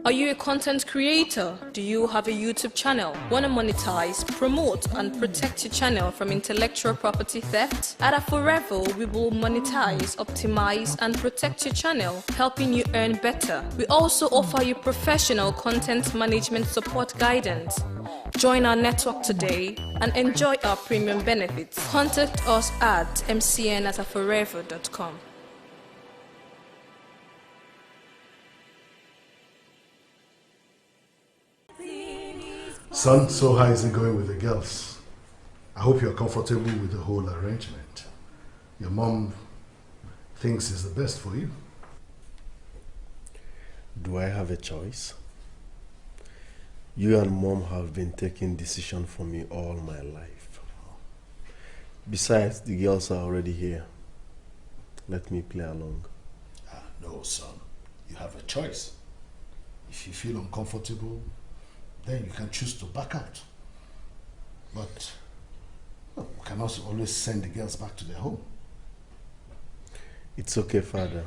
Are you a content creator? Do you have a YouTube channel? Want to monetize, promote, and protect your channel from intellectual property theft? At Forever, we will monetize, optimize, and protect your channel, helping you earn better. We also offer you professional content management support guidance. Join our network today and enjoy our premium benefits. Contact us at mcn@forever.com. Son, so how is it going with the girls? I hope you're comfortable with the whole arrangement. Your mom thinks it's the best for you. Do I have a choice? You and mom have been taking decisions for me all my life. Besides, the girls are already here. Let me play along. No, son. You have a choice. If you feel uncomfortable, then you can choose to back out. But well, we can also always send the girls back to their home. It's okay, Father.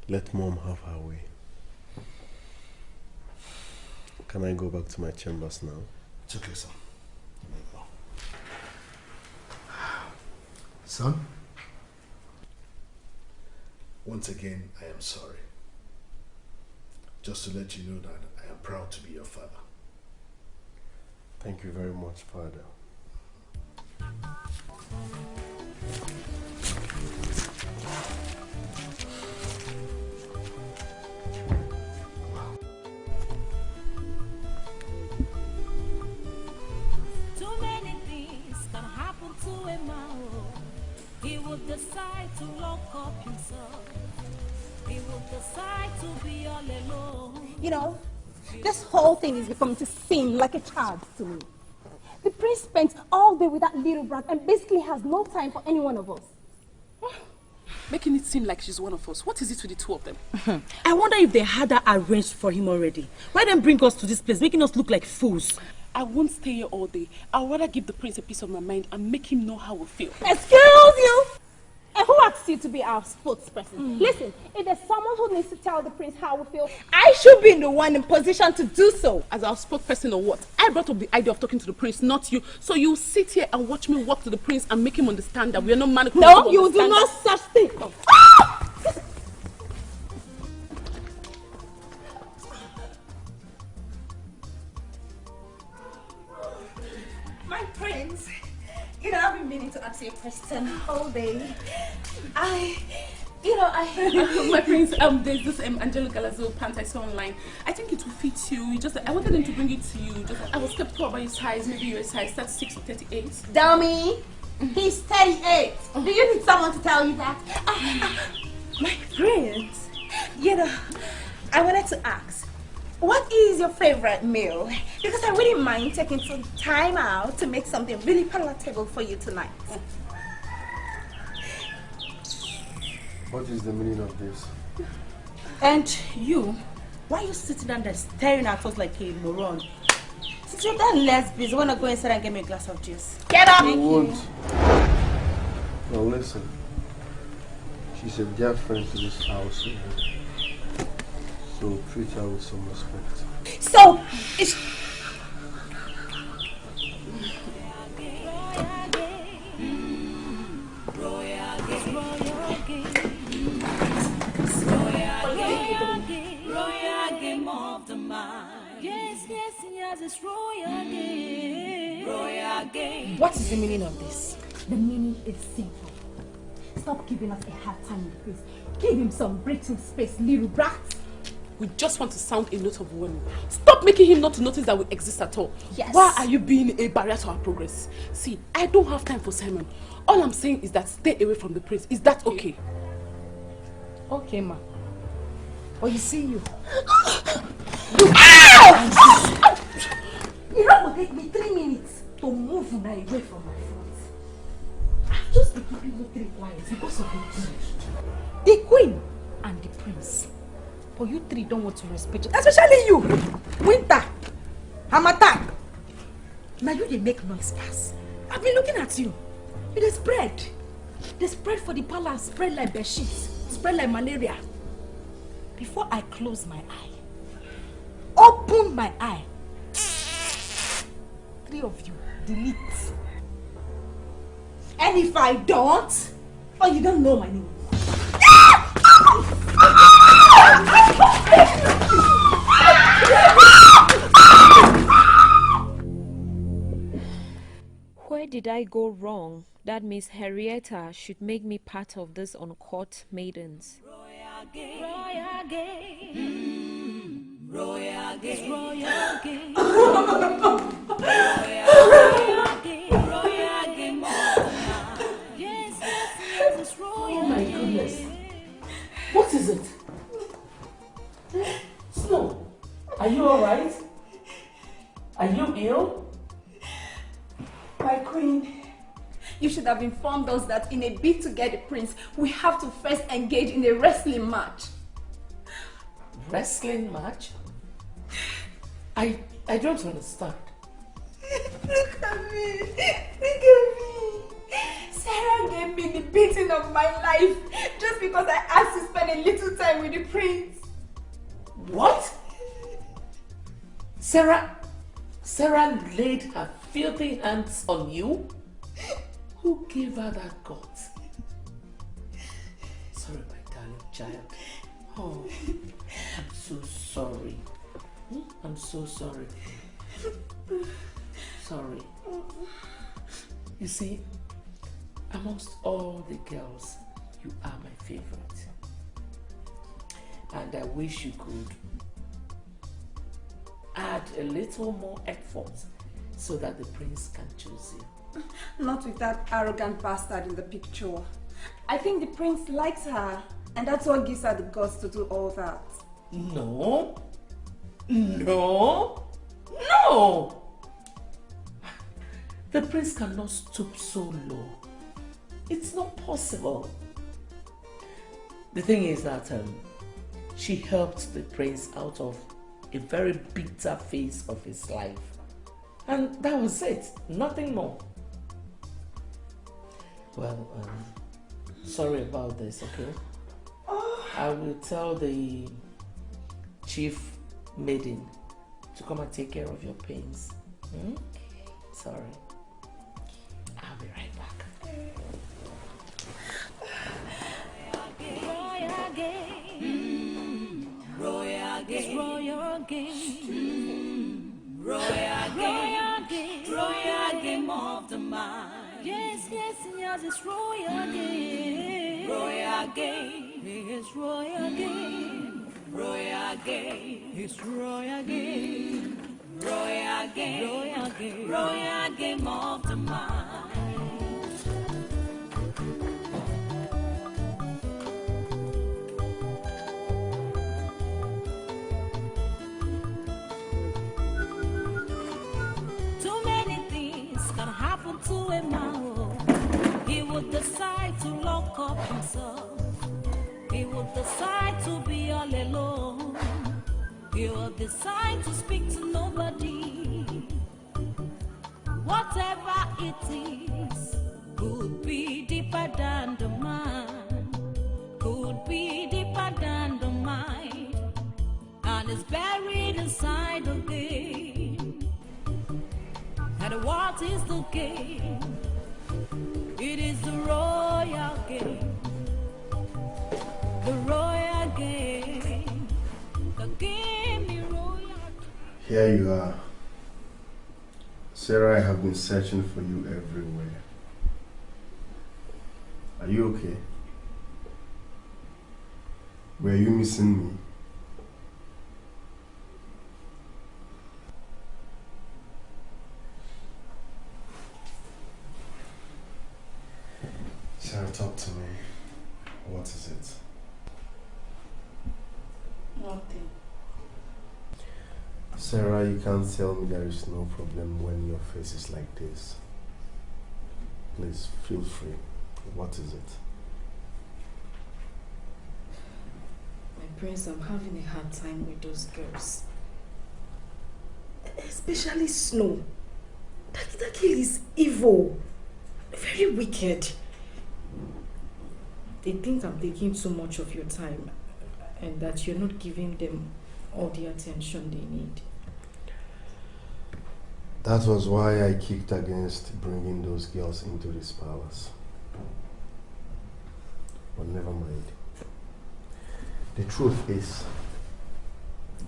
Let mom have her way. Can I go back to my chambers now? It's okay, son. Son, once again, I am sorry. Just to let you know that I am proud to be your father. Thank you very much, Father. Too many things can happen to a man. He would decide to lock up himself. He would decide to be all alone. You know, this whole thing is becoming to seem like a child to me. The prince spent all day with that little brat and basically has no time for any one of us. Making it seem like she's one of us. What is it with the two of them? I wonder if they had that arranged for him already. Why then bring us to this place, making us look like fools? I won't stay here all day. I'd rather give the prince a piece of my mind and make him know how we feel. Excuse you! And who asked you to be our spokesperson? Listen, if there's someone who needs to tell the prince how we feel, I should be the one in position to do so. As our spokesperson or what? I brought up the idea of talking to the prince, not you. So you sit here and watch me walk to the prince and make him understand that we are not manipulating. No, you do not such thing. Ah! My prince. You know, I've been meaning to ask you a question all day. My prince, there's this Angelo Galazzo pant I saw online. I think it will fit you. I wanted them to bring it to you. I was skeptical about your size. Maybe your size, that's 6 to 38. Dummy, he's 38. Do you need someone to tell you that? My prince, you know, I wanted to ask, what is your favorite meal? Because I wouldn't mind taking some time out to make something really palatable for you tonight. What is the meaning of this? And you, why are you sitting down there staring at us like a moron? Since you're that less busy, wanna go inside and get me a glass of juice? Get up! I won't. Now listen. She's a dear friend to this house. So treat her with some respect. So, it's... What is the meaning of this? The meaning is simple. Stop giving us a hard time in the face. Give him some breathing space, little brat. We just want to sound a note of warning. Stop making him not to notice that we exist at all. Yes. Why are you being a barrier to our progress? See, I don't have time for Simon. All I'm saying is that stay away from the prince. Is that okay? Okay, ma. But you see you. You know, it will take me 3 minutes to move Una away from my front. I've just been keeping you 3 quiet because of you. The queen and the prince. But you 3 don't want to respect you. Especially you! Winter! Hamatan! Now you they make noise pass. I've been looking at you. You dey spread. They spread for the palace, spread like bed sheets, spread like malaria. Before I close my eye, open my eye, 3 of you, delete. And if I don't, or you don't know my name. Where did I go wrong that Miss Henrietta should make me part of this uncaught maidens? Oh my goodness. What is it? Snow, are you alright? Are you ill? My queen, you should have informed us that in a bid to get the prince, we have to first engage in a wrestling match. Wrestling match? I don't understand. Look at me. Look at me. Sarah gave me the beating of my life just because I asked to spend a little time with the prince. What? Sarah laid her filthy hands on you? Who gave her that guts? Sorry, my darling child. Oh, I'm so sorry. I'm so sorry. Sorry. You see, amongst all the girls, you are my favorite. And I wish you could add a little more effort so that the prince can choose you. Not with that arrogant bastard in the picture. I think the prince likes her, and that's what gives her the guts to do all that. No. No. No. The prince cannot stoop so low. It's not possible. The thing is that she helped the prince out of a very bitter phase of his life. And that was it. Nothing more. Well, sorry about this, okay? I will tell the chief maiden to come and take care of your pains. Sorry. I'll be right back. Royal game of the mind. Yes, it's royal game. Royal game. It's royal game. Royal game. It's royal game. Royal game. Royal game. Royal game of the mind. To a man, he would decide to lock up himself. He would decide to be all alone. He would decide to speak to nobody. Whatever it is, could be deeper than the mind, could be deeper than the mind, and it's buried inside the game. And what is the game? It is the royal game. The royal game. The game is royal. Here you are. Sarah, I have been searching for you everywhere. Are you okay? Were you missing me? Sarah, talk to me. What is it? Nothing. Sarah, you can't tell me there is no problem when your face is like this. Please, feel free. What is it? My prince, I'm having a hard time with those girls. Especially Snow. That girl is evil. Very wicked. They think I'm taking too much of your time and that you're not giving them all the attention they need. That was why I kicked against bringing those girls into this palace. But never mind. The truth is,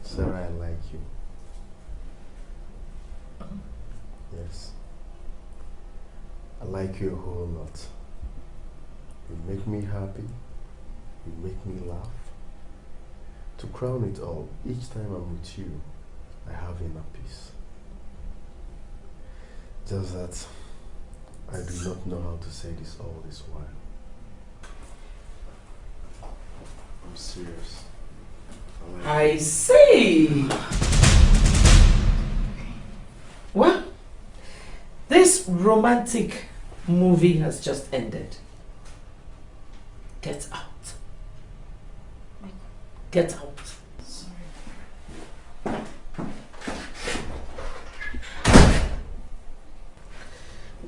Sarah, I like you. Yes. I like you a whole lot. You make me happy. You make me laugh. To crown it all, each time I'm with you, I have inner peace. Just that I do not know how to say this all this while. I'm serious. I see. Well, this romantic movie has just ended. Get out. Get out. Sorry.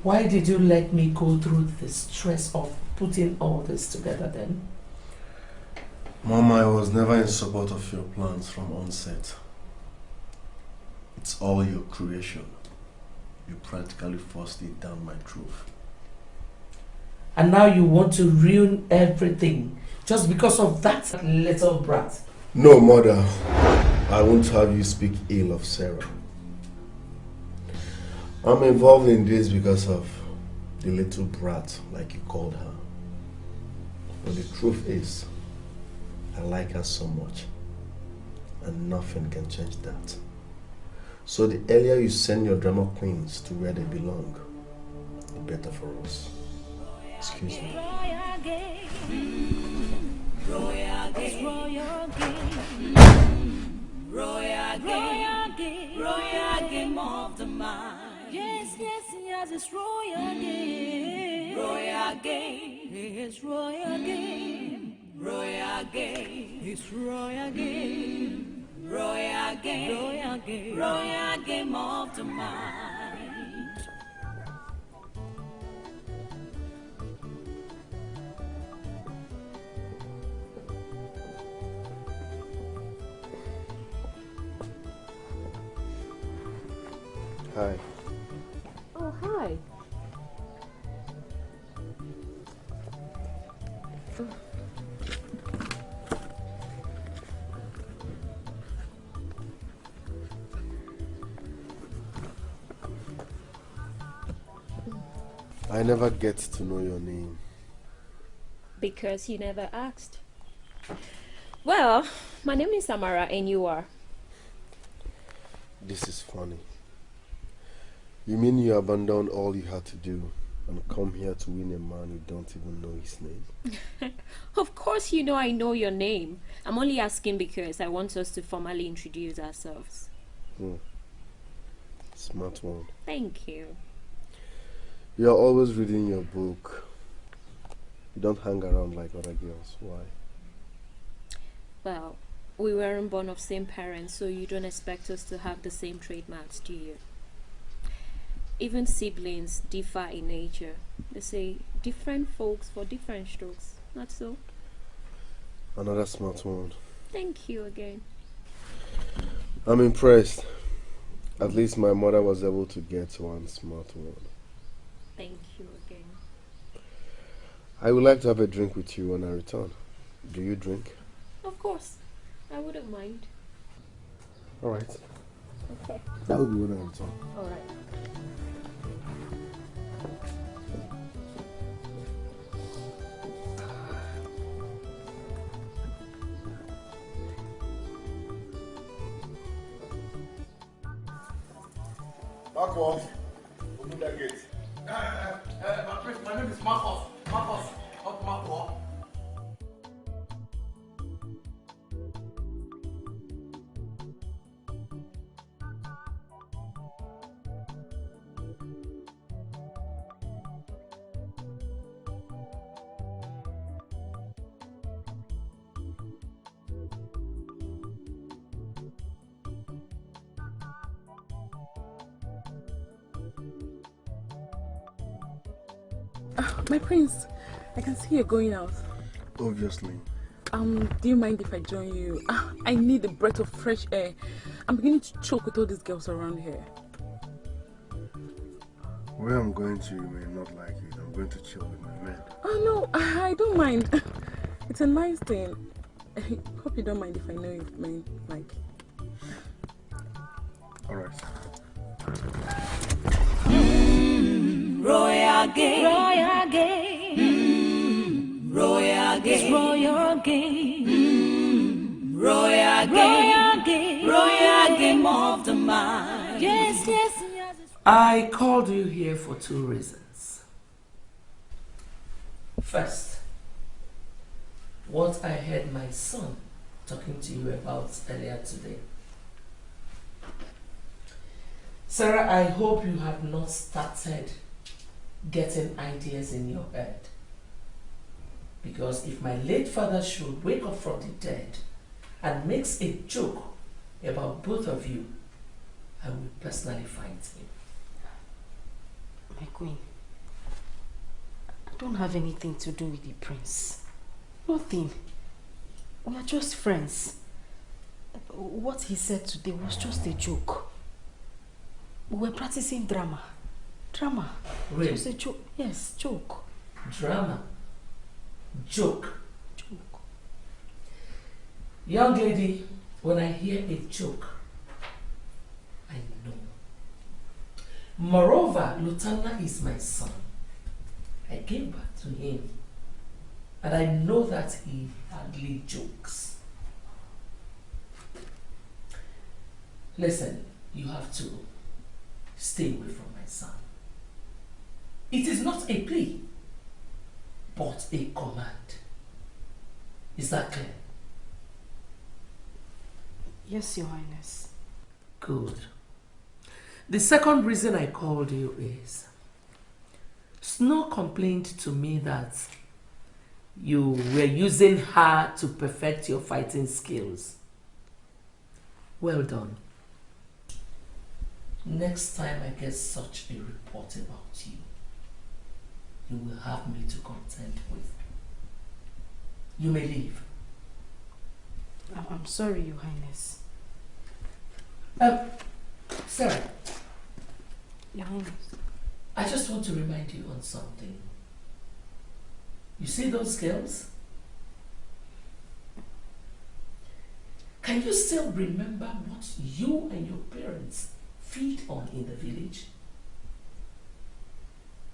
Why did you let me go through the stress of putting all this together then? Mama, I was never in support of your plans from onset. It's all your creation. You practically forced it down my throat. And now you want to ruin everything just because of that little brat? No, Mother. I won't have you speak ill of Sarah. I'm involved in this because of the little brat, like you called her. But the truth is, I like her so much, and nothing can change that. So the earlier you send your drama queens to where they belong, the better for us. Excuse me. Royal game of the mind. Yes, yes, yes, it's royal game. Royal game. It's royal game. Royal game. It's royal game. Royal game. Royal game. Royal game of the mind. Hi. Oh, hi. I never get to know your name. Because you never asked. Well, my name is Samara and you are? This is funny. You mean you abandoned all you had to do and come here to win a man you don't even know his name? Of course you know I know your name. I'm only asking because I want us to formally introduce ourselves. Smart one. Thank you. You're always reading your book. You don't hang around like other girls. Why? Well, we weren't born of same parents, so you don't expect us to have the same trademarks, do you? Even siblings differ in nature. They say different folks for different strokes. Not so? Another smart one. Thank you again. I'm impressed. At least my mother was able to get one smart one. Thank you again. I would like to have a drink with you when I return. Do you drink? Of course. I wouldn't mind. Alright. Okay. That would be when I return. Alright. Back off. Open that gate. My name is Marcos. Marcos, not Marco. My prince, I can see you're going out. Obviously. Do you mind if I join you? I need a breath of fresh air. I'm beginning to choke with all these girls around here. Where I'm going to, you may not like it. I'm going to chill with my men. Oh no, I don't mind. It's a nice thing. I hope you don't mind if I know you may like. Alright. Royal game, royal game, royal game, it's royal game, royal game, royal game of the mind. Yes, yes, yes. I called you here for 2 reasons. First, what I heard my son talking to you about earlier today. Sarah, I hope you have not started getting ideas in your head. Because if my late father should wake up from the dead and makes a joke about both of you, I will personally fight him. My queen, I don't have anything to do with the prince. Nothing. We are just friends. What he said today was just a joke. We were practicing drama. Drama. Really? It was a joke. Yes, joke. Drama? Joke? Joke. Young lady, when I hear a joke, I know. Moreover, Lutana is my son. I gave birth to him. And I know that he hardly jokes. Listen, you have to stay away from my son. It is not a plea, but a command. Is that clear? Yes, Your Highness. Good. The second reason I called you is Snow complained to me that you were using her to perfect your fighting skills. Well done. Next time I get such a report about you, you will have me to contend with. You may leave. I'm sorry, Your Highness. Sarah. Your Highness. I just want to remind you on something. You see those scales? Can you still remember what you and your parents feed on in the village?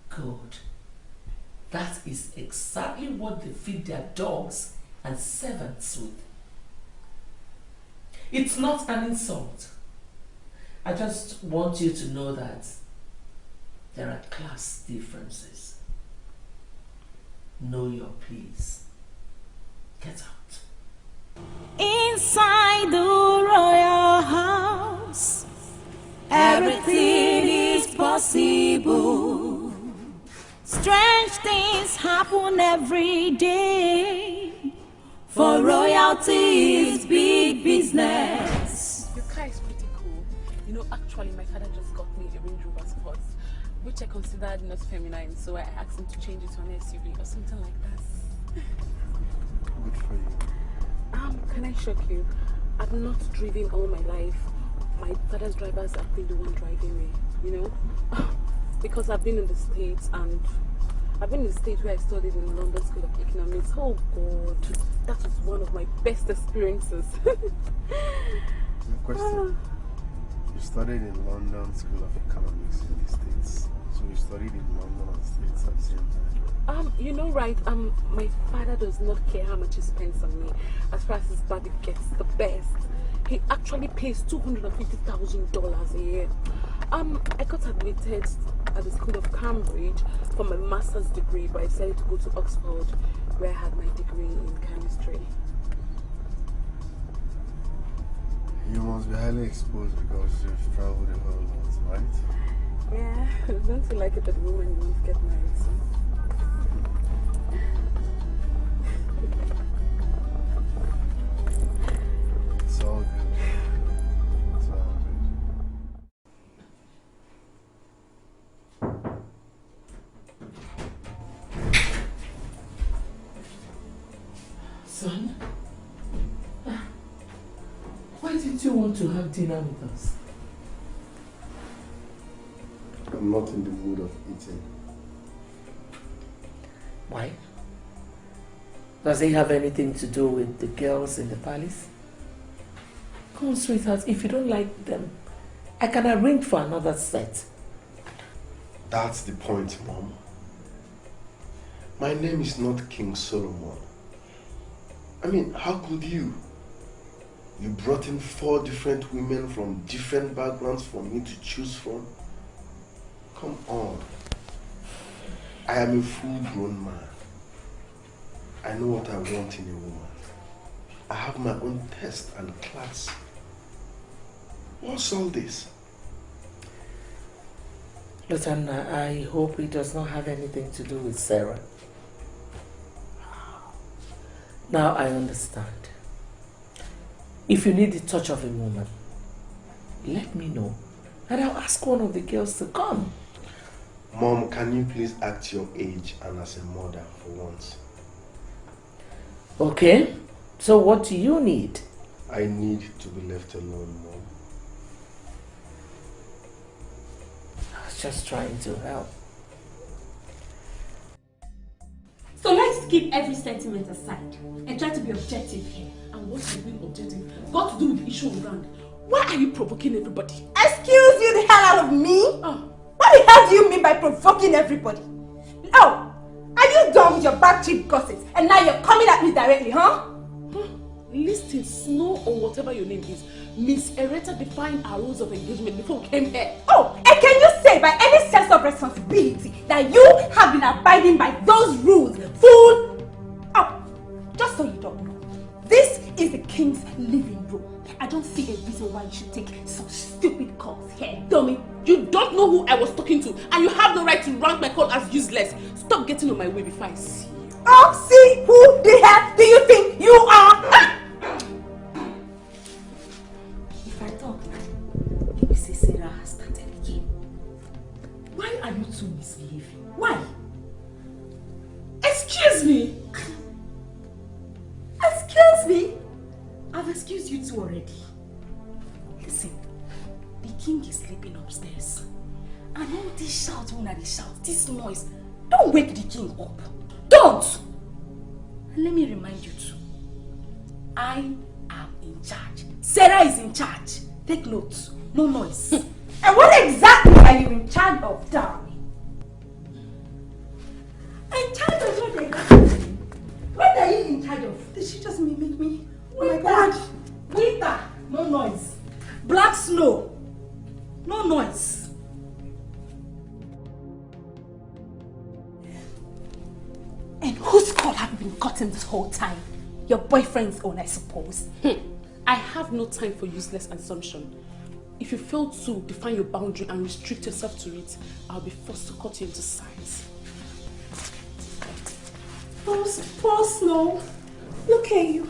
Good. That is exactly what they feed their dogs and servants with. It's not an insult. I just want you to know that there are class differences. Know your place. Get out. Inside the royal house, everything is possible. Strange things happen every day. For royalty is big business. Your car is pretty cool. You know, actually, my father just got me a Range Rover Sport, which I considered not feminine, so I asked him to change it to an SUV or something like that. Good for you. Can I shock you? I've not driven all my life. My father's drivers have been the one driving me, you know? Because I've been in the States, and I've been in the States where I studied in the London School of Economics. Oh God, that was one of my best experiences. Question. You studied in London School of Economics in the States. So you studied in London and States at the same time? You know, right, my father does not care how much he spends on me. As far as his body gets the best. He actually pays $250,000 a year. I got admitted at the School of Cambridge for my master's degree, but I decided to go to Oxford, where I had my degree in chemistry. You must be highly exposed because you've traveled a whole lot, right? Yeah, I don't feel like it at the moment you want to get married, so. It's all good. It's all good. Son, why didn't you want to have dinner with us? I'm not in the mood of eating. Why? Does it have anything to do with the girls in the palace? Come on, sweetheart, if you don't like them, I can arrange for another set. That's the point, Mom. My name is not King Solomon. I mean, how could you? You brought in 4 different women from different backgrounds for me to choose from? Come on. I am a full-grown man. I know what I want in a woman. I have my own taste and class. What's all this? Lieutenant, I hope it does not have anything to do with Sarah. Now I understand. If you need the touch of a woman, let me know and I'll ask one of the girls to come. Mom, can you please act your age and as a mother for once? Okay, so what do you need? I need to be left alone, Mom. I was just trying to help. So let's keep every sentiment aside and try to be objective here. And what you being objective got to do with the issue on ground? Why are you provoking everybody? Excuse you the hell out of me? Oh. What the hell do you mean by provoking everybody? Oh, are you done with your back cheap gossips and now you're coming at me directly, huh? Listen, Snow or whatever your name is, Miss Ereta defined our rules of engagement before we came here. Oh, and can you say by any sense of responsibility that you have been abiding by those rules? Fool! Oh, just so you don't know, this is the king's living room. I don't see a reason why you should take some stupid calls here, dummy. You don't know who I was talking to, and you have no right to rank my call as useless. Stop getting on my way before I see you. Oh, see who the hell do you think you are? If I talk now, you will say Sarah has started again. Why are you two misbehaving? Why? Excuse me. Excuse me? I've excused you two already. Listen, the king is sleeping upstairs. And all this shout, when they shout, this noise, don't wake the king up. Don't! And let me remind you too, I am in charge. Sarah is in charge. Take notes, no noise. And what exactly are you in charge of, darling? In charge of what they got? What are you in charge of? Did she just mimic me? Oh my God! Winter, no noise. Black snow, no noise. And whose call have you been cutting this whole time? Your boyfriend's own, I suppose. I have no time for useless assumption. If you fail to define your boundary and restrict yourself to it, I'll be forced to cut you into size. Poor Snow. Look at you.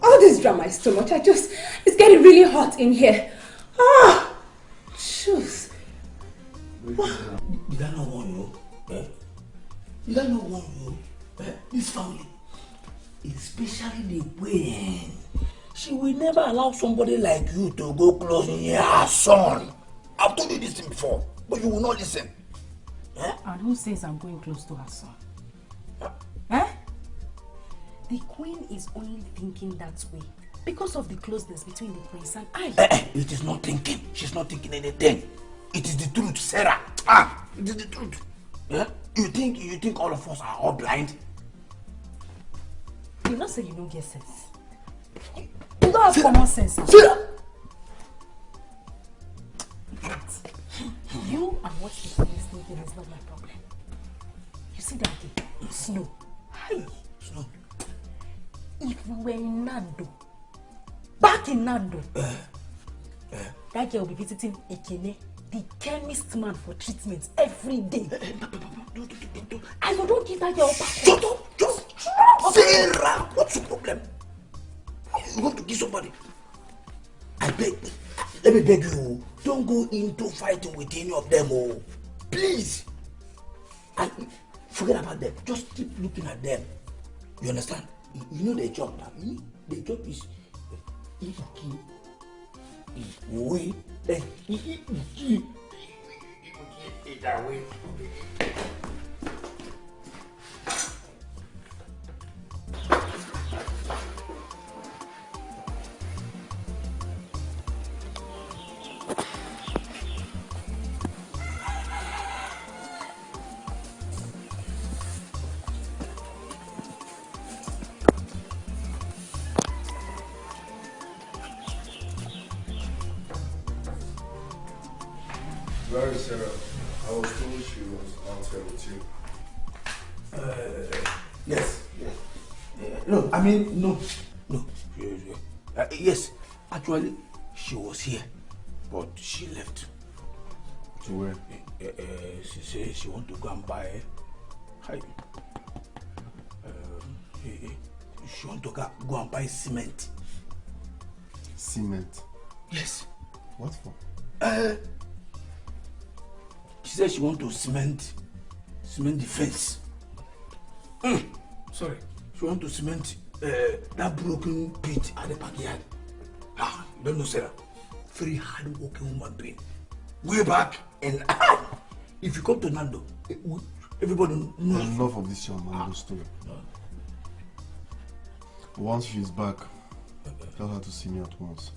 All this drama is too much. It's getting really hot in here. Ah! Shoes. Did I not warn you? Eh? Did I not warn you? This family, especially the queen, she will never allow somebody like you to go close near her son. I've told you this thing before, but you will not listen. Eh? And who says I'm going close to her son? Eh? The queen is only thinking that way because of the closeness between the prince and I. It is not thinking. She's not thinking anything. It is the truth, Sarah. It is the truth. Yeah? You think all of us are all blind? You not say you don't get sense. You don't have common sense. Sarah! You and what the queen is thinking is not my problem. You see that thing? Snow. Hi. Snow. If we were in Nando, back in Nando, that girl will be visiting Ekene, the chemist man, for treatment every day. I don't give that girl back. Shut up! Just Sarah! What's your problem? You want to kill somebody? I beg. Let me beg you. Don't go into fighting with any of them, oh. Please. And forget about them. Just keep looking at them. You understand? You know their job now. Their job is if you kill, if we then if you kill, That way. Where is Sarah? I was told she was out here with you. Yes. No, I mean, no. Yes, actually, she was here, but she left. To where? She said she want to go and buy. She want to go and buy cement. Cement? Yes. What for? She said she want to cement the fence. Sorry, she want to cement that broken pit at the backyard. You don't know Sarah. Very hard-working woman being. Way back, and if you come to Nando, everybody knows. Enough of this young Nando story. Once she's back, tell her to see me at once.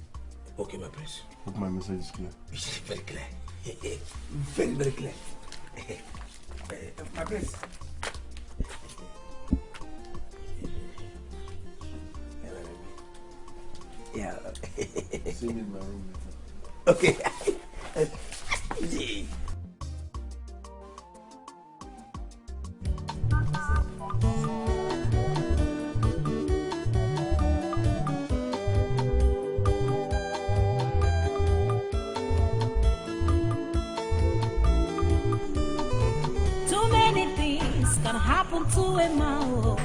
Okay, my prince. Hope my message is clear. It's very clear. Very, very clear. My prince. Yeah. See me in my room later. Okay. Too many things can happen to a man.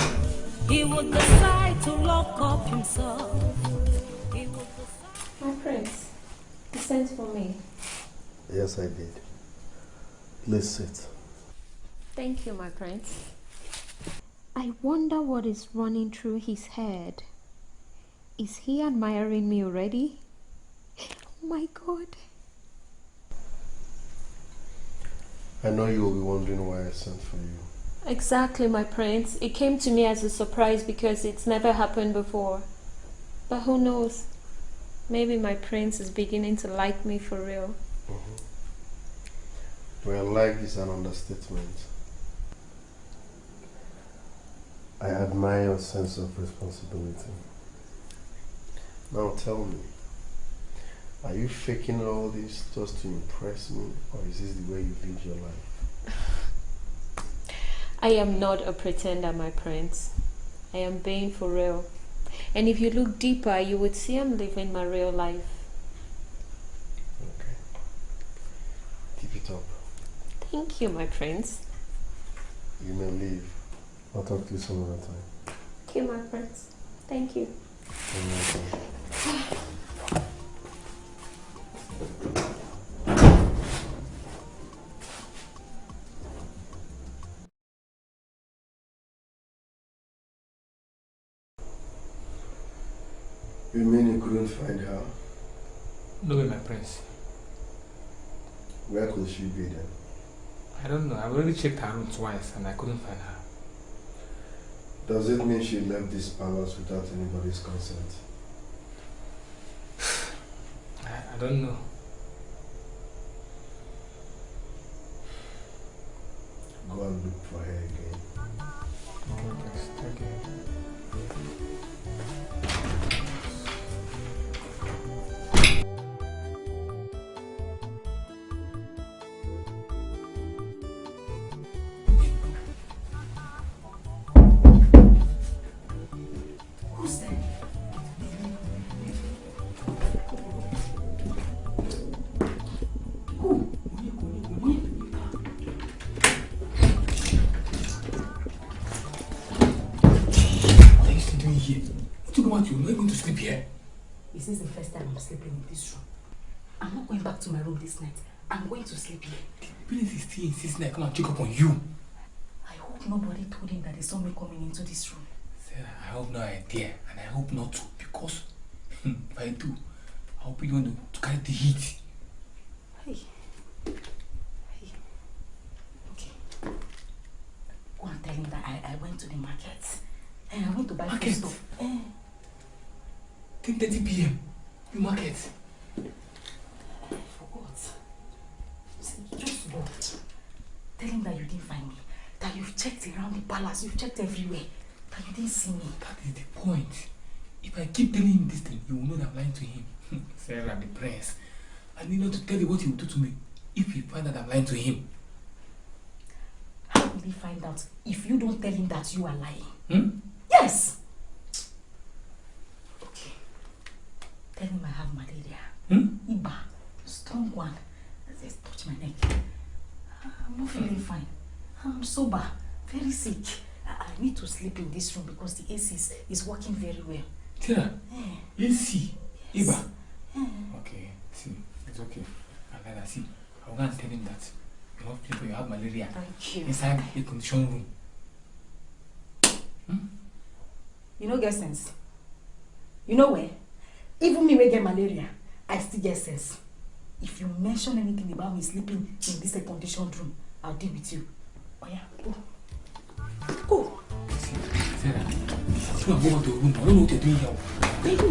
He would decide to lock up himself. My prince, you sent for me. Yes, I did. Please sit. Thank you, my prince. I wonder what is running through his head. Is he admiring me already? Oh my God. I know you will be wondering why I sent for you. Exactly, my prince. It came to me as a surprise because it's never happened before. But who knows? Maybe my prince is beginning to like me for real. Well, like is an understatement. I admire your sense of responsibility. Now tell me, are you faking all this just to impress me, or is this the way you live your life? I am not a pretender, my prince. I am being for real. And if you look deeper, you would see I'm living my real life. Okay. Keep it up. Thank you, my prince. You may leave. I'll talk to you some other time. Thank you, my prince. Thank you. You're welcome. You mean you couldn't find her? No way, my prince. Where could she be then? I don't know. I've already checked her room twice and I couldn't find her. Does it mean she left this palace without anybody's consent? I don't know. Go and look for her again. Okay. Who's there? You're not going to sleep here. This is the first time I'm sleeping in this room. I'm not going back to my room this night. I'm going to sleep here. The prince is still insisting I come and check up on you. I hope nobody told him that there's somebody coming into this room. Sarah, I have no idea, and I hope not to, because if I do, I hope you're going to carry the heat. Hey. Go and tell him that I went to the market. And I went to buy Market? stuff. 10:30 p.m. You market? I forgot. Just go. Tell him that you didn't find me. That you've checked around the palace. You've checked everywhere. That you didn't see me. That is the point. If I keep telling him this thing, he will know that I'm lying to him. Sarah, the prince. I need not to tell you what he will do to me if he finds that I'm lying to him. How will he find out if you don't tell him that you are lying? Yes! Okay. Tell him I have malaria. Iba. Strong one. Just touch my neck. I'm not feeling fine. I'm sober. Very sick. I need to sleep in this room because the AC is working very well. Sarah, AC? Yes. Iba? Okay, see, it's okay. And like I see, I will go and tell him that you have people, you have malaria. Thank you. Inside the condition room. You know get sense. You know where? Even me will get malaria, I still get sense. If you mention anything about me sleeping in this conditioned room, I'll deal with you. Oh yeah, go. Go. See, Sarah, you are going to your room. I don't know what you're doing here. Baby.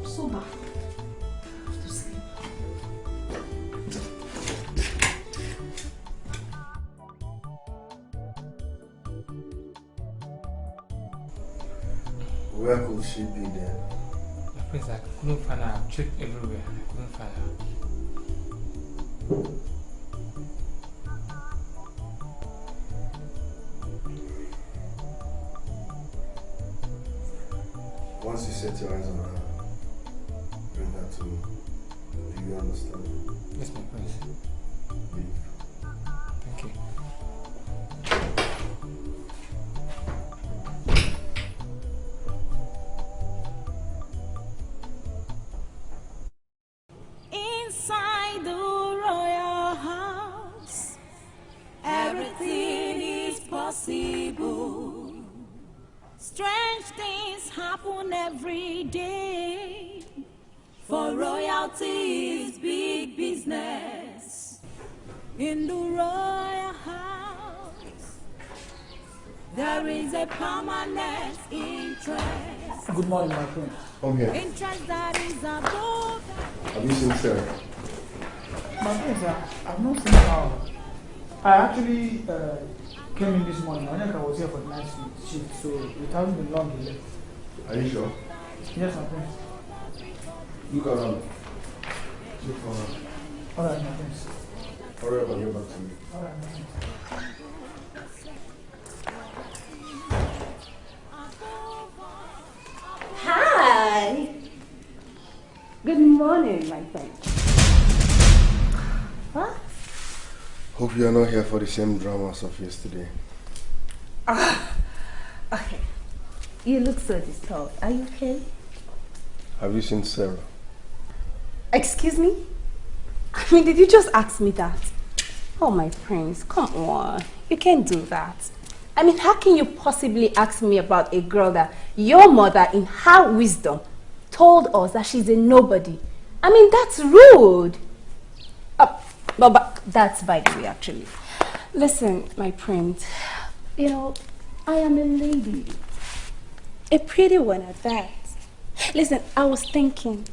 Sober. I have to sleep. Where could she be then? My friends, I couldn't find her. I've checked everywhere. I couldn't find her. Once you set your eyes on her, bring her to me. Do you understand? Yes, my friends. Leave. Thank you. Inside the royal house, everything is possible. Strange things happen every day. For royalty is big business. In the royal house, there is a permanent interest. Good morning, my friend. Come here. Interest that is above. Have you seen Sarah? My friend, I've not seen her. I actually came in this morning. I think I was here for the night shift, so it hasn't been long he left. Are you sure? Yes, my friend. Look around. Look around. Alright, my friends. Hurry up and get back to me. Alright, my friends. Hi. Good morning, my friend. What? Hope you are not here for the same dramas of yesterday. Okay. You look so disturbed. Are you okay? Have you seen Sarah? Excuse me? I mean, did you just ask me that? Oh, my prince, come on. You can't do that. I mean, how can you possibly ask me about a girl that your mother, in her wisdom, told us that she's a nobody? I mean, that's rude. But that's by the way, actually. Listen, my prince, you know, I am a lady. A pretty one at that. Listen, I was thinking,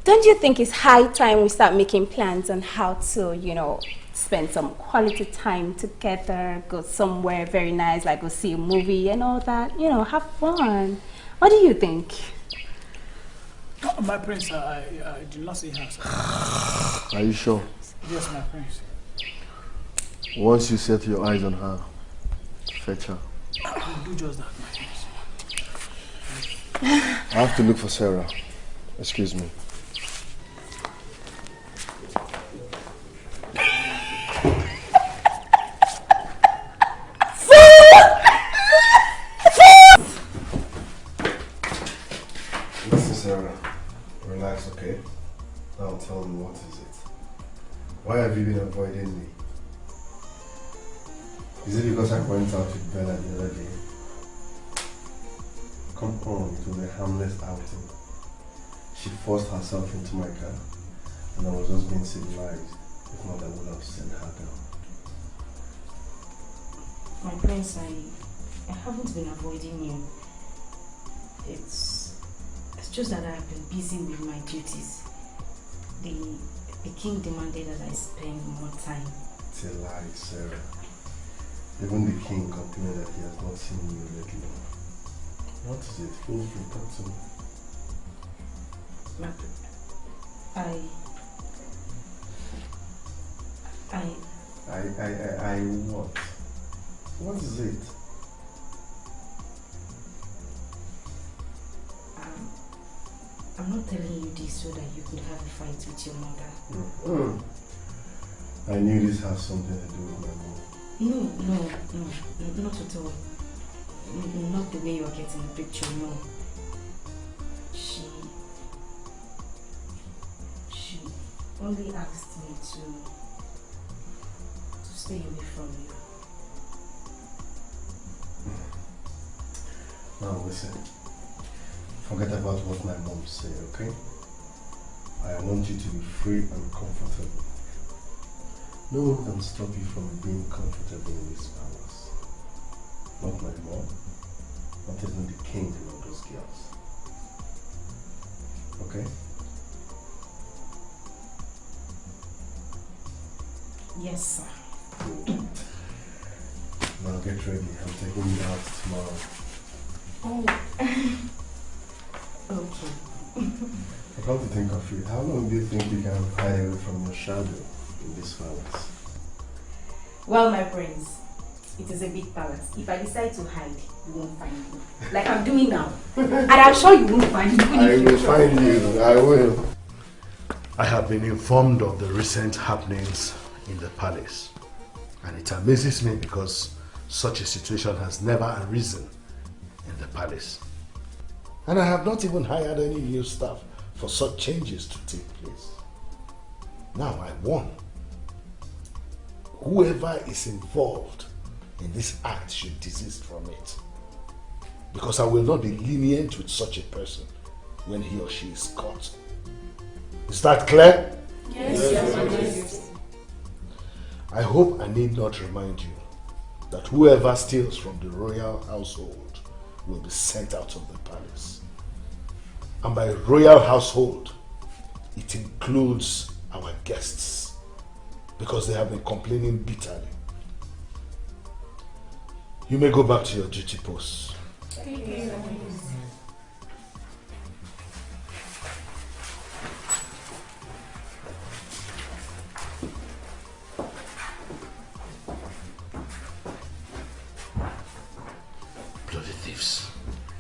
don't you think it's high time we start making plans on how to, you know, spend some quality time together, go somewhere very nice, like go see a movie and all that, you know, have fun. What do you think? Oh, my prince, I did not see her. Sir. Are you sure? Yes, my prince. Once you set your eyes on her, fetch her. I will do just that, my prince. I have to look for Sarah. Excuse me. Listen, Sarah. Relax, okay? Now tell me, what is it? Why have you been avoiding me? Is it because I went out with Bella the other day? Come on, it was a harmless outing. She forced herself into my car and I was just being civilized. If not, I would have sent her down. My prince, I haven't been avoiding you. It's just that I've been busy with my duties. The king demanded that I spend more time. It's a lie, Sarah. Even the king complained that he has not seen you lately. What is it? Feel free, talk to me. I what? What is it? I'm not telling you this so that you could have a fight with your mother. I knew this has something to do with my mom. No, not at all. Not the way you're getting the picture, no. She only asked me to stay away from you. Now listen, forget about what my mom said, okay? I want you to be free and comfortable. No one can stop you from being comfortable in this palace. Not my mom, not even the king or those girls. Okay? Yes, sir. Good. Now get ready, I'm taking you out tomorrow. Oh, okay. I come to think of it, how long do you think you can hide away from your shadow in this palace? Well, my prince, it is a big palace. If I decide to hide, you won't find me. Like I'm doing now. And I'm sure you won't find me. I will find you, I will. I have been informed of the recent happenings in the palace. And it amazes me because such a situation has never arisen in the palace. And I have not even hired any new staff for such changes to take place. Now I warn, whoever is involved in this act should desist from it. Because I will not be lenient with such a person when he or she is caught. Is that clear? Yes. I hope I need not remind you that whoever steals from the royal household will be sent out of the palace. And by royal household, it includes our guests, because they have been complaining bitterly. You may go back to your duty posts. Thank you. Bloody thieves.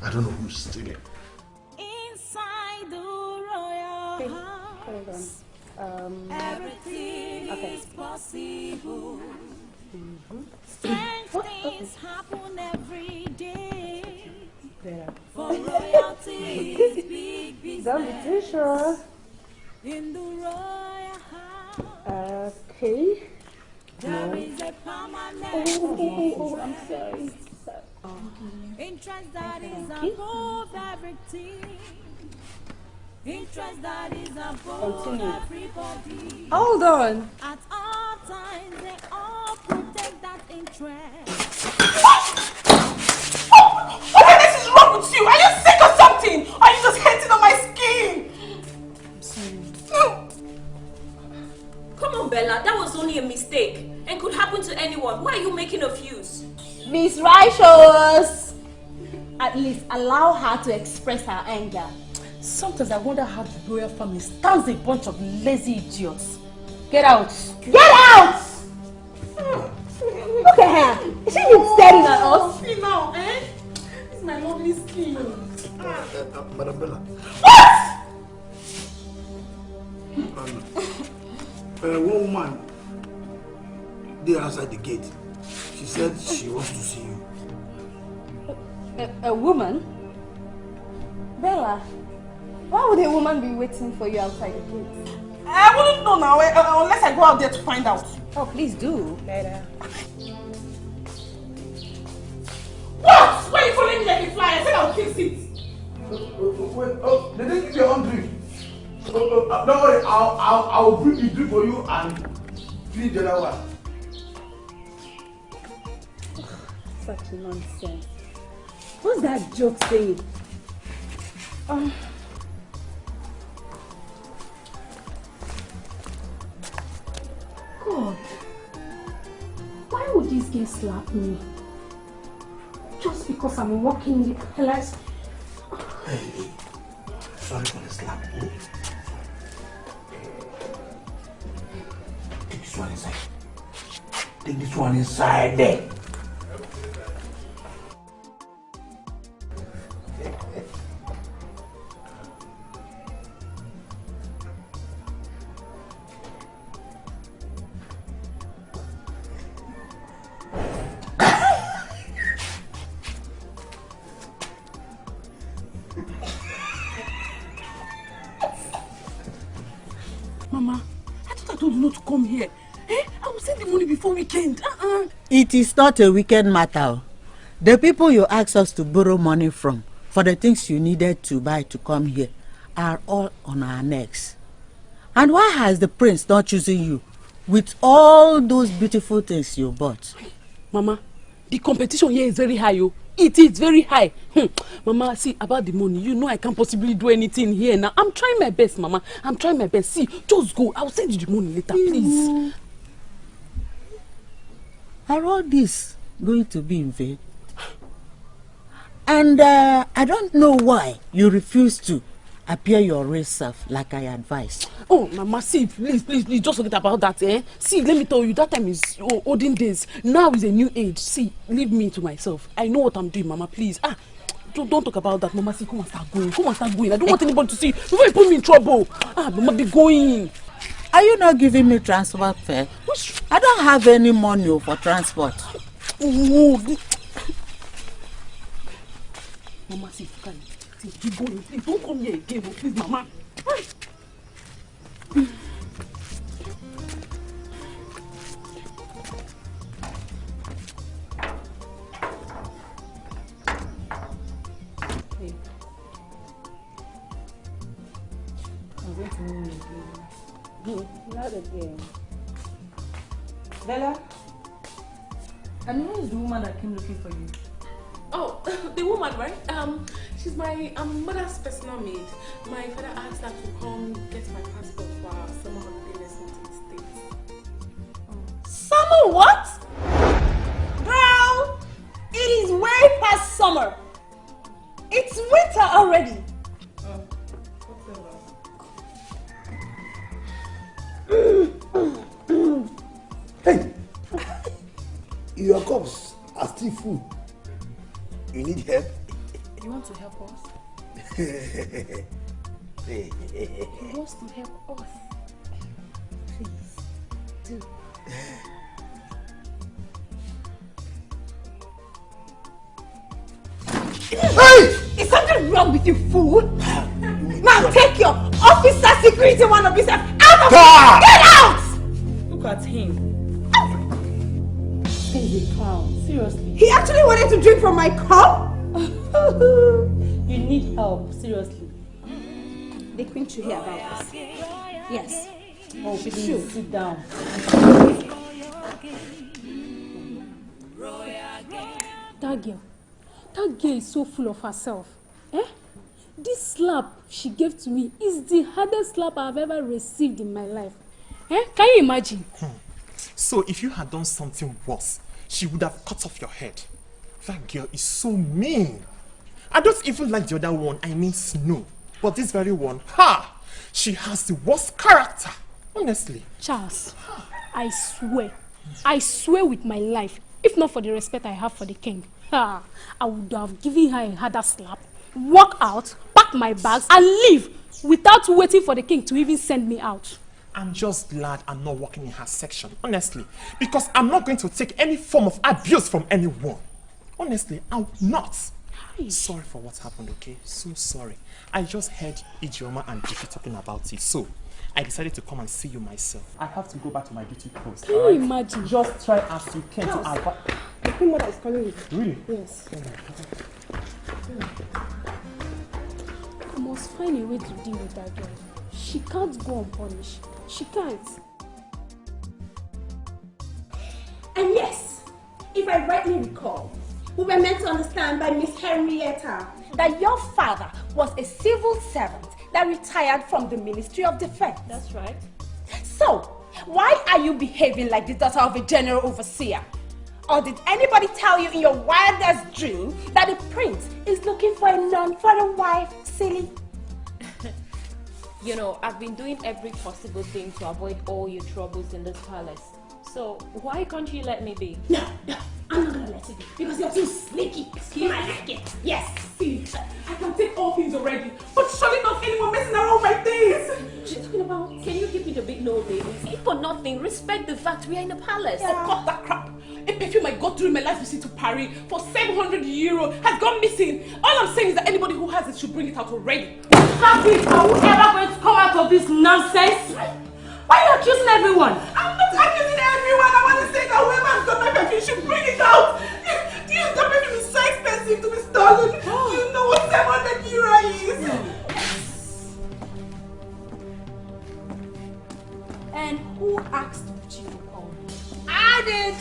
I don't know who's stealing. Inside the royal house, everything is possible. Strange things happen every day. For royalty is big business. Don't be too sure. In the royal house, Okay. there is a permanent I'm sorry. interest that is above everything. Interest that is above everybody. Hold on. At all times, they all protect that interest. What the heck is wrong with you? Are you sick or something? Or are you just hating on my skin? I'm sorry. Come on, Bella, that was only a mistake and could happen to anyone. Why are you making a fuss? Miss Righteous! At least allow her to express her anger. Sometimes I wonder how the royal family stands a bunch of lazy idiots. Get out! Get out! Look at her. Is she staring at us? See now, eh? It's my lovely skin. Madam Bella. One woman there outside the gate. She said she wants to see you. A woman? Bella, why would a woman be waiting for you outside the gate? I wouldn't know now unless I go out there to find out. Oh, please do. Later. What? Why are you following me like a fly? I said I'll fix it. Wait, they didn't give you your own drink. Don't worry, I'll bring the drink for you and Leave the other one. Such nonsense. What's that joke saying? God, why would this guy slap me? Just because I'm walking in the palace? Hey, sorry for the slap. Take this one inside. Take this one inside there. Mama, I thought I told you not to come here. Eh? I will send the money before weekend. It is not a weekend matter. The people you asked us to borrow money from for the things you needed to buy to come here are all on our necks. And why has the prince not choosing you with all those beautiful things you bought? Mama, the competition here is very high. Oh. It is very high. Mama, see, about the money, you know I can't possibly do anything here now. I'm trying my best, Mama. I'm trying my best. See, just go. I'll send you the money later, please. Are all this going to be in vain? And I don't know why you refuse to appear your real self like I advised. Oh, Mama, see, please, just forget about that, eh? See, let me tell you, that time is olden days. Now is a new age. See, leave me to myself. I know what I'm doing, Mama, please. Don't talk about that, Mama. See, come and start going. Come and start going. I don't want anybody to see before you put me in trouble. Mama, be going. Are you not giving me transport fare? I don't have any money for transport. Mama, see, keep going. Please, don't come here again, please, Mama. Hey. I'm going to meet you again. Not again. Bella? And who is the woman that came looking for you? Oh, the woman, right? She's my mother's personal maid. My father asked her to come get my passport for our summer holiday lesson to the States. Summer what? Girl, it is way past summer. It's winter already. Hey! Your cups are still full. You need help? You want to help us? Hey. He wants to help us. Please, do. Hey! Is something wrong with you, fool? Now take your officer security one of yourself out of here! Get out! Look at him. He's a clown. Seriously. He actually wanted to drink from my cup? You need help. Seriously. The queen should hear about this. Yes. Oh, please sit down. That girl is so full of herself. Eh? This slap she gave to me is the hardest slap I've ever received in my life. Eh? Can you imagine? So if you had done something worse, she would have cut off your head. That girl is so mean. I don't even like the other one, I mean Snow. But this very one, she has the worst character, honestly. Charles, I swear with my life, if not for the respect I have for the king, I would have given her a harder slap, walk out, pack my bags, and leave without waiting for the king to even send me out. I'm just glad I'm not working in her section, honestly. Because I'm not going to take any form of abuse from anyone. Honestly, I'm not. Sorry for what happened, okay? So sorry. I just heard Ijeoma and Jiffy talking about it, so I decided to come and see you myself. I have to go back to my duty post. Can you imagine? Just try as you can to avoid. The queen mother is calling you. Really? Yes. I must find a way to deal with that girl. She can't go unpunished. She can't. And yes, if I rightly recall, we were meant to understand by Miss Henrietta that your father was a civil servant that retired from the Ministry of Defense. That's right. So, why are you behaving like the daughter of a general overseer? Or did anybody tell you in your wildest dream that the prince is looking for a nun for a wife, silly? You know, I've been doing every possible thing to avoid all your troubles in this palace. So, why can't you let me be? No, I'm not gonna let you be because you're too sneaky. You might like it. Yes. See, I can take all things already, but surely not anyone messing around with my things. She's talking about, can you give me the big no, baby? If for nothing, respect the fact we are in the palace. Oh, cut that crap. A perfume I got through in my life visit to Paris for 700 euro has gone missing. All I'm saying is that anybody who has it should bring it out already. Have it, are we ever going to come out of this nonsense? Why are you accusing everyone? I'm not accusing everyone. I want to say that whoever's got my perfume should bring it out. That perfume is so expensive to be stolen. You know what 700 euro is. And who asked you to call me? I did.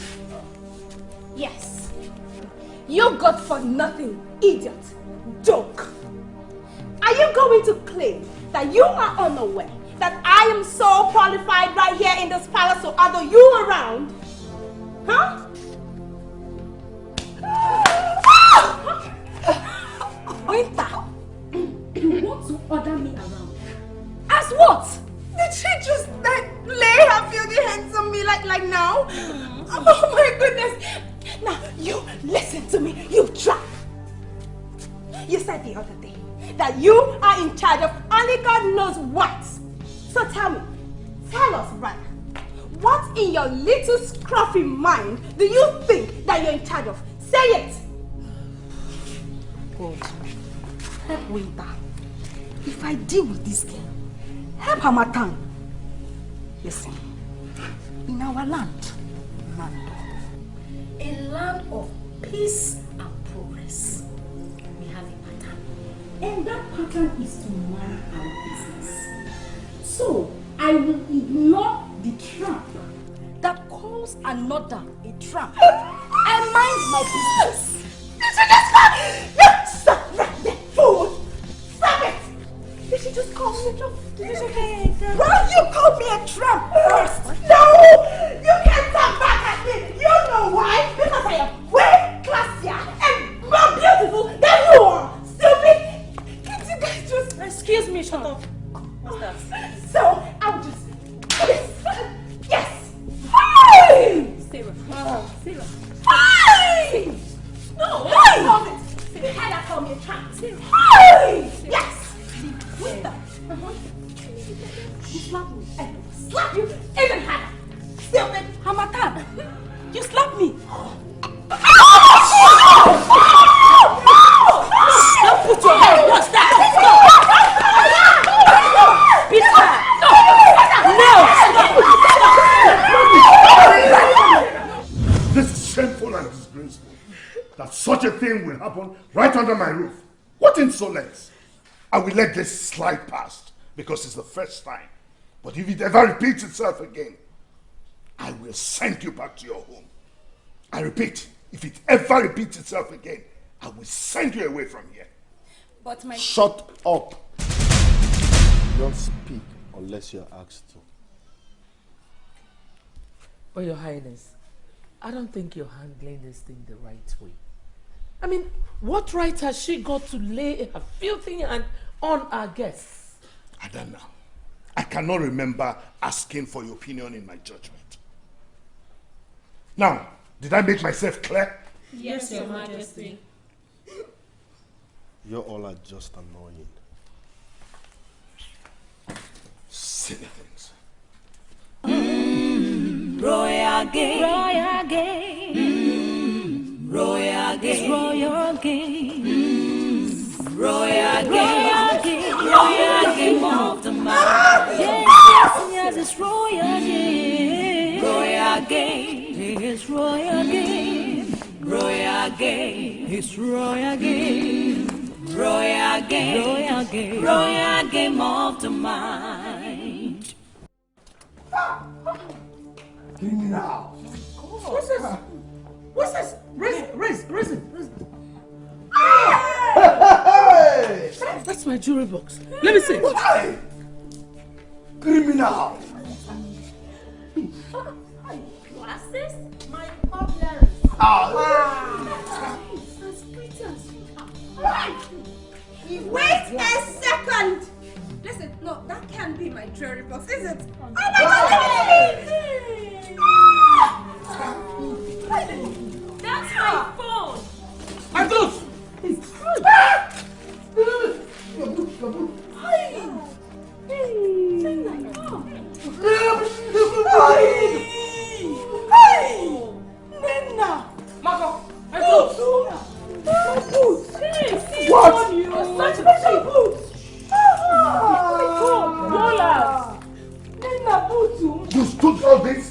Yes. You got for nothing, idiot, joke. Are you going to claim that you are unaware that I am so qualified right here in this palace to order you around? Huh? Winter, you want to order me around? As what? Did she just lay her filthy hands on me like now? Oh my goodness. Now, you listen to me, you trap. You said the other day that you are in charge of only God knows what. So tell us rather, what in your little scruffy mind do you think that you're in charge of? Say it. God, help Winter. If I deal with this girl, help Hamatan. Listen, in our land, a land of peace and progress, we have a pattern. And that pattern is to mind our business. So, I will ignore the tramp that calls another a tramp and mind my business. Stop right there, fool! Stop it! Did she just call me a tramp? Okay, well, you called me a tramp first. No! You can't come back at me! You know why? Because I am way classier and more beautiful than you are! Stupid! Can't you guys just... Excuse me, shut up. What's that? So, I'll just... Yes! Hey! Sarah. Sarah. Hey! No! Hey! You had to call me a tramp. Hey! Yes! Wait up. You slap me. I slap you even harder. Stupid Hamatan. You slap me. Don't put your head. What's that? No! This is shameful and disgraceful. That such a thing will happen right under my roof. What insolence! I will let this slide past because it's the first time. But if it ever repeats itself again, I will send you back to your home. I repeat, if it ever repeats itself again, I will send you away from here. But my... Shut up. Don't speak unless you're asked to. Oh, Your Highness, I don't think you're handling this thing the right way. I mean, what right has she got to lay her filthy hand on our guests? I don't know. I cannot remember asking for your opinion in my judgment. Now, did I make myself clear? Yes, Your Majesty. You all are just annoying. Silly things. Royal game. Royal game. Royal game. Royal game. Royal game. Royal game of the mind. Yes, it's royal game. Royal game. It's royal game. Royal game. It's royal game. Royal game. Royal game. Royal game of the mind. Criminal. What's this? What's this? Raise it. That's my jewelry box. Let me see. Criminal! What's this? My problem. Wait a second! Listen, no, that can't be my jewelry box, is it? Oh my God! That's my phone! My clothes! Nena! Marco, my clothes! What? Such a boots! Nena, boots! You stood all this?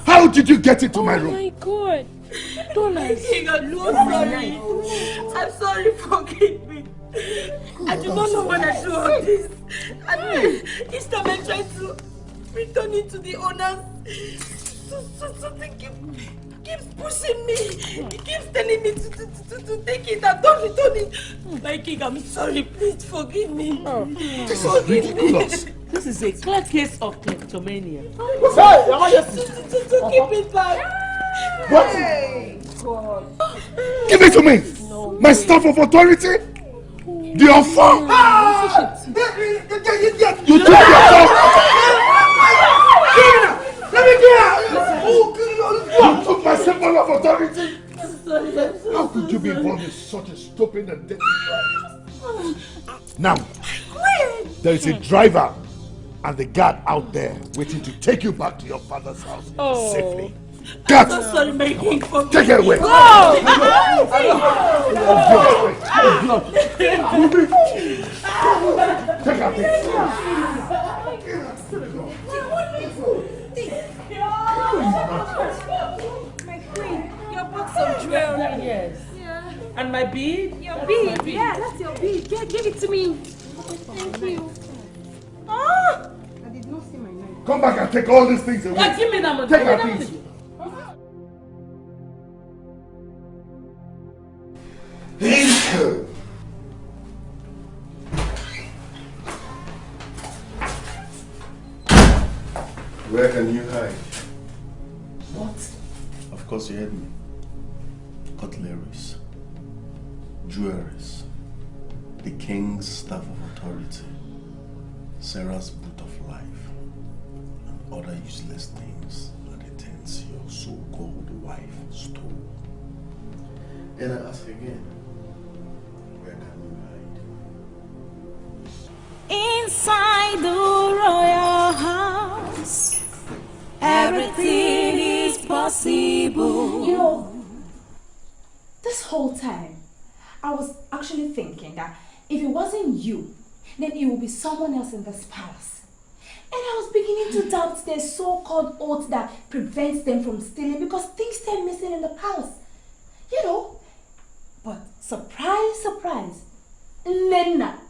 How did you get into my room? Oh my God. Dollars. I'm sorry, forgive me. I do not know what I do all this. Each time I try to return it to the owners, something keeps pushing me. He keeps telling me to take it and don't return it. My king, I'm sorry. Please forgive me. This is ridiculous. This is a clear case of kleptomania. To keep it back. What? Hey, God. Give it to me! No. My staff of authority? The offer! You took your stuff! Let me get out! You took my symbol of authority? How could you be involved in such a stupid and dirty crime? Now, there is a driver and the guard out there waiting to take you back to your father's house safely. Cut! I'm so sorry, my king. Take it away! Go! Take out this! My queen, your box of jewelry. Yes. Yeah. And my bead? Your bead. Yeah, that's your bead. Give it to me. Thank you. Ah! I did not see my knife. Come back and take all these things away. Yeah, give me that money. Take our things. Where can you hide? What? Of course you heard me. Cutleries, jewelries, the king's staff of authority, Sarah's boot of life, and other useless things are the things your so-called wife stole. And I ask again, where can you hide? Inside the royal house, everything is possible. You know, this whole time, I was actually thinking that if it wasn't you, then it would be someone else in this palace. And I was beginning to doubt their so-called oath that prevents them from stealing because things stay missing in the palace. You know, but surprise, surprise, Nena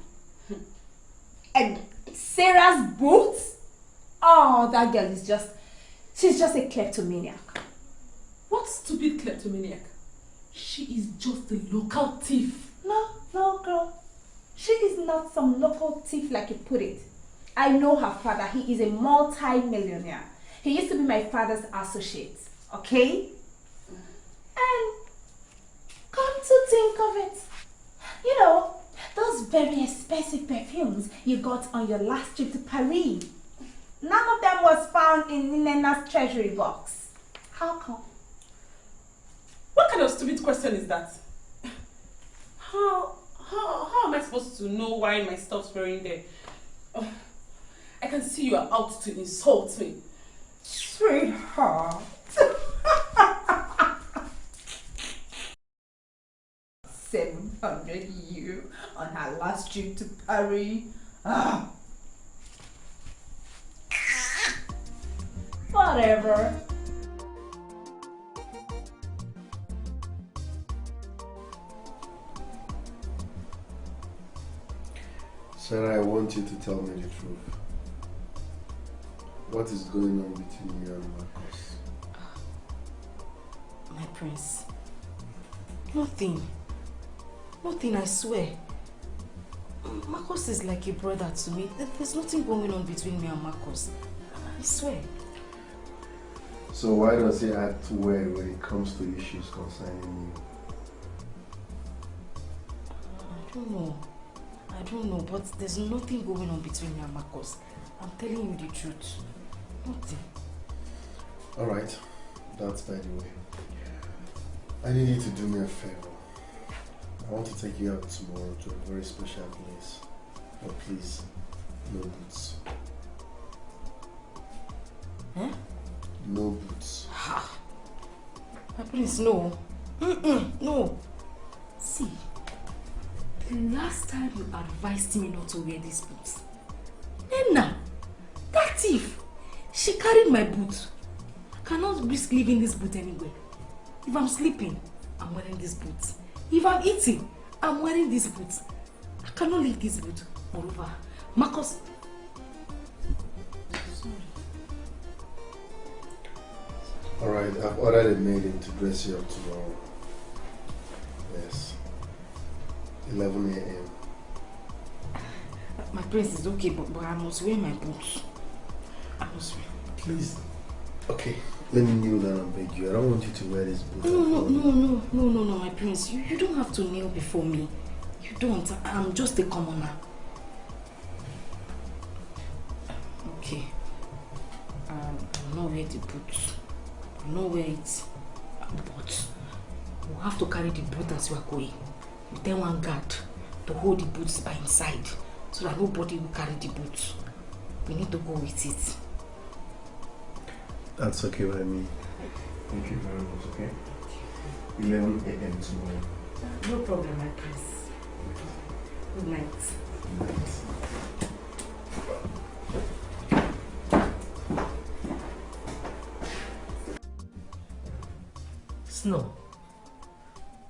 and Sarah's boots? Oh, that girl is she's just a kleptomaniac. What stupid kleptomaniac? She is just a local thief. No, girl. She is not some local thief like you put it. I know her father. He is a multi-millionaire. He used to be my father's associate. Okay? And come to think of it, you know, those very expensive perfumes you got on your last trip to Paris, none of them was found in Nena's treasury box. How come? What kind of stupid question is that? How am I supposed to know why my stuff's wearing there? Oh, I can see you are out to insult me. Sweetheart. 700 you on her last trip to Paris. Ah. Whatever. Sarah, I want you to tell me the truth. What is going on between you and Marcus? Prince. Nothing. Nothing, I swear. Marcus is like a brother to me. There's nothing going on between me and Marcus. I swear. So why does he act weird when it comes to issues concerning you? I don't know, but there's nothing going on between me and Marcus. I'm telling you the truth. Nothing. Alright, that's by the way. I need you to do me a favor. I want to take you out tomorrow to a very special place. But please, no boots. Huh? No boots. My Prince, no. No. See, the last time you advised me not to wear these boots, Nena, that thief, she carried my boot. I cannot risk leaving this boot anywhere. If I'm sleeping, I'm wearing this boot. If I'm eating, I'm wearing this boot. I cannot leave this boot. Moreover, Marcus. Sorry. Alright, I've ordered a maiden to dress you up tomorrow. Yes. 11 a.m. My Prince is okay, but I must wear my boots. I must wear. Please. Okay, let me kneel down and beg you. I don't want you to wear this boot. No, my Prince. You don't have to kneel before me. You don't. I'm just a commoner. Okay. I'll not wear the boots. I'll not wear it. But we'll have to carry the boot as we are going. We tell one guard to hold the boots by inside so that nobody will carry the boots. We need to go with it. That's okay by me. Thank you very much, okay? 11 a.m. tomorrow. No problem, my Prince. Good night. Good night. Snow,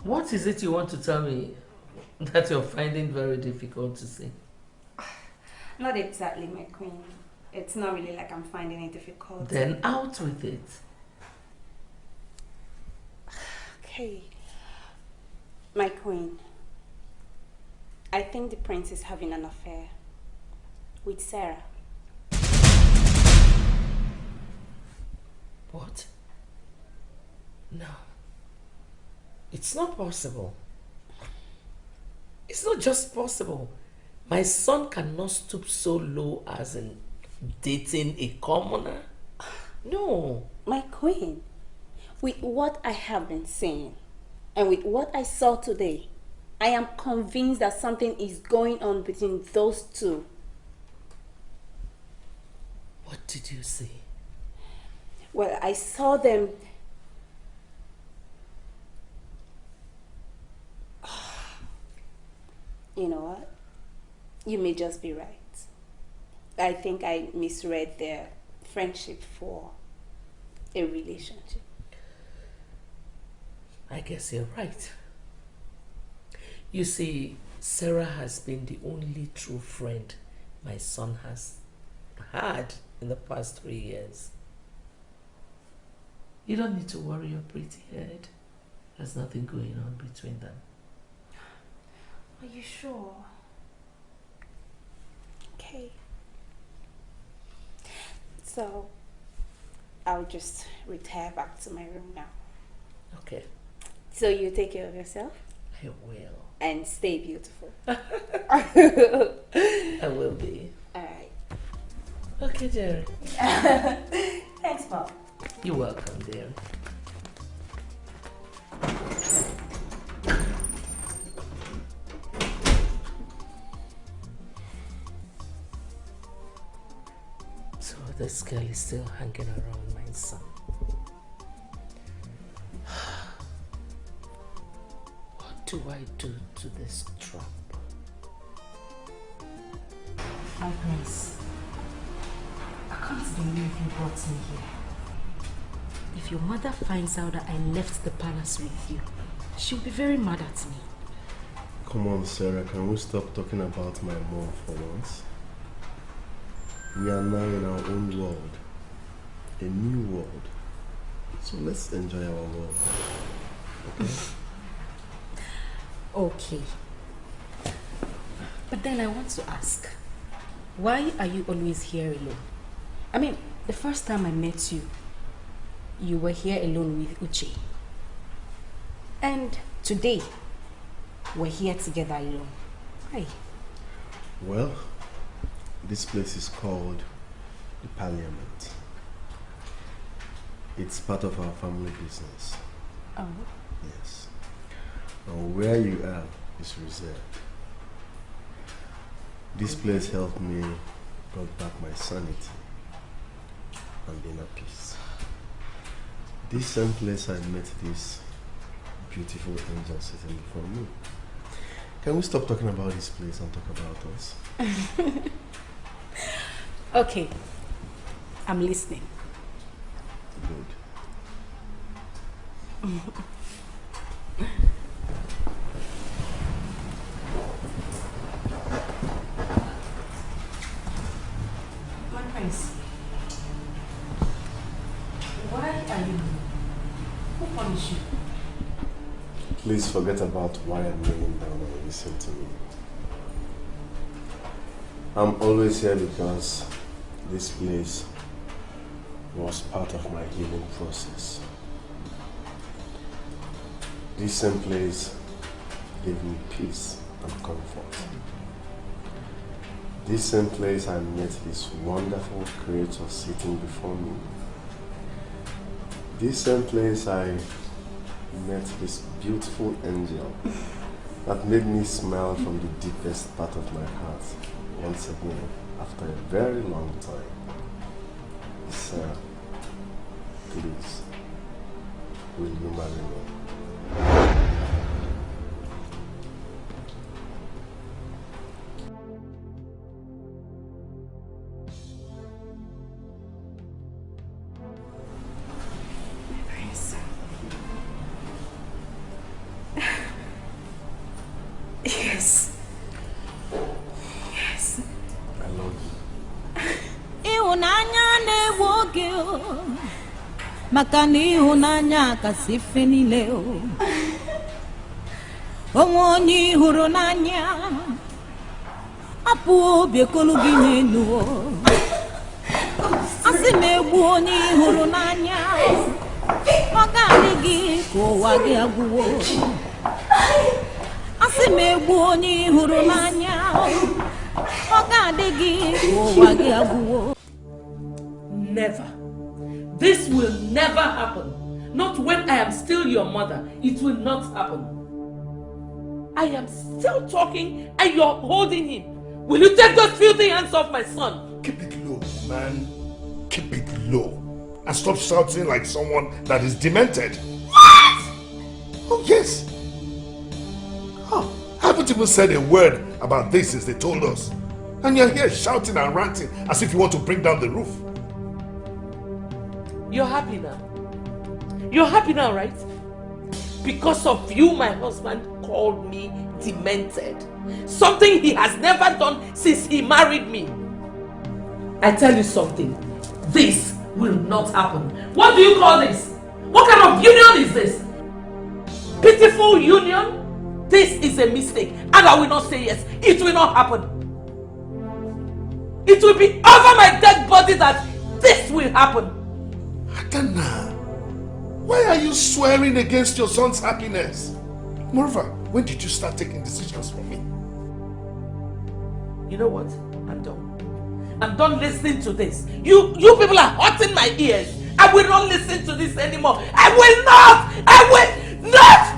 what is it you want to tell me that you're finding very difficult to say? Not exactly, my queen. It's not really like I'm finding it difficult. Then out with it. Okay. My queen, I think the prince is having an affair with Sarah. What? No. It's not possible. It's not just possible. My son cannot stoop so low as in dating a commoner. No. My queen, with what I have been saying and with what I saw today, I am convinced that something is going on between those two. What did you see? Well, I saw them. You know what? You may just be right. I think I misread their friendship for a relationship. I guess you're right. You see, Sarah has been the only true friend my son has had in the past 3 years. You don't need to worry your pretty head. There's nothing going on between them. Are you sure? Okay. So, I'll just retire back to my room now. Okay. So you take care of yourself? I will. And stay beautiful. I will be. Alright. Okay, Jerry. Thanks, Bob. You're welcome, dear. So this girl is still hanging around my son. What do I do to this trap? My Prince, I can't believe you brought me here. If your mother finds out that I left the palace with you, she'll be very mad at me. Come on, Sarah, can we stop talking about my mom for once? We are now in our own world, a new world. So let's enjoy our world. okay? Okay. But then I want to ask, why are you always here alone? I mean, the first time I met you, you were here alone with Uche. And today, we're here together alone. Why? Well, this place is called the Parliament. It's part of our family business. Oh. Yes. And where you are is reserved. This place helped me brought back my sanity and inner peace. This same place I met this beautiful angel sitting before me. Can we stop talking about this place and talk about us? Okay. I'm listening. Good. My prince, why are you? Who punished you? Please forget about why I'm kneeling down and listen to me. I'm always here because this place was part of my healing process. This same place gave me peace and comfort. This same place I met this wonderful creator sitting before me. This same place I met this beautiful angel that made me smile from the deepest part of my heart once again after a very long time. Sarah, please, will you marry me? Yes. Yes. I love you. Ihunanya na-ewoge maka na ihunanya kasị ife niile onwe onye ihuru n'anya apụ obi ekolu gị n'elu asị m egbu onye ihuru n'anya ọ ga-adị gị ka ụwa gị agwụwo asị m egbu onye ihuru n'anya ọ ga-adị gị ka ụwa gị agwụwo. Never. This will never happen. Not when I am still your mother. It will not happen. I am still talking and you're holding him. Will you take those filthy hands off my son? Keep it low, man. Keep it low. And stop shouting like someone that is demented. What? Oh, yes. Oh, I haven't even said a word about this since they told us. And you're here shouting and ranting as if you want to bring down the roof. You're happy now. You're happy now, right? Because of you, my husband called me demented. Something he has never done since he married me. I tell you something. This will not happen. What do you call this? What kind of union is this? Pitiful union? This is a mistake. And I will not say yes. It will not happen. It will be over my dead body that this will happen. Adana, why are you swearing against your son's happiness? Moreover, when did you start taking decisions for me? You know what? I'm done. I'm done listening to this. You people are hurting my ears. I will not listen to this anymore. I will not! I will not!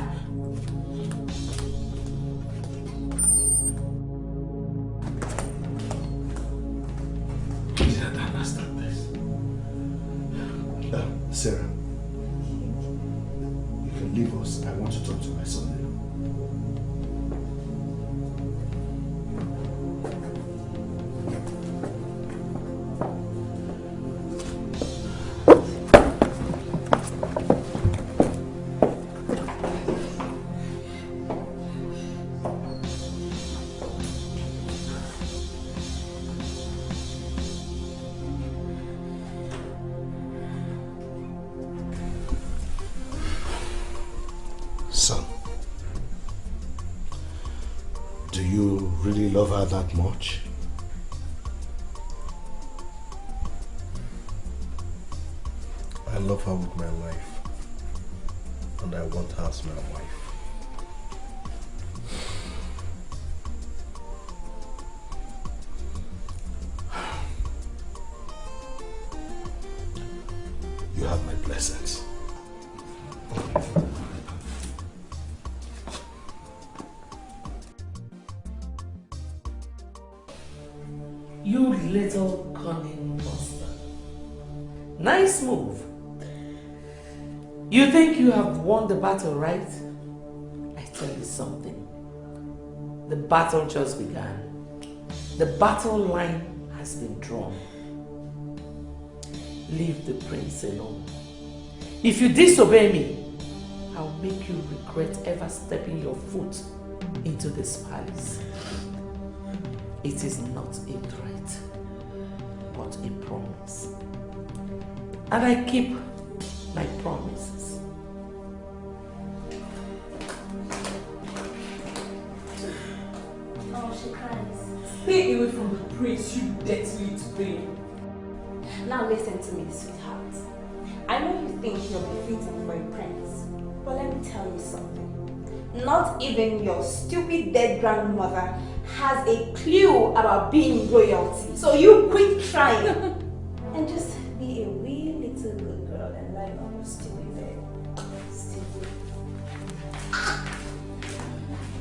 I don't understand this. Sarah, you can leave us. I want to talk to my son. son, do you really love her that much? I love her with my life, and I want her as my wife. You have my blessings. You little cunning monster. Nice move. You think you have won the battle, right? I tell you something. The battle just began. The battle line has been drawn. Leave the prince alone. If you disobey me, I'll make you regret ever stepping your foot into this palace. It is not a threat, but a promise. And I keep my promises. Oh, she cries. Stay away from the prince, you dirty little thing. Now listen to me, sweetheart. I know you think you're befitting for a prince, but let me tell you something. Not even your stupid dead grandmother has a clue about being royalty. So you quit trying and just be a wee little good girl and lie on your stupid bed. Stupid.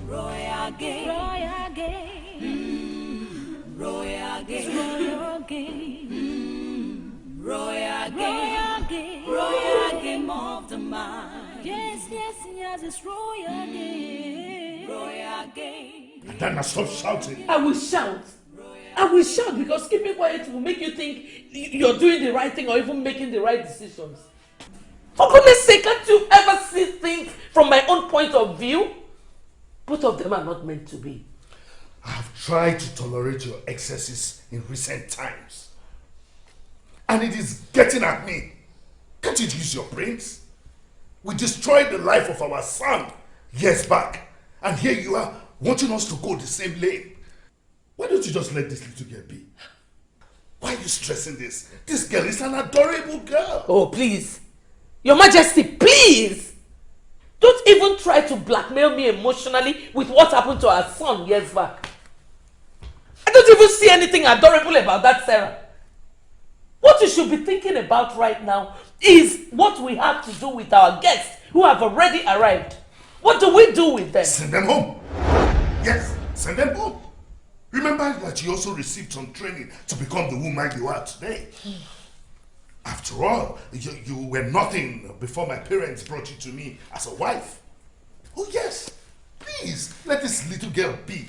Royal game, royal game, royal game, royal game, royal game, royal game of the mind. Yes, yes, yes, it's royal game, royal game. Then stop shouting. I will shout. I will shout because keeping quiet will make you think you're doing the right thing or even making the right decisions. For goodness sake, can't you ever see things from my own point of view? Both of them are not meant to be. I have tried to tolerate your excesses in recent times. And it is getting at me. Can't you use your brains? We destroyed the life of our son years back. And here you are, wanting us to go the same lane. Why don't you just let this little girl be? Why are you stressing this? This girl is an adorable girl. Oh, please. Your Majesty, please! Don't even try to blackmail me emotionally with what happened to our son years back. I don't even see anything adorable about that, Sarah. What you should be thinking about right now is what we have to do with our guests who have already arrived. What do we do with them? Send them home. Yes, send them home. Remember that you also received some training to become the woman you are today. After all, you were nothing before my parents brought you to me as a wife. Oh yes, please, let this little girl be.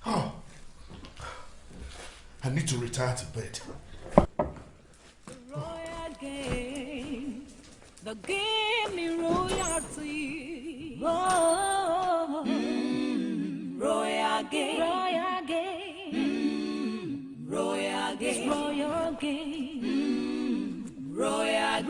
Oh, I need to retire to bed. Royal game, the game royalty. Oh, royal game, royal game, royal game, royal game, royal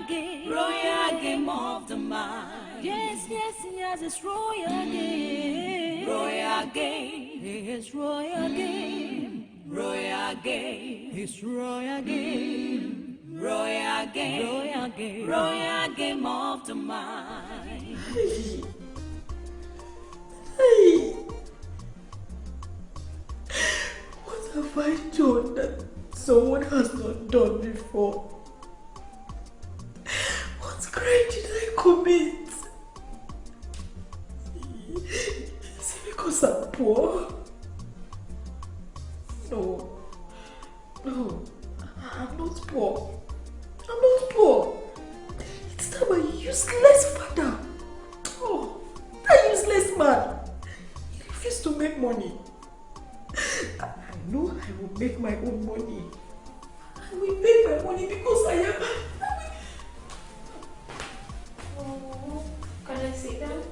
game, royal game of the mind. Yes, yes, yes, it's royal game, royal game, it's royal game, royal game, it's royal game, royal game, royal game, royal game of the mind. What have I done that someone has not done before? What crime did I commit? Is it because I'm poor? No. No. I'm not poor. I'm not poor. It's that my useless father. Oh, that useless man. He refused to make money. I know I will make my own money. I will make my money because I am... Oh, can I sit down?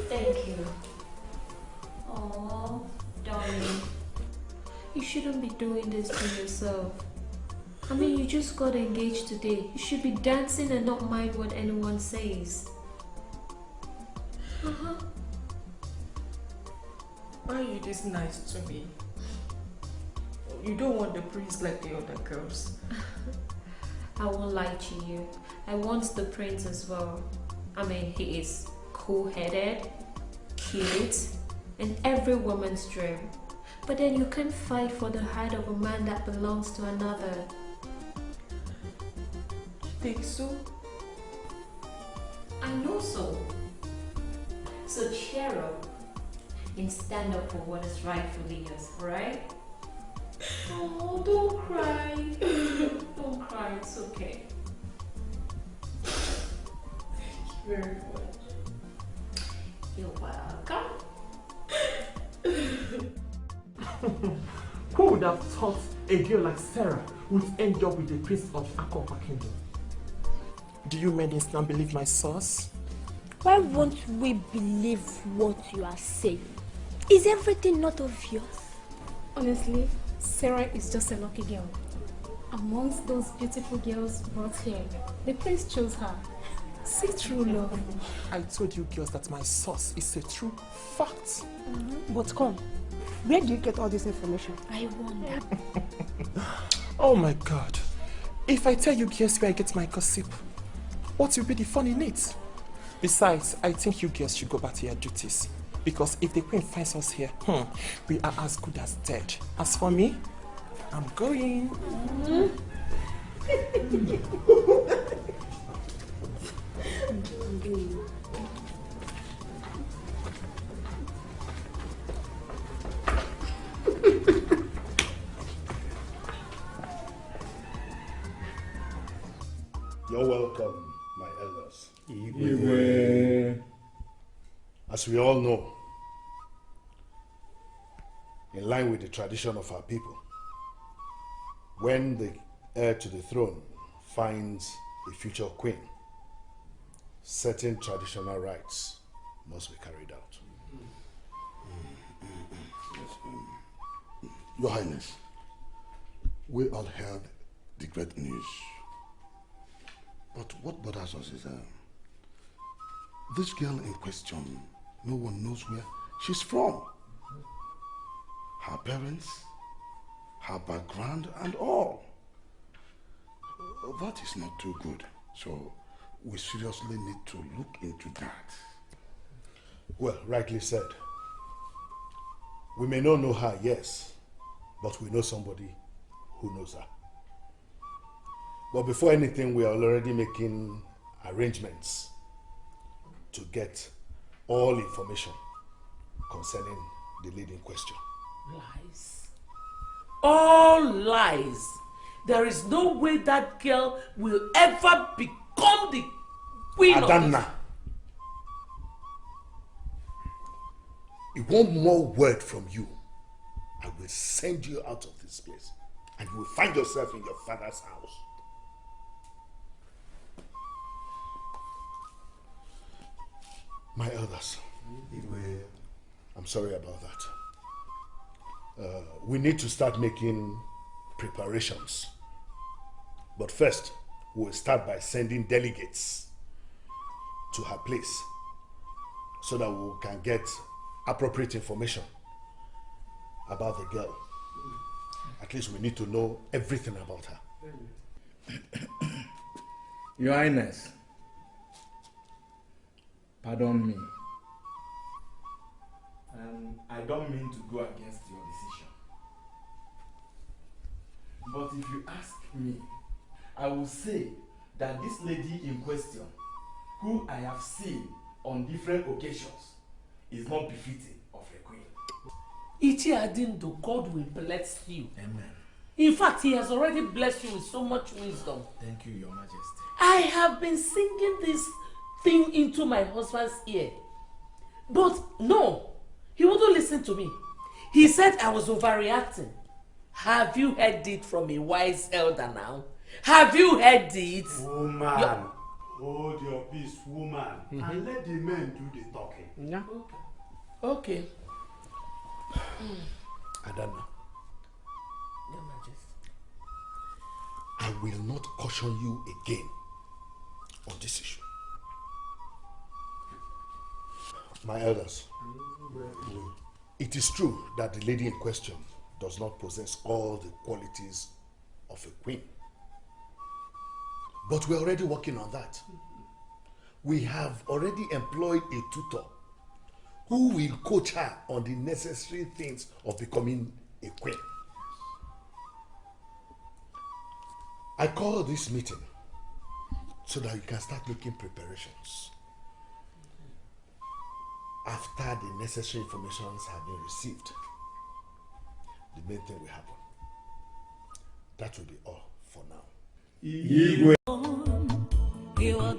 Thank you. Oh, darling. You shouldn't be doing this to yourself. I mean, you just got engaged today. You should be dancing and not mind what anyone says. Why are you this nice to me? You don't want the prince like the other girls. I won't lie to you. I want the prince as well. I mean, he is cool-headed, cute, and every woman's dream. But then you can't fight for the heart of a man that belongs to another. You think so? I know so. So cheer up and stand up for what is rightfully yours, right? Oh, don't cry. Don't cry, it's okay. Thank you very much. You're welcome. Who would have thought a girl like Sarah would end up with the prince of Akopa Kingdom? Do you maidens now believe my source? Why won't we believe what you are saying? Is everything not obvious? Honestly, Sarah is just a lucky girl. Amongst those beautiful girls brought here, the prince chose her. See true love. I told you girls that my source is a true fact. But come, where do you get all this information? I wonder. Oh my God. If I tell you girls where I get my gossip, what will be the fun in it? Besides, I think you girls should go back to your duties. Because if the queen finds us here, we are as good as dead. As for me, I'm going. You're welcome, my elders. Igwe. As we all know, in line with the tradition of our people, when the heir to the throne finds a future queen, certain traditional rites must be carried out. Your Highness, we all heard the great news. But what bothers us is this girl in question, no one knows where she's from. Her parents, her background and all. That is not too good. So we seriously need to look into that. Well, rightly said. We may not know her, yes, but we know somebody who knows her. But before anything, we are already making arrangements to get all information concerning the lady in question. Lies. All lies. There is no way that girl will ever become the queen Adanna. of If one more word from you, I will send you out of this place and you will find yourself in your father's house. My elders, I'm sorry about that. We need to start making preparations. But first, we'll start by sending delegates to her place so that we can get appropriate information about the girl. At least we need to know everything about her. Your Highness, pardon me. I don't mean to go against your decision. But if you ask me, I will say that this lady in question, who I have seen on different occasions, is not befitting of a queen. Ichi Adindo, God will bless you. Amen. In fact, he has already blessed you with so much wisdom. Thank you, Your Majesty. I have been singing this thing into my husband's ear. But no, he wouldn't listen to me. He said I was overreacting. Have you heard it from a wise elder now? Have you heard it? Woman, hold your peace, woman, and let the men do the talking. Yeah. Okay. Adanna, Your Majesty. I will not caution you again on this issue. My elders, it is true that the lady in question does not possess all the qualities of a queen. But we're already working on that. We have already employed a tutor who will coach her on the necessary things of becoming a queen. I call this meeting so that you can start making preparations. After the necessary informations have been received, the main thing will happen. That will be all for now.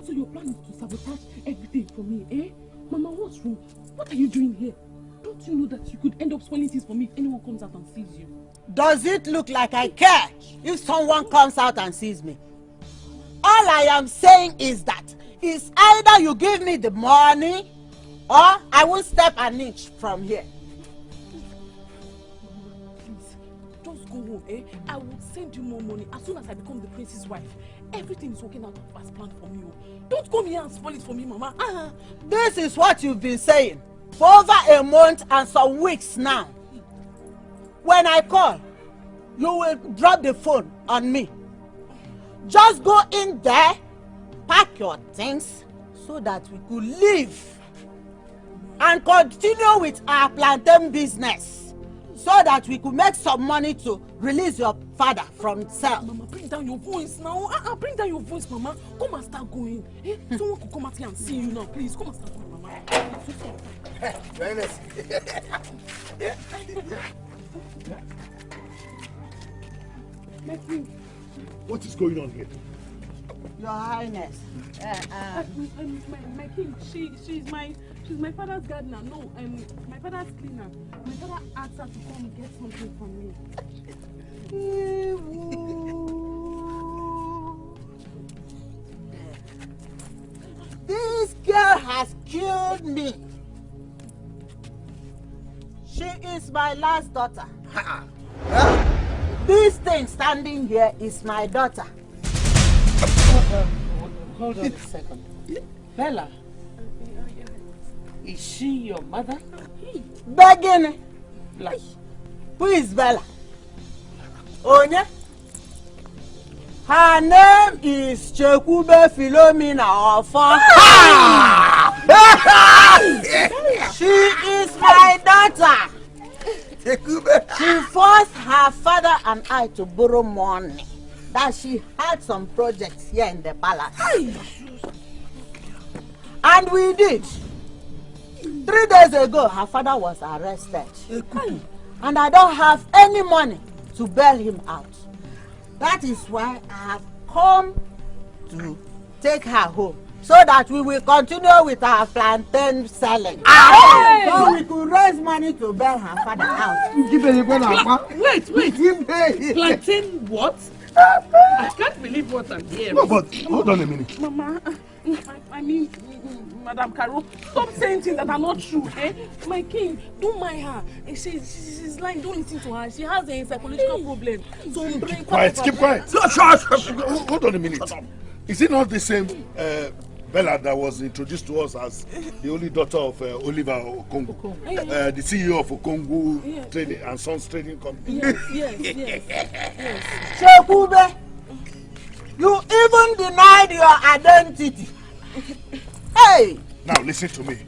So your plan is to sabotage everything for me, eh? Mama, what's wrong? What are you doing here? Don't you know that you could end up spoiling things for me if anyone comes out and sees you? Does it look like I care if someone comes out and sees me? All I am saying is that it's either you give me the money or I won't step an inch from here. Please, just go home, eh? I will send you more money as soon as I become the prince's wife. Everything is working out as planned for me. Don't come here and spoil it for me, Mama. This is what you've been saying for over a month and some weeks now. When I call, you will drop the phone on me. Just go in there, pack your things so that we could leave and continue with our plantain business so that we could make some money to release your father from cell. Mama, bring down your voice now. Bring down your voice, Mama. Come and start going. Eh? Someone could come out here and see you now. Please, come and start going, Mama. Your Highness. What is going on here? Your Highness. My king, she's my father's gardener. No, my father's cleaner. My father asked her to come get something from me. This girl has killed me. She is my last daughter. This thing standing here is my daughter. Hold on a second. Bella, is she your mother? Begging. Who is Bella? Onya? Her name is Chekube Philomena Ofo. She is my daughter. She forced her father and I to borrow money that she had some projects here in the palace. And we did. 3 days ago, her father was arrested. And I don't have any money to bail him out. That is why I have come to take her home so that we will continue with our plantain selling. So we could raise money to bail her father out. Wait. Plantain what? I can't believe what I'm hearing. No, but hold on a minute. Mama, I mean, Madam Caro, stop saying things that are not true, eh? My king, don't mind her. She's lying, don't listen to her. She has a psychological problem. So keep quiet. Hold on a minute. Is it not the same Bella that was introduced to us as the only daughter of Oliver Okongo, the CEO of Okongo Trading and Sons Trading Company? Yes. Chekube, you even denied your identity. Hey! Now listen to me,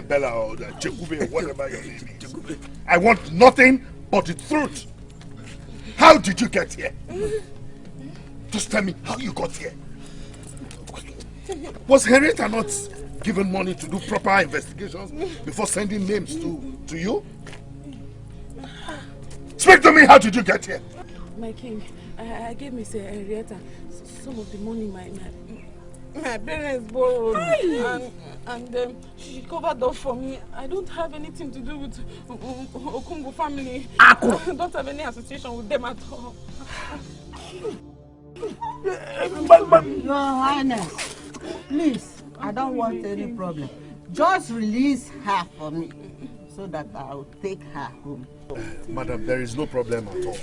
Bella or Chekube, whatever your name is. I want nothing but the truth. How did you get here? Just tell me how you got here. Was Henrietta not given money to do proper investigations before sending names to you? Speak to me, how did you get here? My king, I gave Miss Henrietta some of the money my parents borrowed, and she covered up for me. I don't have anything to do with Okongo family. I don't have any association with them at all. Your Highness, please, I don't want any problem. Just release her for me so that I'll take her home. Madam, there is no problem at all.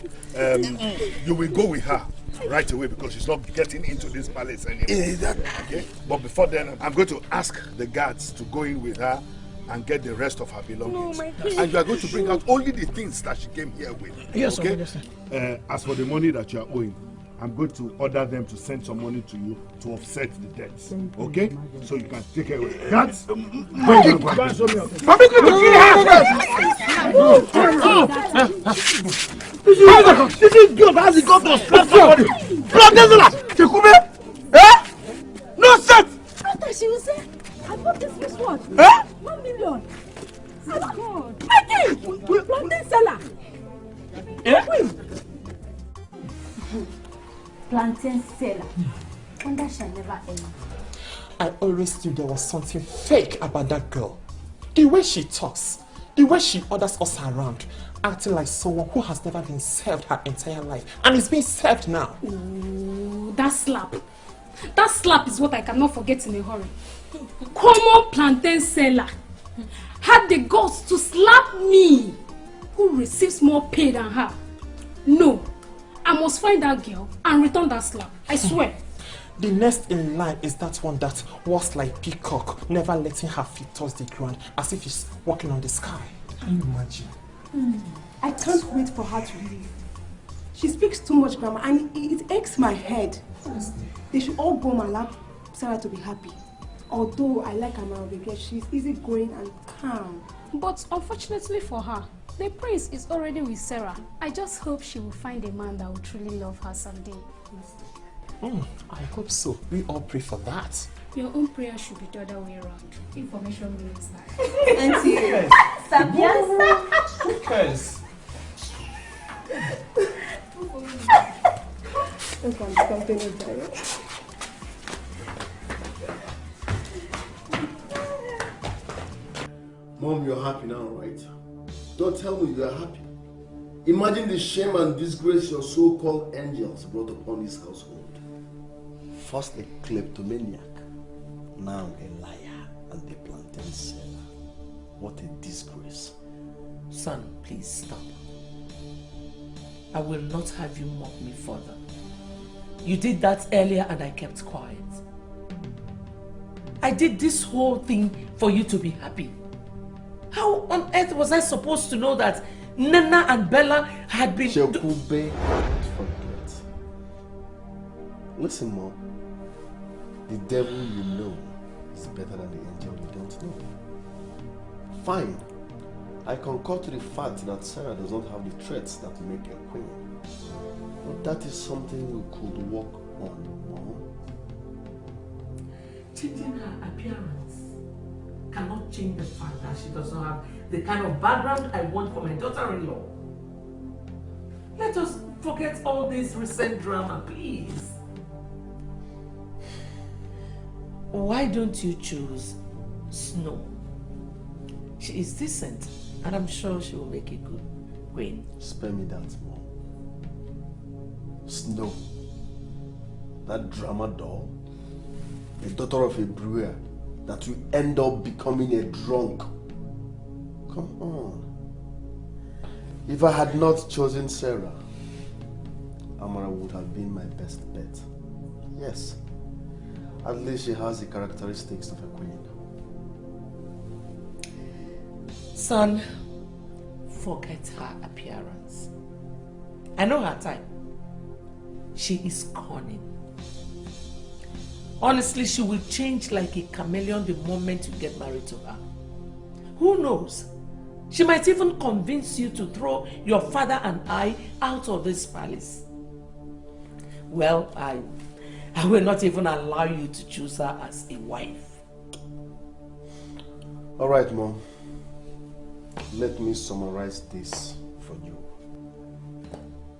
You will go with her right away because she's not getting into this palace anymore. Okay? But before then, I'm going to ask the guards to go in with her and get the rest of her belongings. No, and you are going to bring out only the things that she came here with. Yes, okay? sir. Yes, sir. As for the money that you are owing, I'm going to order them to send some money to you to offset the debts. Okay? So you can take care of it. Guards, Magic! This is good. How's it got to slap somebody? Eh? No sense! I thought she was saying, I bought this wristwatch. Eh? 1 million. Oh God. Again! Plantain seller. Eh? Plantain seller. And that shall never end. I always knew there was something fake about that girl. The way she talks, the way she orders us around, acting like someone who has never been served her entire life and is being served now. Ooh, that slap. That slap is what I cannot forget in a hurry. Common plantain seller had the guts to slap me, who receives more pay than her. No, I must find that girl and return that slap. I swear. The next in line is that one that walks like peacock, never letting her feet touch the ground as if she's walking on the sky. Can you imagine? I can't wait for her to leave. She speaks too much grammar and it aches my head. They should all go and allow Sarah to be happy. Although I like her because she's easygoing and calm. But unfortunately for her, the prince is already with Sarah. I just hope she will find a man that will truly love her someday. I hope so. We all pray for that. Your own prayer should be the other way around. Information means that. Auntie, Sabiansa. Who cares? Mom, you're happy now, right? Don't tell me you're happy. Imagine the shame and disgrace your so-called angels brought upon this household. First a kleptomaniac, now a liar and a plantain seller. What a disgrace. Son, please stop. I will not have you mock me further. You did that earlier and I kept quiet. I did this whole thing for you to be happy. How on earth was I supposed to know that Nana and Bella had been... Chekube, forget. Listen, Mom. The devil you know is better than the angel you don't know. Fine. I concur to the fact that Sarah does not have the traits that make a queen. But that is something we could work on, Mom. Changing her appearance cannot change the fact that she does not have the kind of background I want for my daughter-in-law. Let us forget all this recent drama, please. Why don't you choose Snow? She is decent, and I'm sure she will make a good queen. Spare me that, Mom. Snow. That drama doll. The daughter of a brewer that will end up becoming a drunk. Come on. If I had not chosen Sarah, Amara would have been my best bet. Yes. At least she has the characteristics of a queen. Son, forget her appearance. I know her type. She is cunning. Honestly, she will change like a chameleon the moment you get married to her. Who knows? She might even convince you to throw your father and I out of this palace. Well, I will not even allow you to choose her as a wife. All right, Mom. Let me summarize this for you.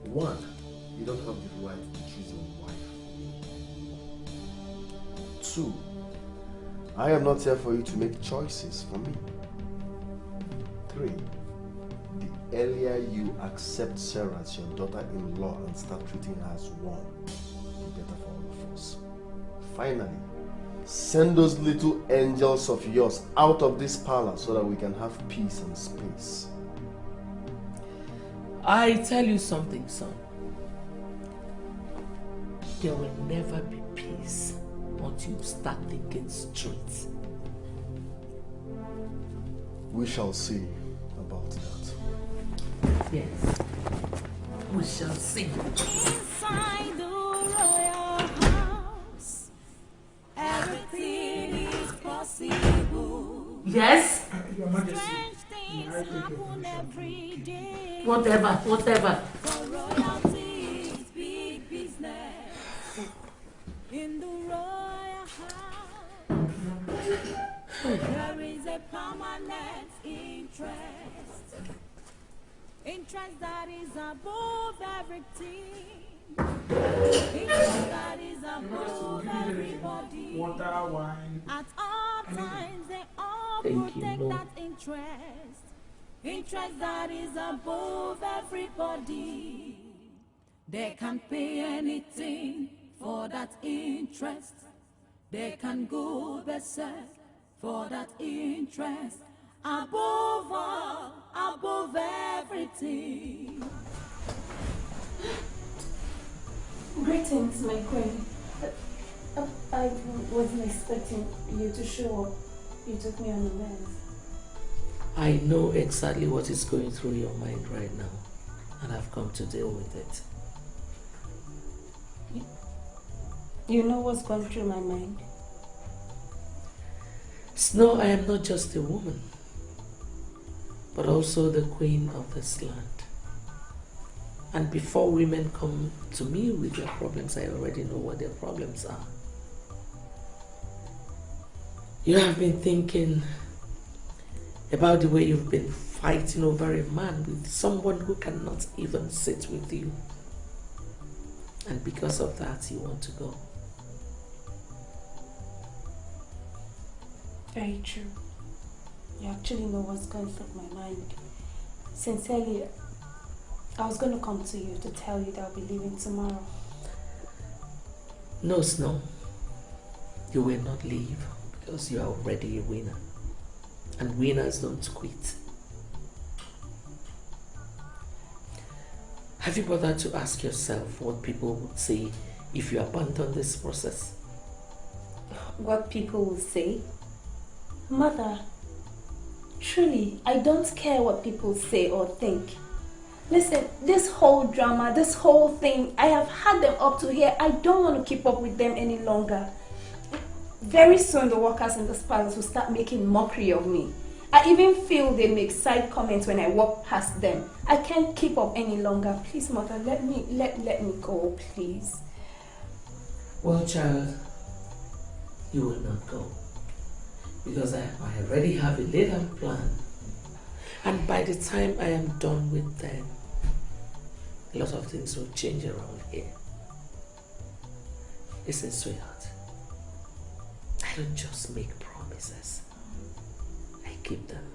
1, you don't have the right to choose your wife. 2, I am not here for you to make choices for me. 3, the earlier you accept Sarah as your daughter-in-law and start treating her as one, the better for all of us. Finally, send those little angels of yours out of this palace so that we can have peace and space. I tell you something, son. There will never be peace until you start thinking straight. We shall see about that. Yes, we shall see. Inside the royal house, everything is possible. Yes? Your Majesty. Strange things happen every day. Whatever. For royalty is big business. In the royal house, there is a permanent interest. Interest that is above everything. Interest that is above everybody. Water, wine. At all times, they all protect that interest. Interest that is above everybody. They can pay anything for that interest. They can go berserk for that interest. Above all, above everything. Greetings, my queen. I wasn't expecting you to show up. You took me unawares. I know exactly what is going through your mind right now, and I've come to deal with it. You know what's going through my mind? Snow, I am not just a woman, but also the queen of this land. And before women come to me with their problems, I already know what their problems are. You have been thinking about the way you've been fighting over a man with someone who cannot even sit with you. And because of that, you want to go. Very true. You actually know what's going through my mind. Sincerely, I was going to come to you to tell you that I'll be leaving tomorrow. No, Snow. You will not leave because you are already a winner. And winners don't quit. Have you bothered to ask yourself what people would say if you abandon this process? What people will say? Mother, truly, I don't care what people say or think. Listen, this whole drama, this whole thing, I have had them up to here. I don't want to keep up with them any longer. Very soon the workers in this palace will start making mockery of me. I even feel they make side comments when I walk past them. I can't keep up any longer. Please, Mother, let me go, please. Well, child, you will not go. Because I already have a laid out plan. And by the time I am done with them, a lot of things will change around here. Listen, sweetheart, I don't just make promises. I keep them.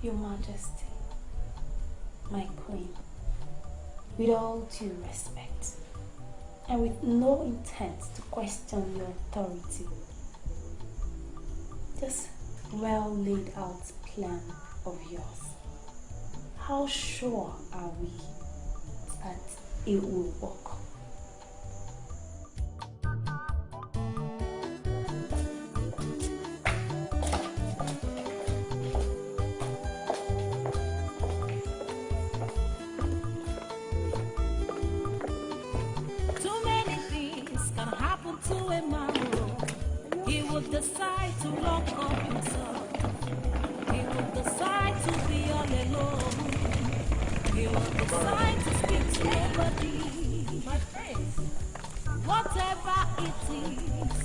Your Majesty, my queen, with all due respect, and with no intent to question your authority, this well laid out plan of yours, how sure are we that it will work? Too many things can happen to a man. He would decide to lock up himself. He would decide to be all alone. He would decide to speak to nobody. My friends, whatever it is,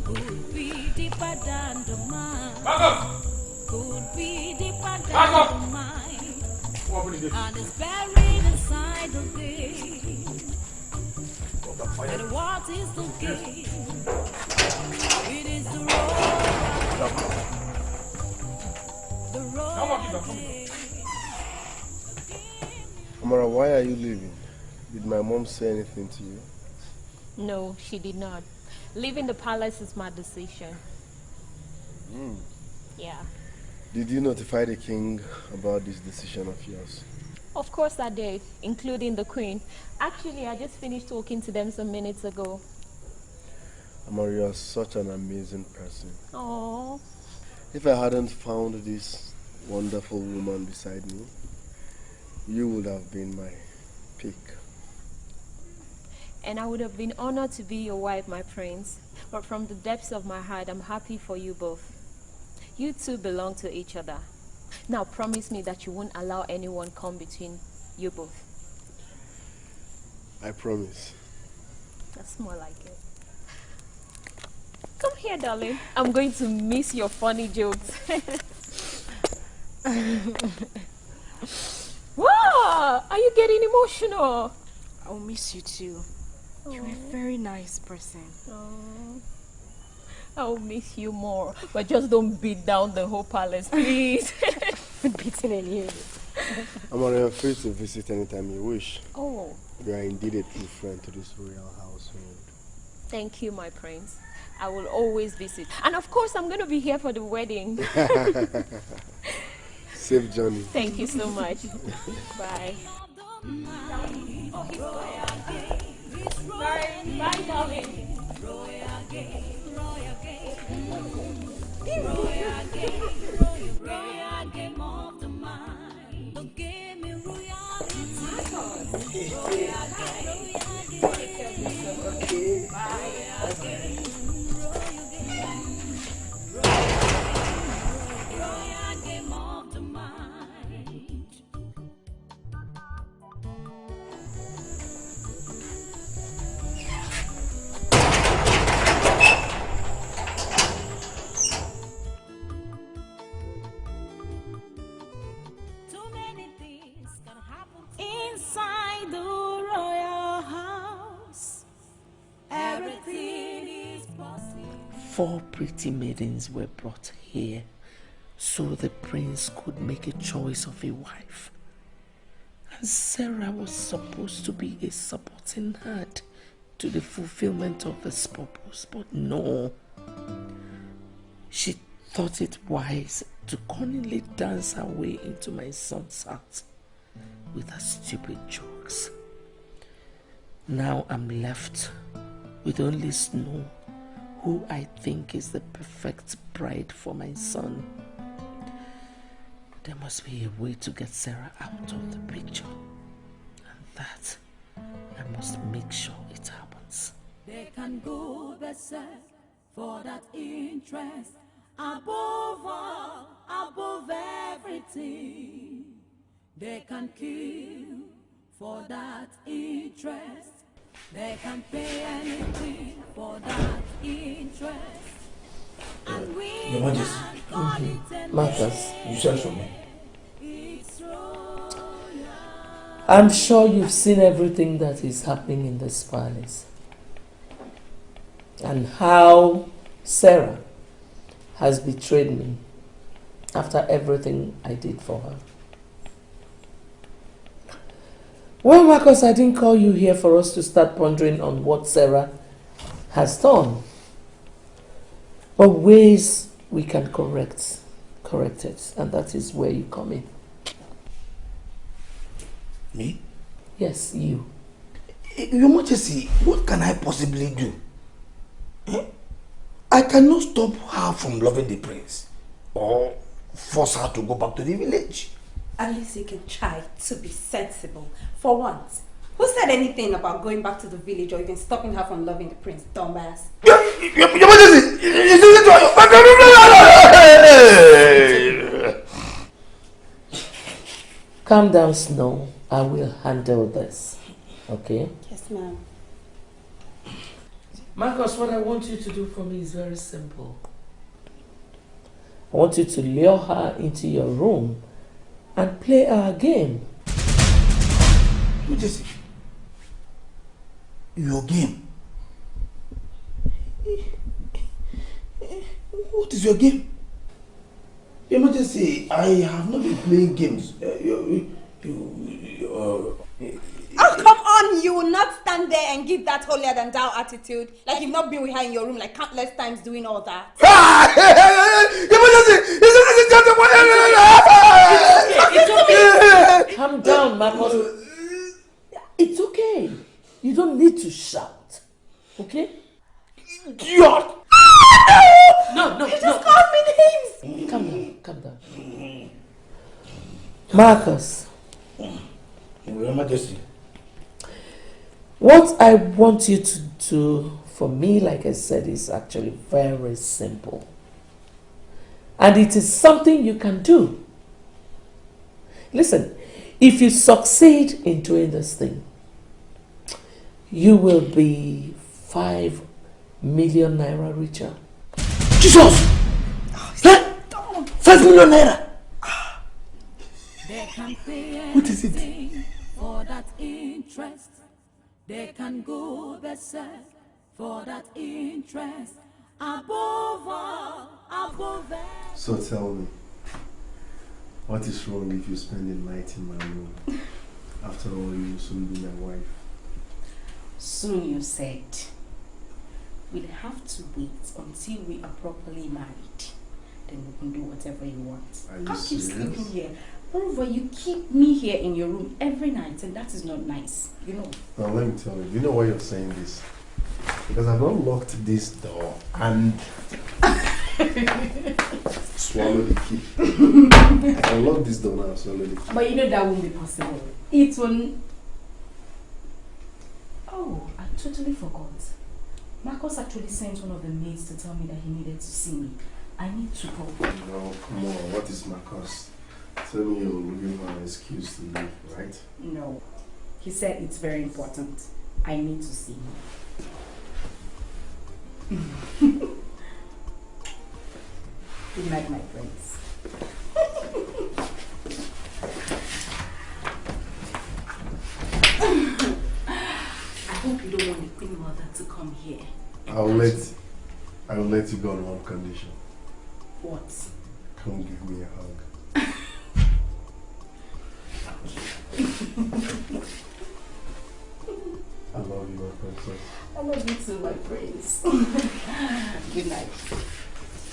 could be deeper than the mind. Could be deeper than the mind. And it's buried inside the game. And what is the game? It is the road. The road. Amara, why are you leaving? Did my mom say anything to you? No, she did not. Leaving the palace is my decision. Mm. Yeah. Did you notify the king about this decision of yours? Of course I did, including the Queen. Actually, I just finished talking to them some minutes ago. Amor, you are such an amazing person. Oh. If I hadn't found this wonderful woman beside me, you would have been my pick. And I would have been honored to be your wife, my prince. But from the depths of my heart, I'm happy for you both. You two belong to each other. Now promise me that you won't allow anyone come between you both. I promise. That's more like it. Come here, darling. I'm going to miss your funny jokes. Wow! Are you getting emotional? I'll miss you too. You're a very nice person. Oh. I'll miss you more. But just don't beat down the whole palace, please. Beating and you. Amor, you're free to visit anytime you wish. Oh. You are indeed a true friend to this royal household. Thank you, my prince. I will always visit. And of course, I'm going to be here for the wedding. Safe journey. Thank you so much. Bye. Bye, darling. Inside the royal house, everything is possible. 4 pretty maidens were brought here so the prince could make a choice of a wife. And Sarah was supposed to be a supporting hand to the fulfillment of this purpose, but no. She thought it wise to cunningly dance her way into my son's heart with her stupid jokes. Now I'm left with only Snow, who I think is the perfect bride for my son. There must be a way to get Sarah out of the picture, and that I must make sure it happens. They can go berserk for that interest, above all, above everything. They can kill for that interest. They can pay anything for that interest. And we Your Majesty. Marcus, you sent for me. I'm sure you've seen everything that is happening in this palace. And how Sarah has betrayed me after everything I did for her. Well, Marcus, I didn't call you here for us to start pondering on what Sarah has done, but ways we can correct it, and that is where you come in. Me? Yes, you. Your Majesty, what can I possibly do? I cannot stop her from loving the prince or force her to go back to the village. At least you can try to be sensible. For once, who said anything about going back to the village or even stopping her from loving the prince, dumbass? Your Majesty! Calm down, Snow. I will handle this. Okay? Yes, ma'am. Marcus, what I want you to do for me is very simple. I want you to lure her into your room and play our game. Majesty, your game? What is your game? Your Majesty, I have not been playing games. Oh, come on! You will not stand there and give that holier than thou attitude. Like you've not been with her in your room like countless times doing all that. It's okay. calm down, Marcus. It's okay. You don't need to shout. Okay? Idiot! No. You just called me names! Calm down. Marcus. Your Majesty. What I want you to do for me, like I said, is actually very simple. And it is something you can do. Listen, if you succeed in doing this thing, you will be 5 million naira richer. Jesus! 5 million naira! They can pay What is it? For that interest. They can go berserk for that interest. Above all, above all. So tell me, what is wrong if you spend the night in my room? After all, you will soon be my wife. Soon, you said. We'll have to wait until we are properly married. Then we can do whatever you want. Are you Can't keep serious? sleeping here. Moreover, you keep me here in your room every night, and that is not nice, you know. Now let me tell you, you know why you're saying this? Because I've unlocked this door and swallow the key. I unlock this door now and swallow the key. But you know that won't be possible. It won't. Oh, I totally forgot. Marcus actually sent one of the maids to tell me that he needed to see me. I need to go. No, come on, what is Marcus? Tell me you're looking for an excuse to leave, right? No. He said it's very important. I need to see him. Good night, my friends. I hope you don't want the Queen Mother to come here. I will let you go on one condition. What? Come give me a hug. I love you, my princess. I love you too, my prince. Good night.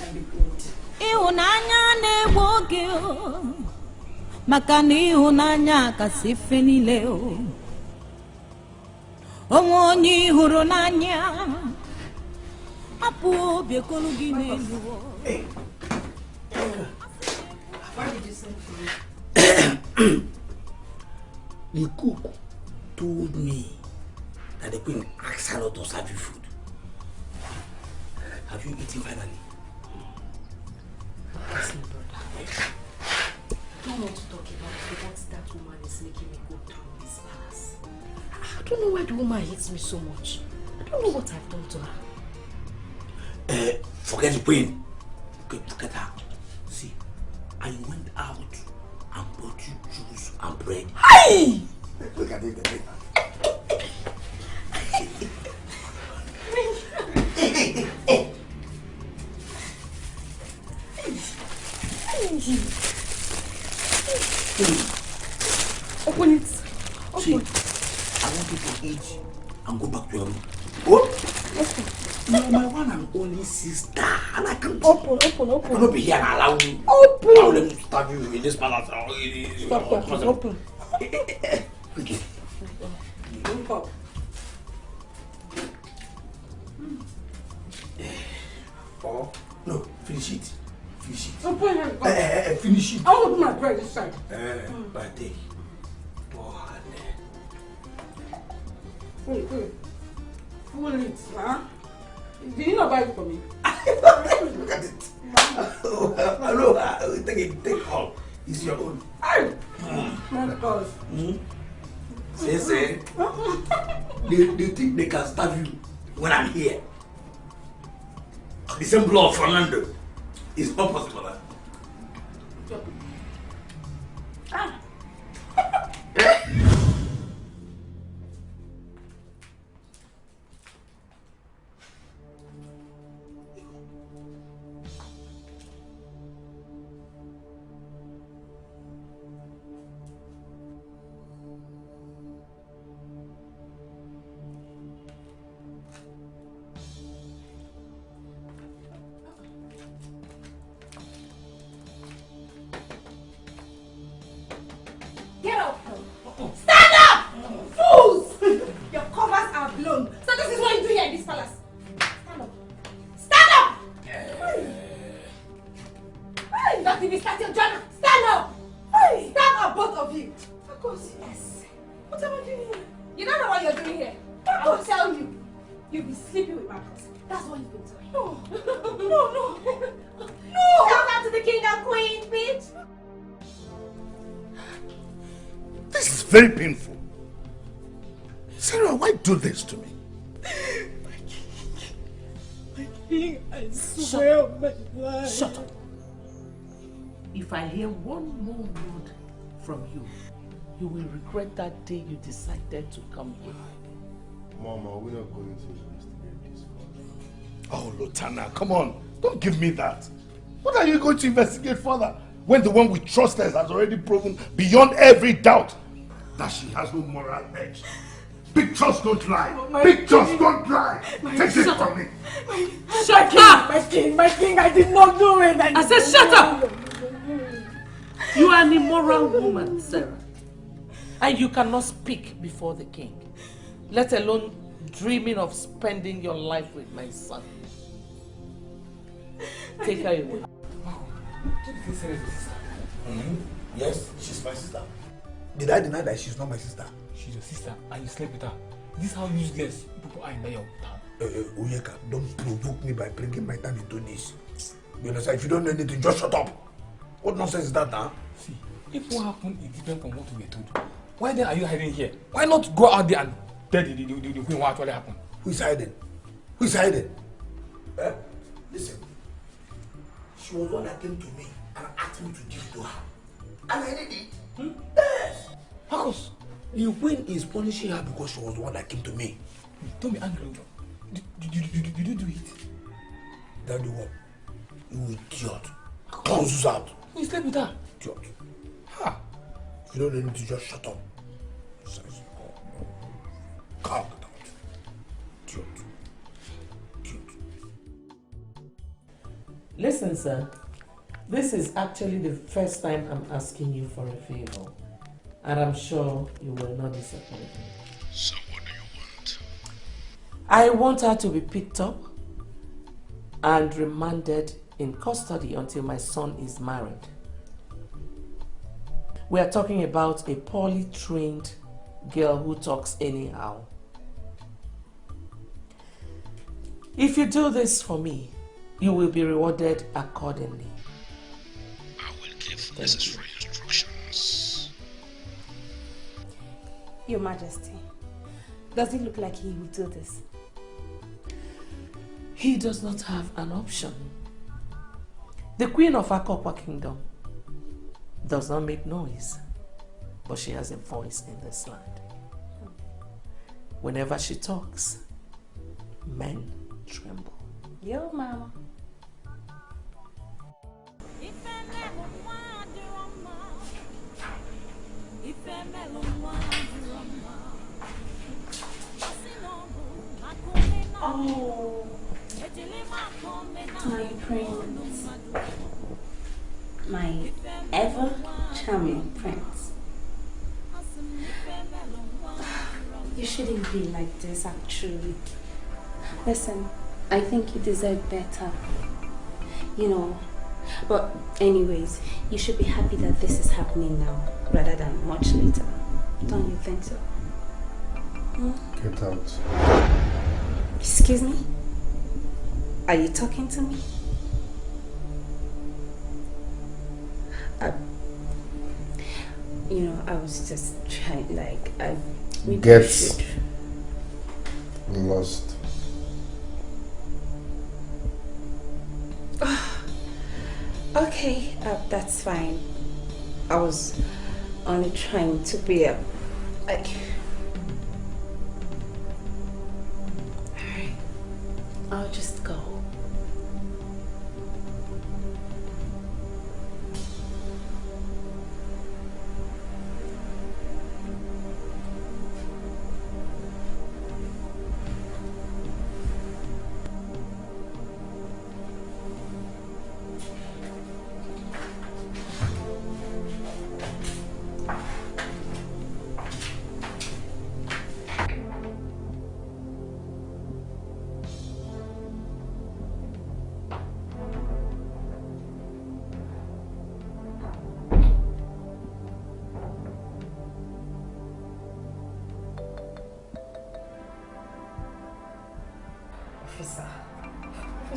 And be good. Ihunanya na-egbu oge maka na ihunanya kasị ife niile o. Onwe onye hụrụ n'anya apụ obi ekolu gị n'elu o. The cook told me that the queen asked her not to serve you food. Have you eaten finally? Listen, brother. I don't want to talk about what that woman is making me go through in this palace. I don't know why the woman hates me so much. I don't know what I've done to her. Forget the queen. Okay, forget her. See, I went out and bought you juice and bread. Hey! Look at it, the Open it. See, I want you to eat and go back to your room. What? You're my one and only sister, and I can't. Open. I'm not be here and allow you. Open. I'll let me start you in this palace. Stop. Open. Okay. Open. Oh, no, finish it. Open it. Finish it. I'll open my bread this side. But take. Wait. Full it, huh? Did you not buy it for me? Look at it. I know. Take all. It's your own. Not because. Say. They think they can stab you when I'm here. The same blood of Fernando. It's not possible. activist, start your journal. Stand up! Hey. Stand up, both of you. Focus. Yes. What am I doing here? You don't know what you're doing here. I will tell you. You'll be sleeping with Marcus. That's what you've been doing. No. No. No! Tell that to the king and queen, bitch! This is very painful. Sarah, why do this to me? My king, I swear on my life. Shut up. If I hear one more word from you, you will regret that day you decided to come here. Mama, we're not going to investigate this further. Oh, Lotana, come on. Don't give me that. What are you going to investigate further when the one we trusted has already proven beyond every doubt that she has no moral edge? Big trust don't lie. Big trust don't lie. Take it from me. Shut up! My king, I did not do it. I said shut up! You are an immoral woman, Sarah. And you cannot speak before the king, let alone dreaming of spending your life with my son. Take her away. Yes, she's my sister. Did I deny that she's not my sister? She's your sister and you slept with her. This is how useless people are in your town. Uyeka, don't provoke me by bringing my time into this. You understand? If you don't know anything, just shut up. What nonsense is that, huh? See, if what happened is different from what we were told, why then are you hiding here? Why not go out there and tell the queen what actually happened? Who is hiding? Who is hiding? Listen. She was one that came to me and asked me to give to her. And I did it. Yes. Marcus, the queen is punishing her because she was the one that came to me. Don't be angry. Did you do it? Then do what? You idiot. Close out. You slept with her? Idiot. Ha! If you don't need to just shut up. Calm down. Idiot. Listen, sir. This is actually the first time I'm asking you for a favor. And I'm sure you will not disappoint me. So what do you want? I want her to be picked up and remanded in custody until my son is married. We are talking about a poorly trained girl who talks anyhow. If you do this for me, you will be rewarded accordingly. I will give necessary instructions. Your Majesty, does it look like he will do this? He does not have an option. The Queen of Akokwa Kingdom does not make noise, but she has a voice in this land. Whenever she talks, men tremble. Yo, Mama. Oh, my prince, my ever charming prince. You shouldn't be like this, actually. Listen, I think you deserve better. You know, but anyways, you should be happy that this is happening now rather than much later. Don't you think so? Get out. Excuse me? Are you talking to me? You know, I was just trying, Get lost. Okay, that's fine. I was only trying to be Alright. I'll just go.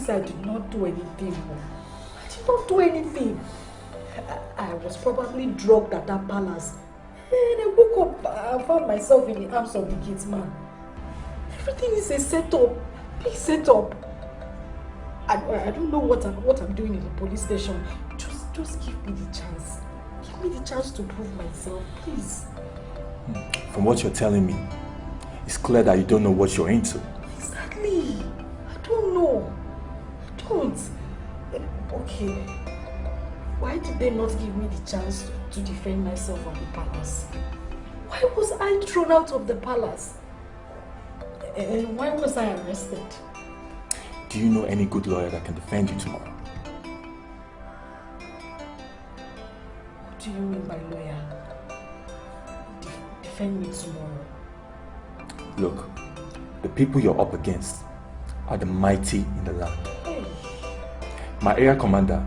promise I did not do anything. I did not do anything. I was probably drugged at that palace. And I woke up and found myself in the arms of the gate man. Everything is a setup. Big setup. I don't know what I'm doing in the police station. Just give me the chance. Give me the chance to prove myself, please. From what you're telling me, it's clear that you don't know what you're into. Exactly. I don't know. I don't. Okay. Why did they not give me the chance to defend myself at the palace? Why was I thrown out of the palace? And why was I arrested? Do you know any good lawyer that can defend you tomorrow? What do you mean by lawyer? Defend me tomorrow? Look, the people you're up against are the mighty in the land. Hey. My area commander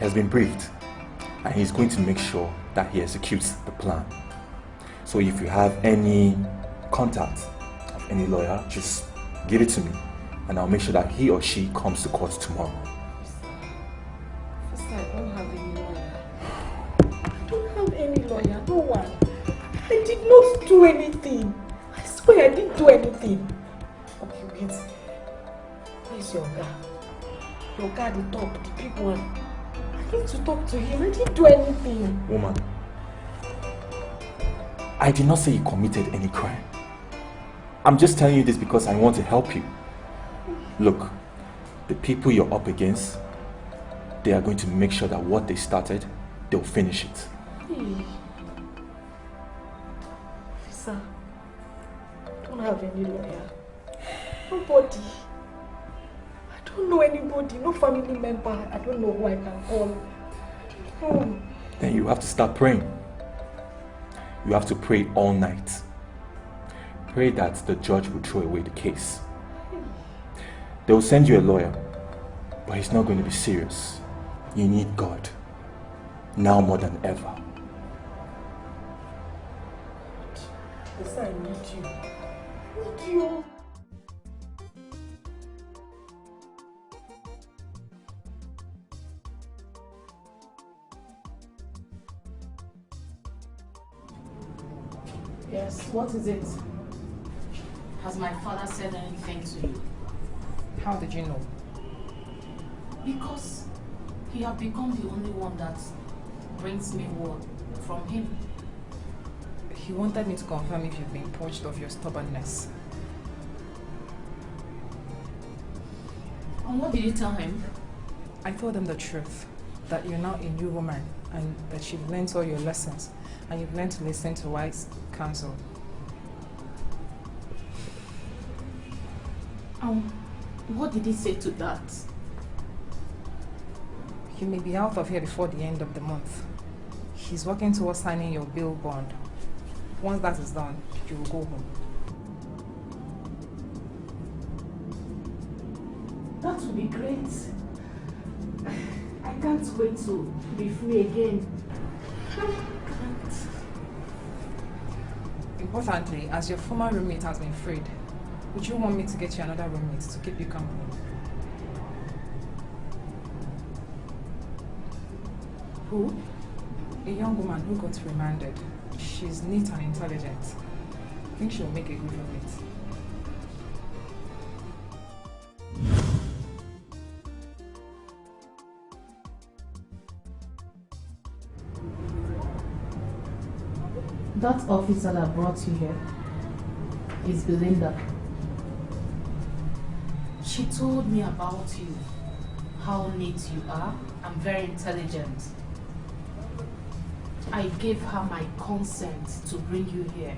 has been briefed, and he's going to make sure that he executes the plan. So if you have any contact of any lawyer, just give it to me, and I'll make sure that he or she comes to court tomorrow. First, I don't have any lawyer. I don't have any lawyer, no one. I did not do anything. I swear I didn't do anything. Okay, wait. Where's your guy? Your guy, the top, the big one. I need to talk to him. I didn't do anything. Woman, I did not say you committed any crime. I'm just telling you this because I want to help you. Look, the people you're up against, they are going to make sure that what they started, they'll finish it. Hey. Officer, I don't have any lawyer. Nobody. I don't know anybody, no family member. I don't know who I can call. Then you have to start praying. You have to pray all night. Pray that the judge will throw away the case. They will send you a lawyer, but he's not going to be serious. You need God, now more than ever. Yes, I need you. I need you. Yes, what is it? Has my father said anything to you? How did you know? Because you have become the only one that brings me word from him. He wanted me to confirm if you've been purged of your stubbornness. And what did you tell him? I told him the truth, that you're now a new woman and that you've learned all your lessons and you've learned to listen to wise counsel. What did he say to that? You may be out of here before the end of the month. He's working towards signing your bail bond. Once that is done, you will go home. That would be great. I can't wait to be free again. Importantly, as your former roommate has been freed, would you want me to get you another roommate to keep you company? Who? A young woman who got remanded. She's neat and intelligent. I think she'll make a good roommate. That officer that brought you here is Belinda. She told me about you, how neat you are and very intelligent. I gave her my consent to bring you here.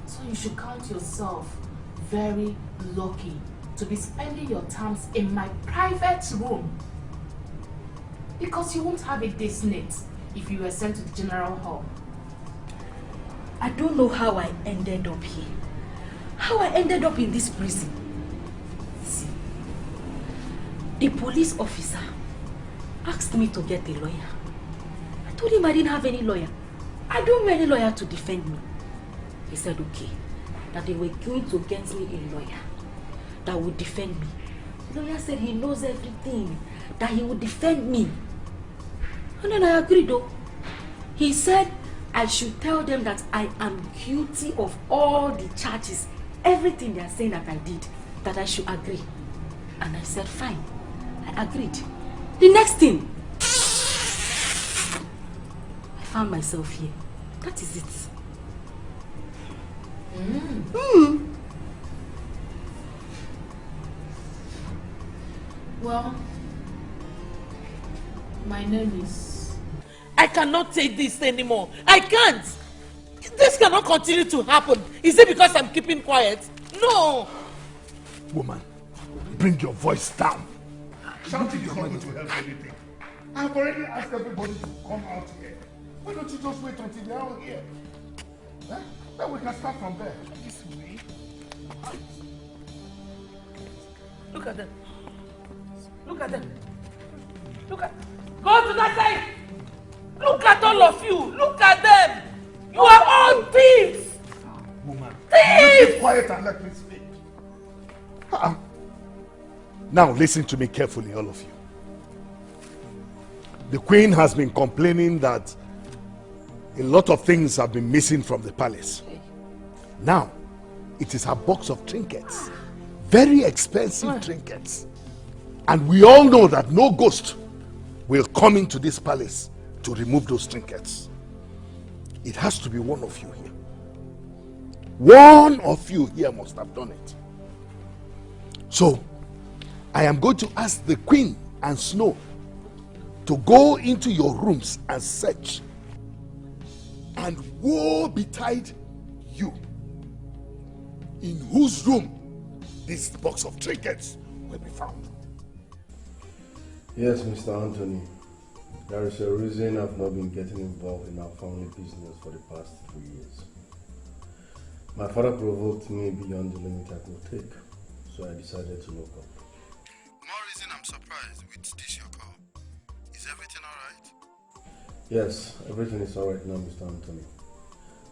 So you should count yourself very lucky to be spending your times in my private room. Because you won't have it this neat if you were sent to the general hall. I don't know how I ended up here. How I ended up in this prison. See, the police officer asked me to get a lawyer. I told him I didn't have any lawyer. I don't have any lawyer to defend me. He said okay, that they were going to get me a lawyer. that would defend me. The lawyer said he knows everything, that he would defend me. And then I agreed though. He said I should tell them that I am guilty of all the charges, everything they are saying that I did, that I should agree. And I said, fine, I agreed. The next thing, I found myself here. That is it. Well, my name is... I cannot take this anymore. I can't. This cannot continue to happen. Is it because I'm keeping quiet? No. Woman, bring your voice down. Shouting is not going to help anything. I've already asked everybody to come out here. Why don't you just wait until they're all here? Huh? Then we can start from there. This way. Look at them. Look at them. Look at... Go to that side. Look at all of you. Look at them. You are all thieves. Woman, thieves. Keep quiet and let me speak. Now listen to me carefully, all of you. The queen has been complaining that a lot of things have been missing from the palace. Now, it is her box of trinkets. Very expensive trinkets. And we all know that no ghost will come into this palace to remove those trinkets. It has to be one of you here. One of you here must have done it. So, I am going to ask the queen and Snow to go into your rooms and search. And woe betide you, in whose room this box of trinkets will be found. Yes, Mr. Anthony. There is a reason I've not been getting involved in our family business for the past 3 years. My father provoked me beyond the limit I could take, so I decided to lock up. More reason I'm surprised with this your call. Is everything alright? Yes, everything is alright now, Mr. Anthony.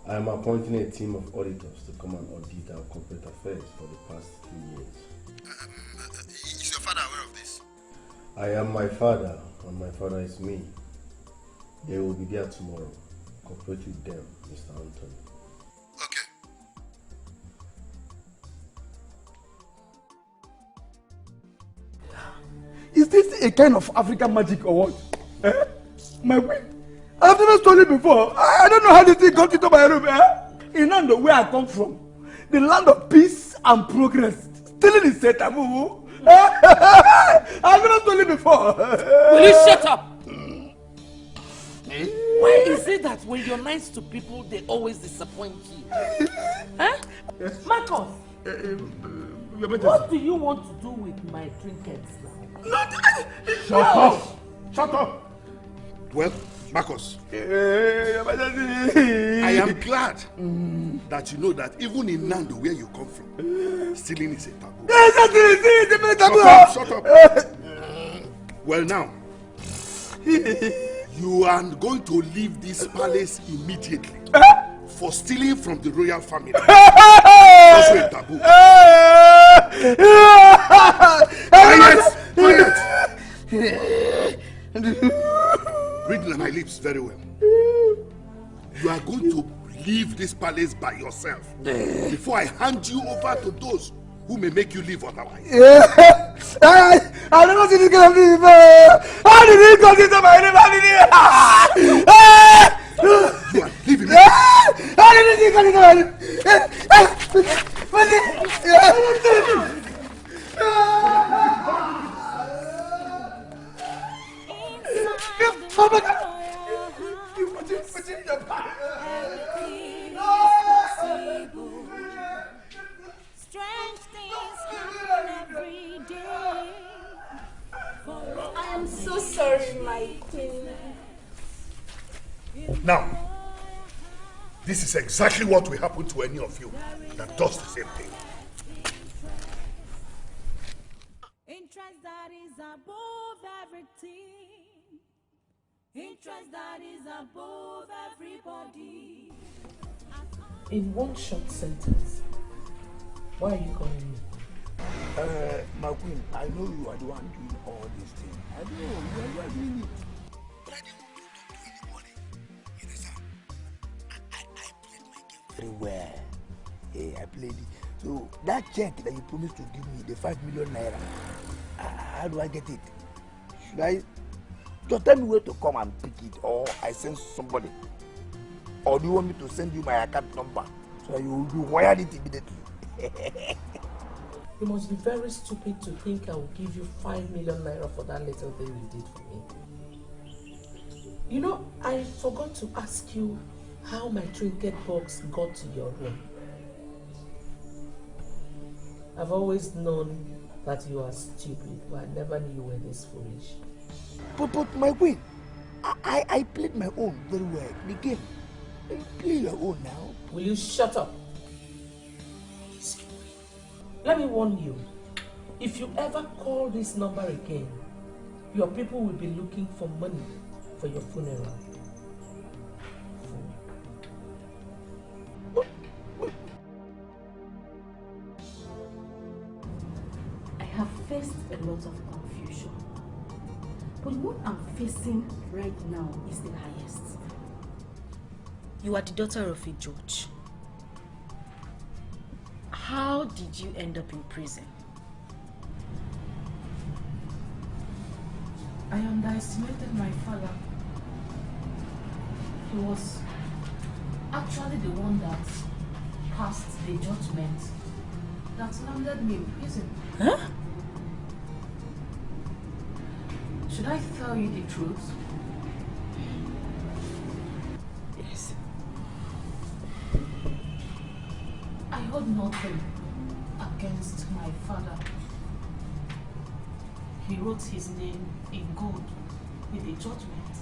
I am appointing a team of auditors to come and audit our corporate affairs for the past 3 years. Is your father aware of this? I am my father, and my father is me. They will be there tomorrow. Cooperate with them, Mr. Anthony. Okay. Is this a kind of African magic or what? Eh? My queen, I've never stolen before. I don't know how this thing got into my room. In land where I come from, the land of peace and progress. Stealing is a taboo. I've never stolen before. Will you shut up? Why is it that when you're nice to people, they always disappoint you? Huh? Yes. Marcus, what do you want to do with my trinkets now? Shut up! Shut up! Well, Marcus, I am glad that you know that even in Nando, where you come from, stealing is a taboo. Shut up! Well now, you are going to leave this palace immediately for stealing from the royal family. Also a taboo. Quiet! Read my lips very well. You are going to leave this palace by yourself before I hand you over to those who may make you live otherwise. I never seen this kind of thing before. How did he come into my room? You are leaving me. How did he come into my room? Oh my God! You put it in your back. Strange things happen every day. I am so sorry, my queen. Now, this is exactly what will happen to any of you that does the same thing. Interest that is above everything. Interest that is above everybody. In one short sentence, why are you calling me? My queen, I know you are the one doing all these things. I know you are doing it. But I didn't want to talk to anybody. You understand? I played my game very well. Hey, I played it. So that check that you promised to give me, the 5 million naira, how do I get it? Should I just tell me where to come and pick it, or I send somebody? Or do you want me to send you my account number so you wire it immediately? You must be very stupid to think I will give you 5 million naira for that little thing you did for me. You know, I forgot to ask you how my trinket box got to your room. I've always known that you are stupid, but I never knew you were this foolish. But my queen, I played my own very well. The game. Play your own now. Will you shut up? Let me warn you. If you ever call this number again, your people will be looking for money for your funeral. I have faced a lot of confusion. But what I'm facing right now is the highest. You are the daughter of a judge. How did you end up in prison? I underestimated my father. He was actually the one that passed the judgment that landed me in prison. Huh? Should I tell you the truth? Yes. I hold nothing against my father. He wrote his name in gold with the judgment.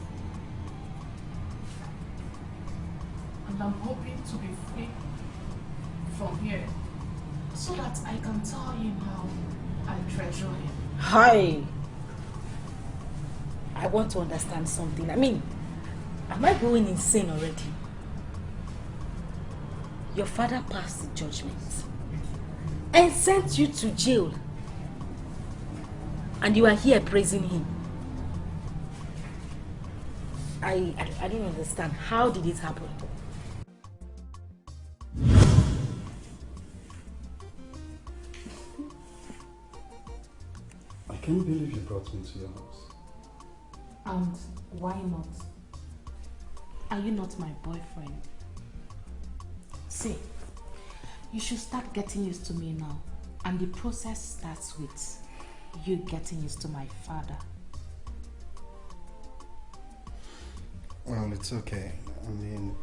And I'm hoping to be free from here so that I can tell him how I treasure him. Hi. I want to understand something. I mean, am I going insane already? Your father passed the judgment and sent you to jail. And you are here praising him. I don't understand. How did it happen? I can't believe you brought me to your house. And why not? Are you not my boyfriend? See, you should start getting used to me now. And the process starts with you getting used to my father. Well, it's okay. I mean,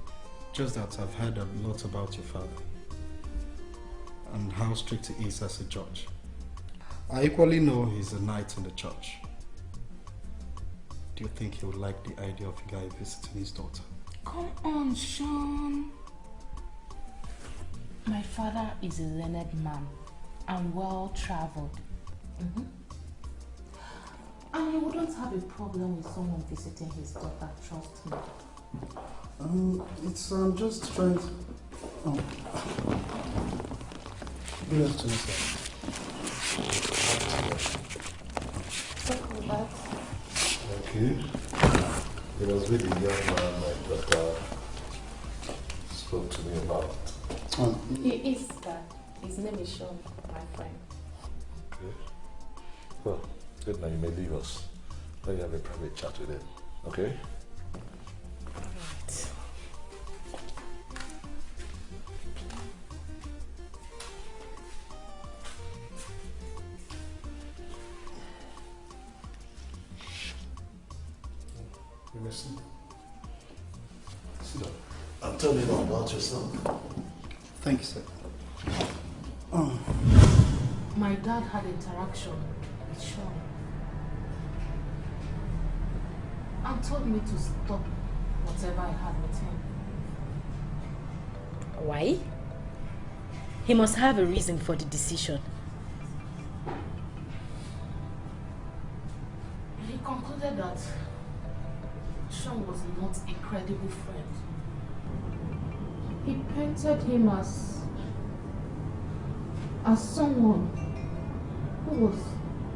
just that I've heard a lot about your father and how strict he is as a judge. I equally know he's a knight in the church. Do you think he would like the idea of a guy visiting his daughter? Come on, Sean. My father is a learned man and well-traveled. And he wouldn't have a problem with someone visiting his daughter, trust me. I'm just trying to... Oh. Good afternoon, sir. Welcome back. Thank you. It was with the young man my daughter spoke to me about. He is that. His name is Sean, my friend. Okay. Well, good now, you may leave us. Let you have a private chat with him, okay? Alright. You may sit. Sit down. And tell me more about yourself. Thank you, sir. My dad had interaction with Sean and told me to stop whatever I had with him. Why? He must have a reason for the decision. He concluded that Sean was not a credible friend. He painted him as someone who was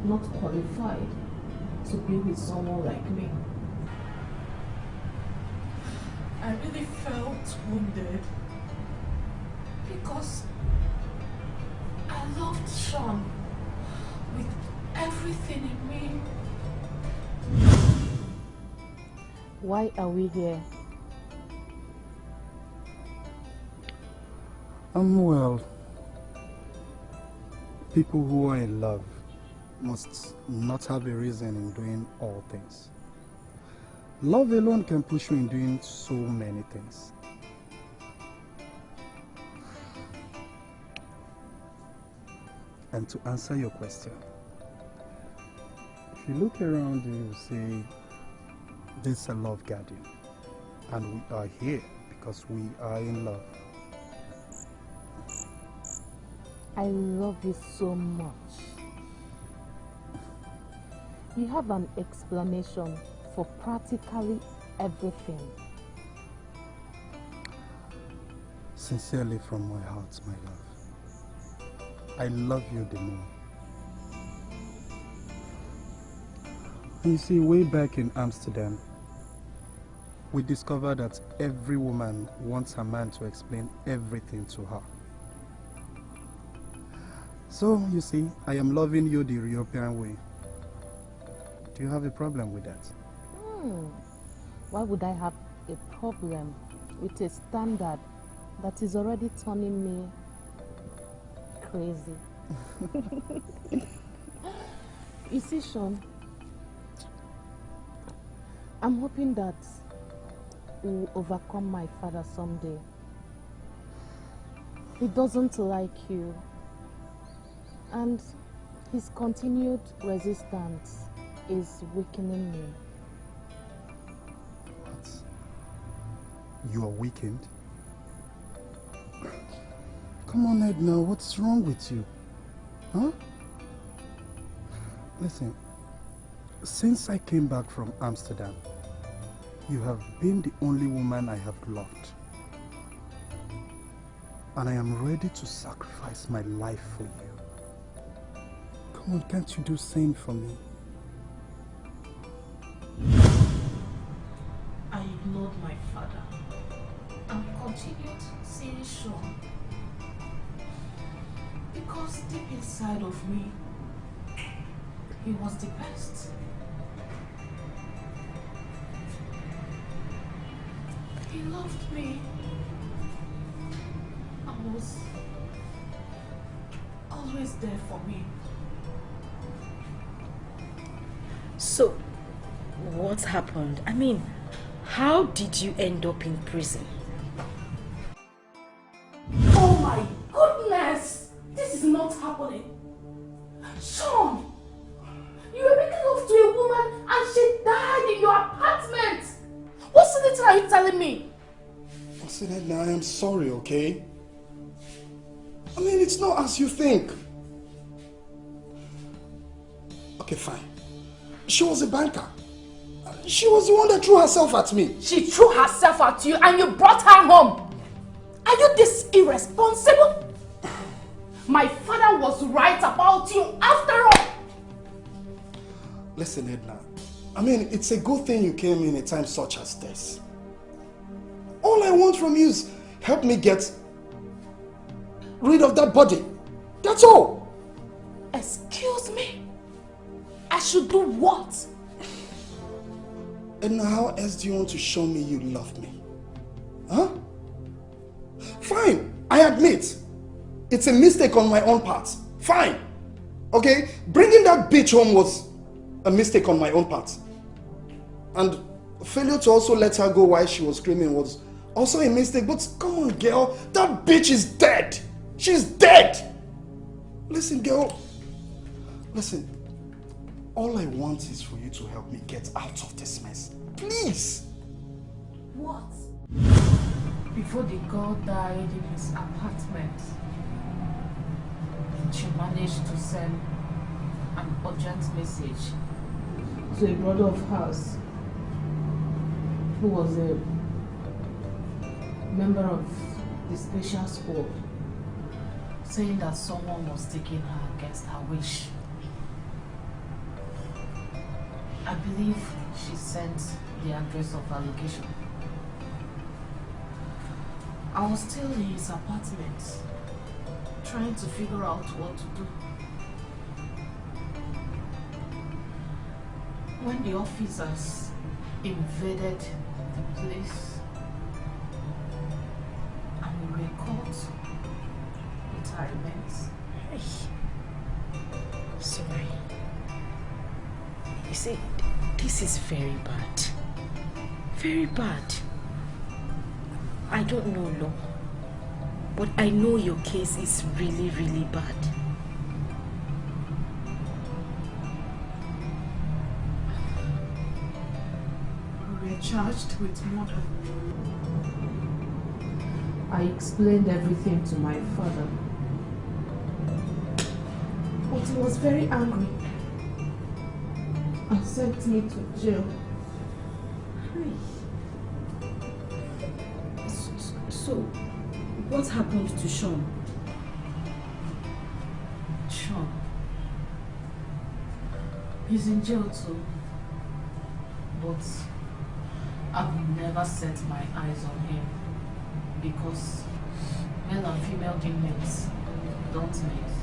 not qualified to be with someone like me. I really felt wounded because I loved Sean with everything in me. Why are we here? Well, people who are in love must not have a reason in doing all things. Love alone can push you in doing so many things. And to answer your question, if you look around you, you see this is a love garden, and we are here because we are in love. I love you so much. You have an explanation for practically everything. Sincerely from my heart, my love. I love you the more. And you see, way back in Amsterdam, we discovered that every woman wants a man to explain everything to her. So, you see, I am loving you the European way. Do you have a problem with that? Why would I have a problem with a standard that is already turning me crazy? You see, Sean, I'm hoping that we will overcome my father someday. He doesn't like you, and his continued resistance is weakening me. What? You are weakened? Come on, Edna, what's wrong with you? Huh? Listen, since I came back from Amsterdam, you have been the only woman I have loved. And I am ready to sacrifice my life for you. Come on, can't you do the same for me? I ignored my father and continued seeing Sean because deep inside of me, he was the best. He loved me and was always there for me. So, what happened? I mean, how did you end up in prison? Oh my goodness! This is not happening. Sean! You were making love to a woman and she died in your apartment! What silly are you telling me? Listen, Edna, I am sorry, okay? I mean, it's not as you think. Okay, fine. She was a banker. She was the one that threw herself at me. She threw herself at you and you brought her home. Are you this irresponsible? My father was right about you after all. Listen, Edna. I mean, it's a good thing you came in a time such as this. All I want from you is help me get rid of that body. That's all. Excuse me? I should do what? And how else do you want to show me you love me? Huh? Fine, I admit. It's a mistake on my own part. Fine. Okay? Bringing that bitch home was a mistake on my own part. And failure to also let her go while she was screaming was also a mistake. But come on, girl. That bitch is dead. She's dead. Listen, girl. Listen. All I want is for you to help me get out of this mess. Please. What? Before the girl died in his apartment, she managed to send an urgent message to a brother of hers who was a member of the special squad, saying that someone was taking her against her wish. believe she sent the address of her location. I was still in his apartment, trying to figure out what to do. When the officers invaded the place, and we were caught with our remains. Sorry. You see, this is very bad. Very bad. I don't know law, but I know your case is really, really bad. We were charged with murder. I explained everything to my father, but he was very angry and sent me to jail. So, what happened to Sean? Sean? He's in jail too, but I've never set my eyes on him because male and female inmates don't mix.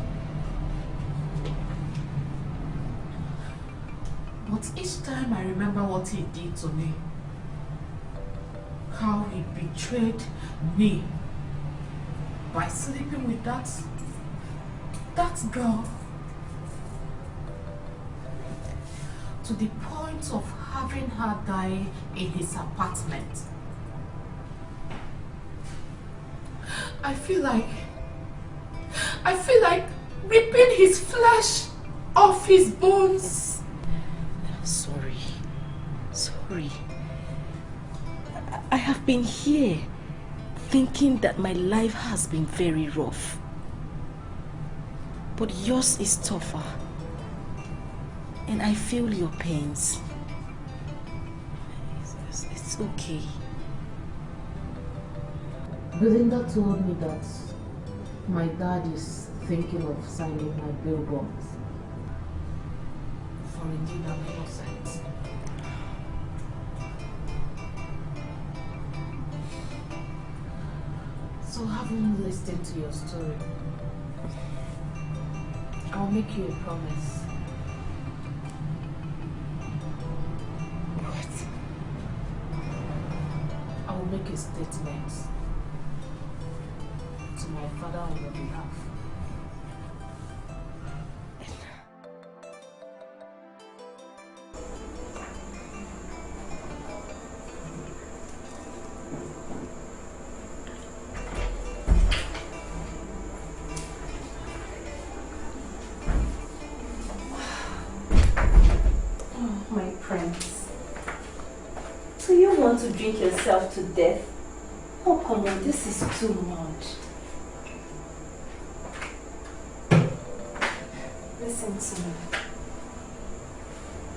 But each time I remember what he did to me, how he betrayed me by sleeping with that girl, to the point of having her die in his apartment. I feel like ripping his flesh off his bones. Sorry. I have been here thinking that my life has been very rough. But yours is tougher. And I feel your pains. It's okay. Belinda told me that my dad is thinking of signing my bail bonds for a deed I'm innocent. So having listened to your story, I'll make you a promise. What? I will make a statement to my father on your behalf. To drink yourself to death. Oh, come on, this is too much. Listen to me.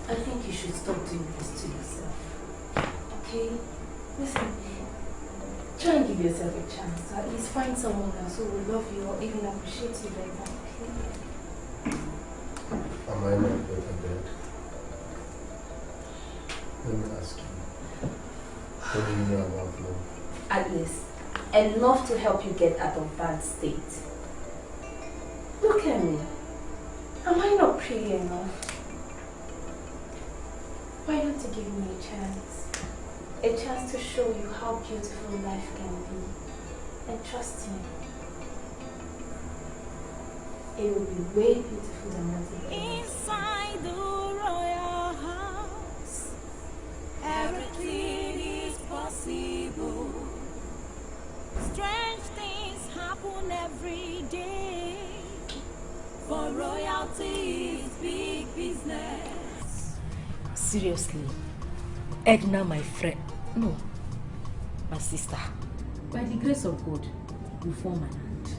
I think you should stop doing this to yourself. Okay? Listen, try and give yourself a chance. At least find someone else who will love you or even appreciate you better, okay? Am I not better dead? Let me ask you. What do you know about love? At least, enough to help you get out of bad state. Look at me. Am I not pretty enough? Why don't you give me a chance? A chance to show you how beautiful life can be. And trust me, it will be way beautiful than what it is. Inside the royal house, everything is possible. Strange things happen every day. For royalty is big business. Seriously, Edna, my friend, no, my sister, by the grace of God, you form an hand.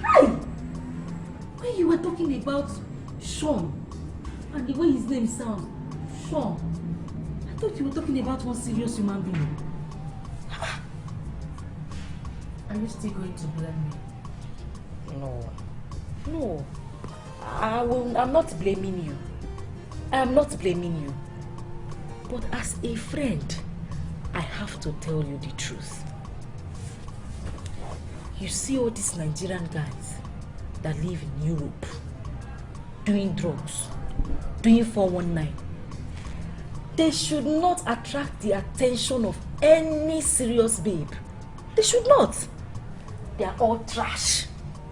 Hi! When you were talking about Sean, and the way his name sounds, Sean, I thought you were talking about one serious human being. Are you still going to blame me? No. I'm not blaming you. I'm not blaming you. But as a friend, I have to tell you the truth. You see all these Nigerian guys that live in Europe, doing drugs, doing 419. They should not attract the attention of any serious babe. They should not. They are all trash.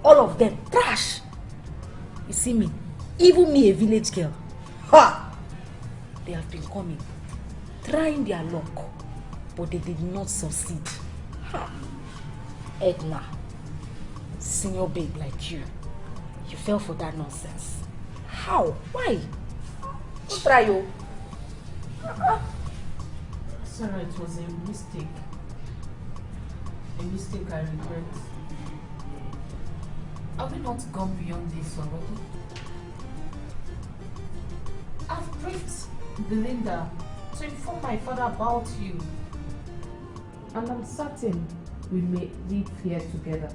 All of them, trash. You see me, even me, a village girl. Ha! They have been coming, trying their luck, but they did not succeed. Ha! Edna, senior babe like you fell for that nonsense. How? Why? Don't try you. Sarah, it was a mistake. A mistake I regret. Have we not gone beyond this already? I've briefed Belinda to inform my father about you. And I'm certain we may live here together.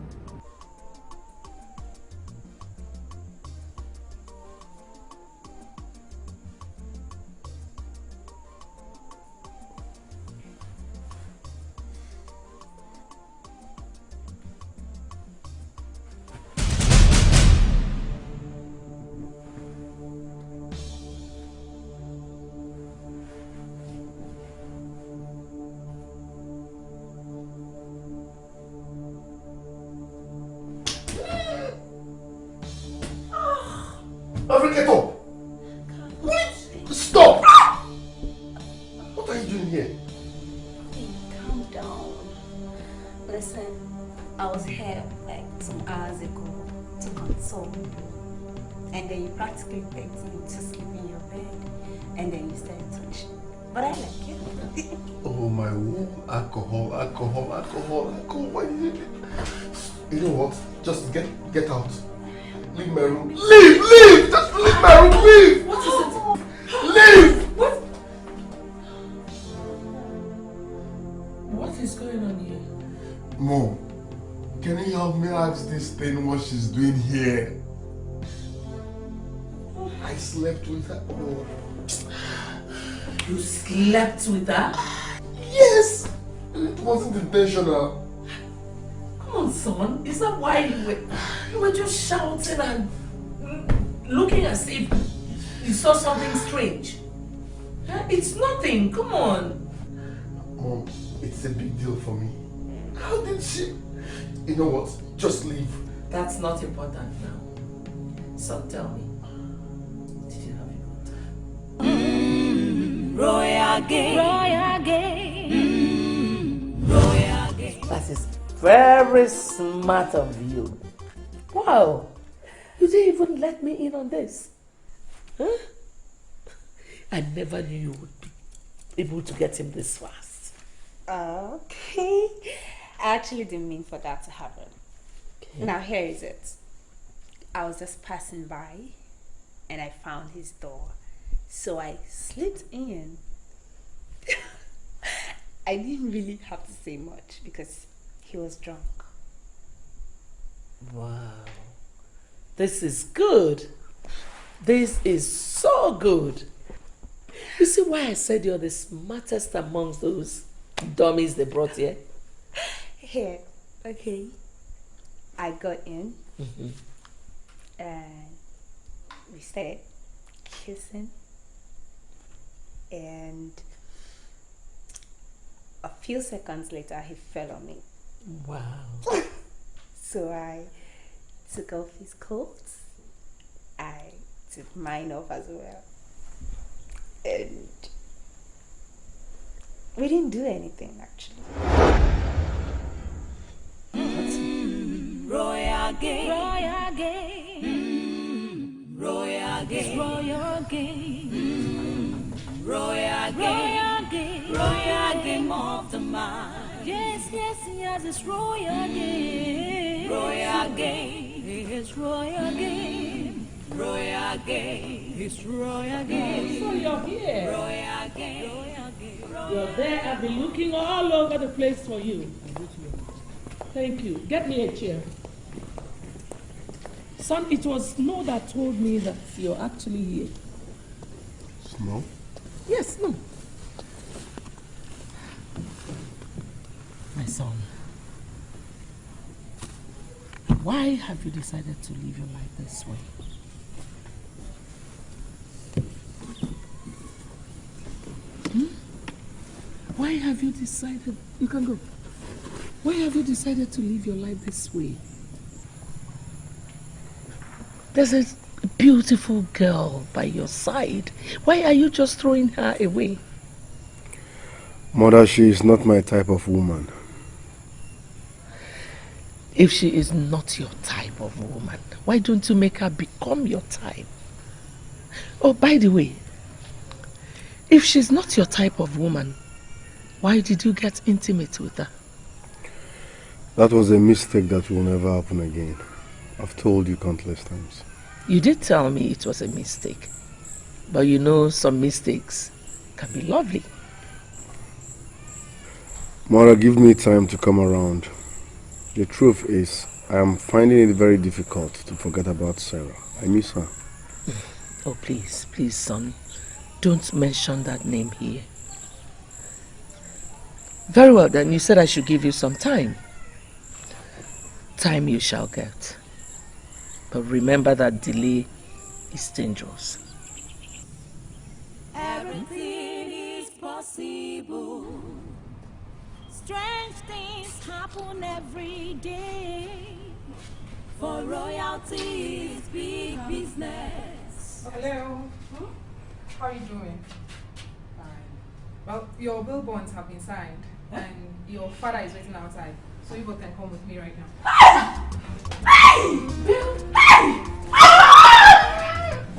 Stop! What are you doing here? Calm down. Listen, I was here like some hours ago to console you. And then you practically begged me to sleep in your bed. And then you started touching. But I like you. Oh my womb, alcohol. Why did you do? You know what? Just get out. Leave my room. Leave! Just leave my room, leave! What is it? Leave! What is going on here? Mom, can you help me ask this thing what she's doing here? I slept with her. No. You slept with her? Yes! It wasn't intentional. Come on, son. Is that why you were just shouting and looking as if you saw something strange? It's nothing. Come on. Mom, it's a big deal for me. How did she? You know what? Just leave. That's not important now. Son, tell me. Did you have a good time? Royal game. That is very smart of you. Wow. You didn't even let me in on this. Huh? I never knew you would be able to get him this fast. Okay. I actually didn't mean for that to happen. Okay. Now here is it. I was just passing by and I found his door. So I slipped in. I didn't really have to say much because he was drunk. Wow. This is good. This is so good. You see why I said you're the smartest amongst those dummies they brought here? Here, okay. I got in and we started kissing, and a few seconds later he fell on me. Wow. So I took off his coat. I took mine off as well. And we didn't do anything actually. Royal game. Royal game. Royal game of the mind. Yes, it's royal game. Royal game. It's royal game. Royal game. It's royal game. So you're here. Royal game. You're there. I've been looking all over the place for you. Thank you. Get me a chair. Son, it was Snow that told me that you're actually here. Snow? Yes, no. Son, why have you decided to live your life this way? Why have you decided... You can go. Why have you decided to live your life this way? There's a beautiful girl by your side. Why are you just throwing her away? Mother, she is not my type of woman. If she is not your type of woman, why don't you make her become your type? Oh, by the way, if she's not your type of woman, why did you get intimate with her? That was a mistake that will never happen again. I've told you countless times. You did tell me it was a mistake. But you know, some mistakes can be lovely. Mother, give me time to come around. The truth is, I am finding it very difficult to forget about Sarah. I miss her. Oh, please, please, son. Don't mention that name here. Very well, then. You said I should give you some time. Time you shall get. But remember that delay is dangerous. Everything is possible. Strange things happen every day. For royalty is big business. Hello. How are you doing? Fine. Well, your bill bonds have been signed, and your father is waiting outside. So you both can come with me right now.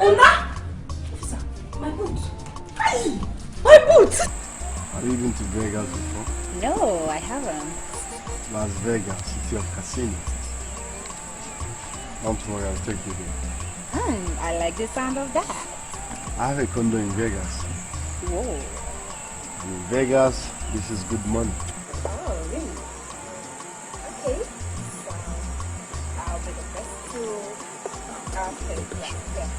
Una! Officer, my boot. My boot! Have you been to Vegas before? No, I haven't. Las Vegas, city of casinos. Don't worry, I'll take you there. I like the sound of that. I have a condo in Vegas. Whoa. In Vegas, this is good money. Oh, really? Okay. So, I'll be the best to... Okay, yeah.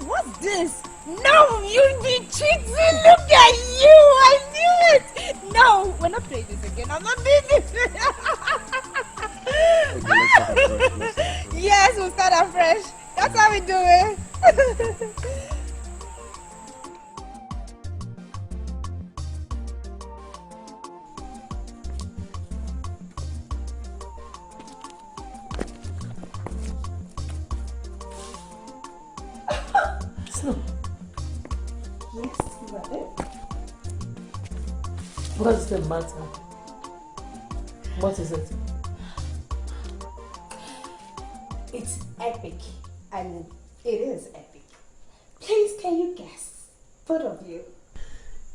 What's this? No, you'll be cheating. Look at you. I knew it. No, we're not playing this again. I'm not doing this. Yes, we'll start afresh. That's how we do it. What's the matter? What is it? It's epic. I mean, it is epic. Please, can you guess? Both of you.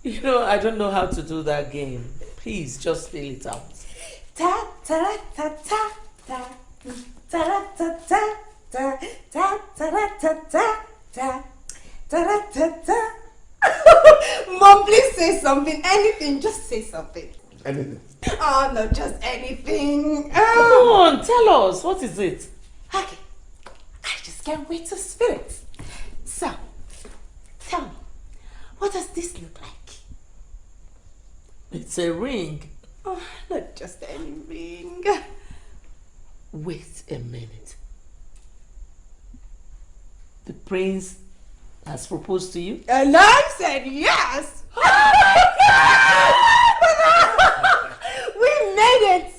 You know, I don't know how to do that game. Please, just spell it out. Ta ta ta ta ta ta ta ta ta ta ta ta ta ta ta ta ta. Mom, please say something. Anything. Just say something. Anything. Oh, no, just anything. Come on, tell us. What is it? Okay. I just can't wait to spill it. So, tell me, what does this look like? It's a ring. Oh, not just any ring. Wait a minute. The prince has proposed to you? And I said yes. We made it.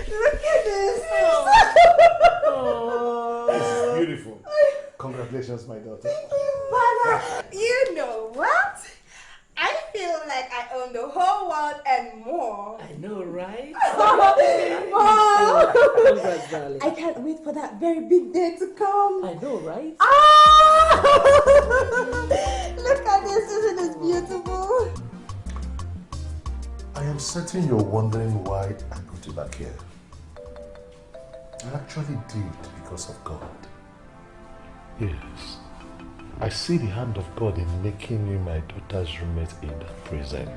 Look at this. This is beautiful. Congratulations, my daughter. Thank you, Mother. You know what? I feel like I own the whole world and more. I know, right? Mom. Congrats, darling. I can't wait for that very big day to come. I know, right? Ah! Look at this, isn't it beautiful? I am certain you're wondering why I put you back here. I actually did because of God. Yes. I see the hand of God in making you my daughter's roommate in that prison.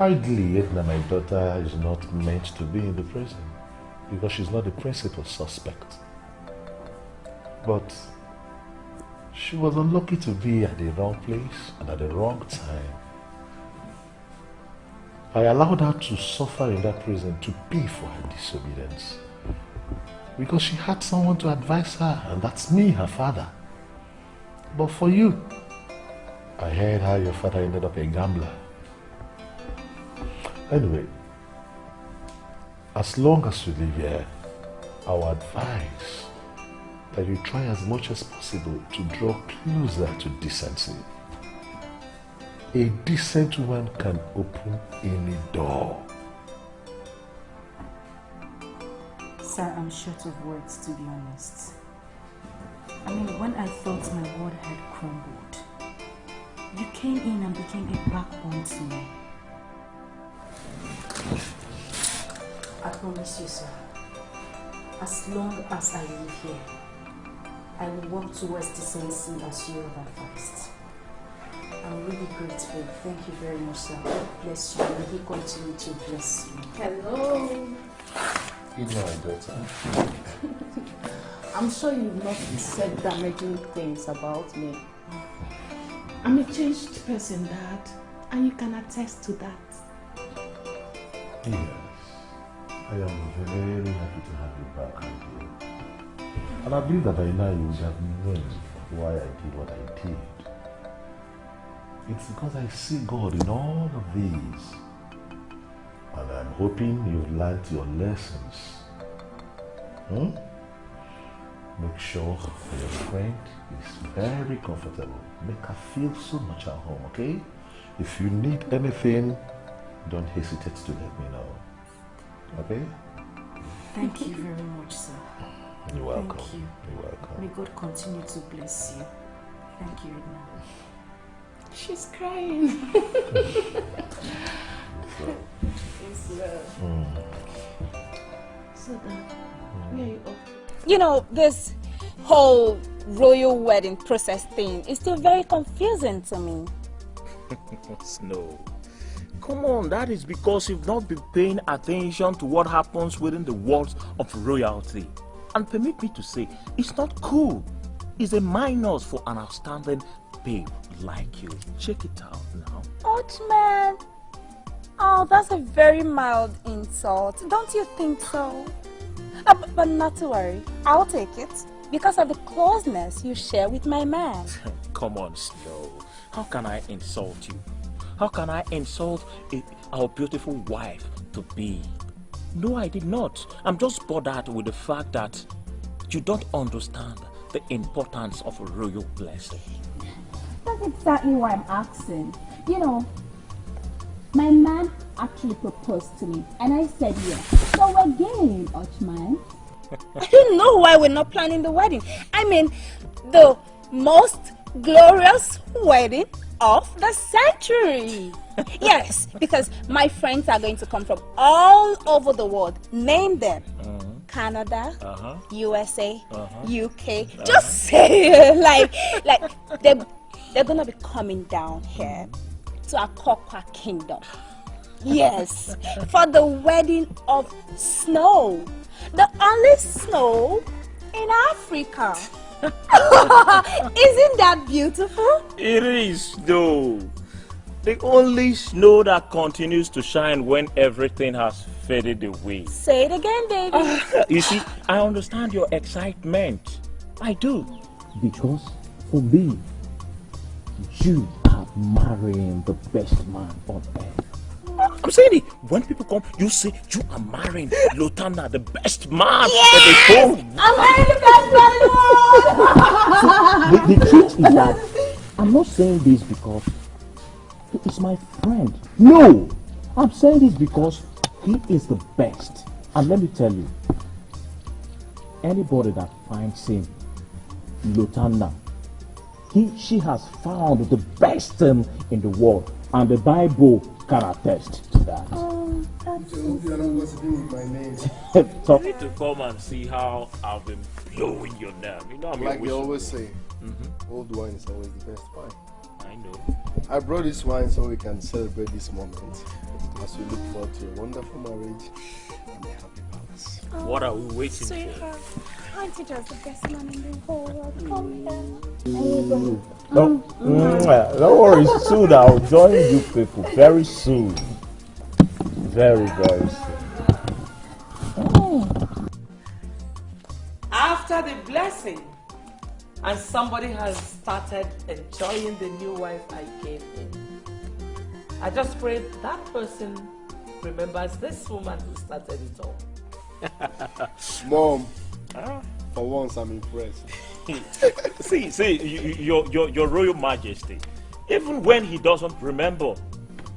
Ideally, Edna, my daughter, is not meant to be in the prison because she's not the principal suspect. But she was unlucky to be at the wrong place and at the wrong time. I allowed her to suffer in that prison to pay for her disobedience because she had someone to advise her, and that's me, her father. But for you, I heard how your father ended up a gambler. Anyway, as long as you live here, I would advise that you try as much as possible to draw closer to decency. A decent woman can open any door. Sir, I'm short of words, to be honest. I mean, when I thought my world had crumbled, you came in and became a backbone to me. I promise you, sir, as long as I live here, I will work towards decency as you have advised. I'm really grateful. Thank you very much, sir. God bless you. May He continue to bless you. Hello. Good night, daughter. I'm sure you've not said damaging things about me. I'm a changed person, Dad, and you can attest to that. Yes, I am very happy to have you back here. And I believe that by now you would have known why I did what I did. It's because I see God in all of these. And I'm hoping you've learned your lessons. Make sure your friend is very comfortable. Make her feel so much at home, okay? If you need anything, don't hesitate to let me know. Okay? Thank you very much, sir. You're welcome. Thank you. You're welcome. May God continue to bless you. Thank you, Edna. She's crying. It's love. So Dad, where are you off? You know, this whole royal wedding process thing is still very confusing to me. Snow. Come on, that is because you've not been paying attention to what happens within the walls of royalty. And permit me to say, it's not cool. It's a minus for an outstanding babe like you. Check it out now. Man. Oh, that's a very mild insult. Don't you think so? But not to worry. I'll take it because of the closeness you share with my man. Come on, Snow. How can I insult you? How can I insult our beautiful wife to be? No, I did not. I'm just bothered with the fact that you don't understand the importance of a royal blessing. That's exactly why I'm asking. You know, my man actually proposed to me and I said yes. So we're game, Ochman. I don't know why we're not planning the wedding. I mean, the most glorious wedding of the century. Yes, because my friends are going to come from all over the world. Name them. Canada, USA, UK. Just say it. like they're gonna be coming down here to Akokwa Kingdom. Yes, for the wedding of Snow, the only snow in Africa. Isn't that beautiful? It is, though. The only snow that continues to shine when everything has faded away. Say it again, baby. You see, I understand your excitement. I do. Because for me, you are marrying the best man on earth. I'm saying it. When people come, you say you are marrying Lotana, the best man in the whole world. I'm marrying the best man in the world. The truth is that I'm not saying this because he is my friend. No, I'm saying this because he is the best. And let me tell you, anybody that finds him, Lotana, she has found the best in the world, and the Bible can attest to that. Oh, that's so you're not gossiping with my name. You need to come and see how I've been blowing your name. You know, I'm like they always say, old wine is always the best wine. I know. I brought this wine so we can celebrate this moment as we look forward to a wonderful marriage and a happy palace. What are we waiting Sweetheart, aren't you just the best man in the whole world? Come here. Don't worry, soon I'll join you people. Very soon. Very, very soon. After the blessing, and somebody has started enjoying the new wife I gave him, I just pray that person remembers this woman who started it all. Mom, for once I'm impressed. See, your Royal Majesty, even when he doesn't remember,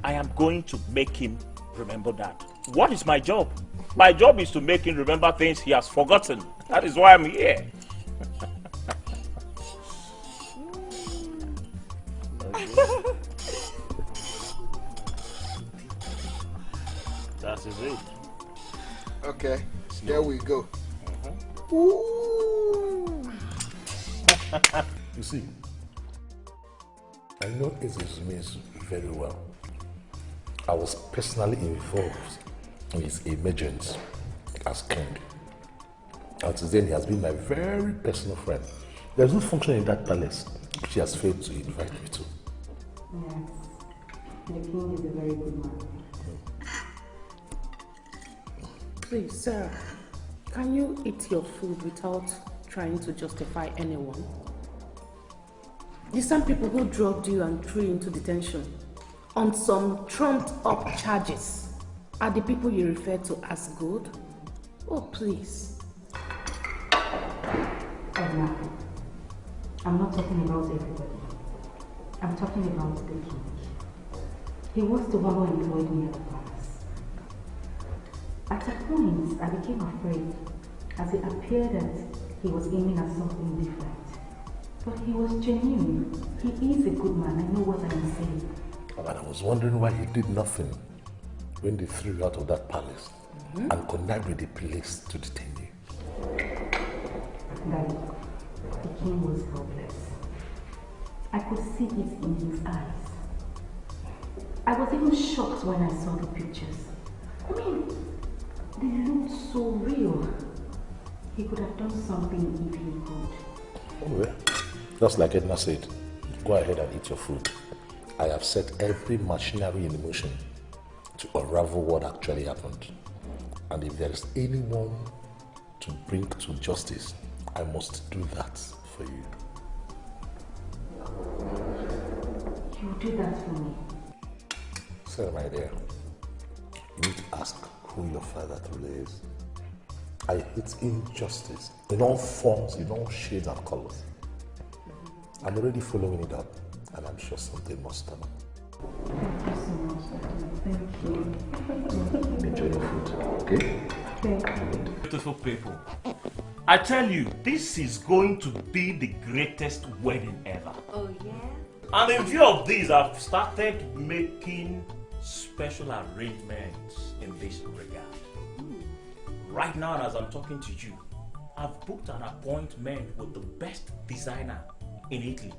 I am going to make him remember that. What is my job? My job is to make him remember things he has forgotten. That is why I'm here. That is it. Okay, here we go. You see, I know Ezeonu very well. I was personally involved in his emergence as king. Until then, he has been my very personal friend. There's no function in that palace she has failed to invite me to. Yes, the king is a very good man. Please, Sarah, can you eat your food without trying to justify anyone? The same people who drugged you and threw you into detention on some trumped-up charges are the people you refer to as good? Oh, please. Edna, I'm not talking about everybody. I'm talking about the king. He was the one who employed me at the palace. At a point, I became afraid as it appeared that he was aiming at something different. But he was genuine. He is a good man. I know what I am saying. And I was wondering why he did nothing when they threw you out of that palace and connived with the police to detain you. Daddy, the king was helpless. I could see it in his eyes. I was even shocked when I saw the pictures. I mean, they looked so real. He could have done something if he could. Oh, well, just like Edna said, go ahead and eat your food. I have set every machinery in motion to unravel what actually happened. And if there is anyone to bring to justice, I must do that for you. You do that for me. Sarah, my dear, you need to ask who your father truly is. I hate injustice in all forms, in all shades and colors. I'm already following it up, and I'm sure something must turn up. Thank you so much. Thank you. Enjoy your food, okay? Thank you. Beautiful people, I tell you, this is going to be the greatest wedding ever. Oh, yeah? And in view of this, I've started making special arrangements in this regard. Right now, as I'm talking to you, I've booked an appointment with the best designer in Italy.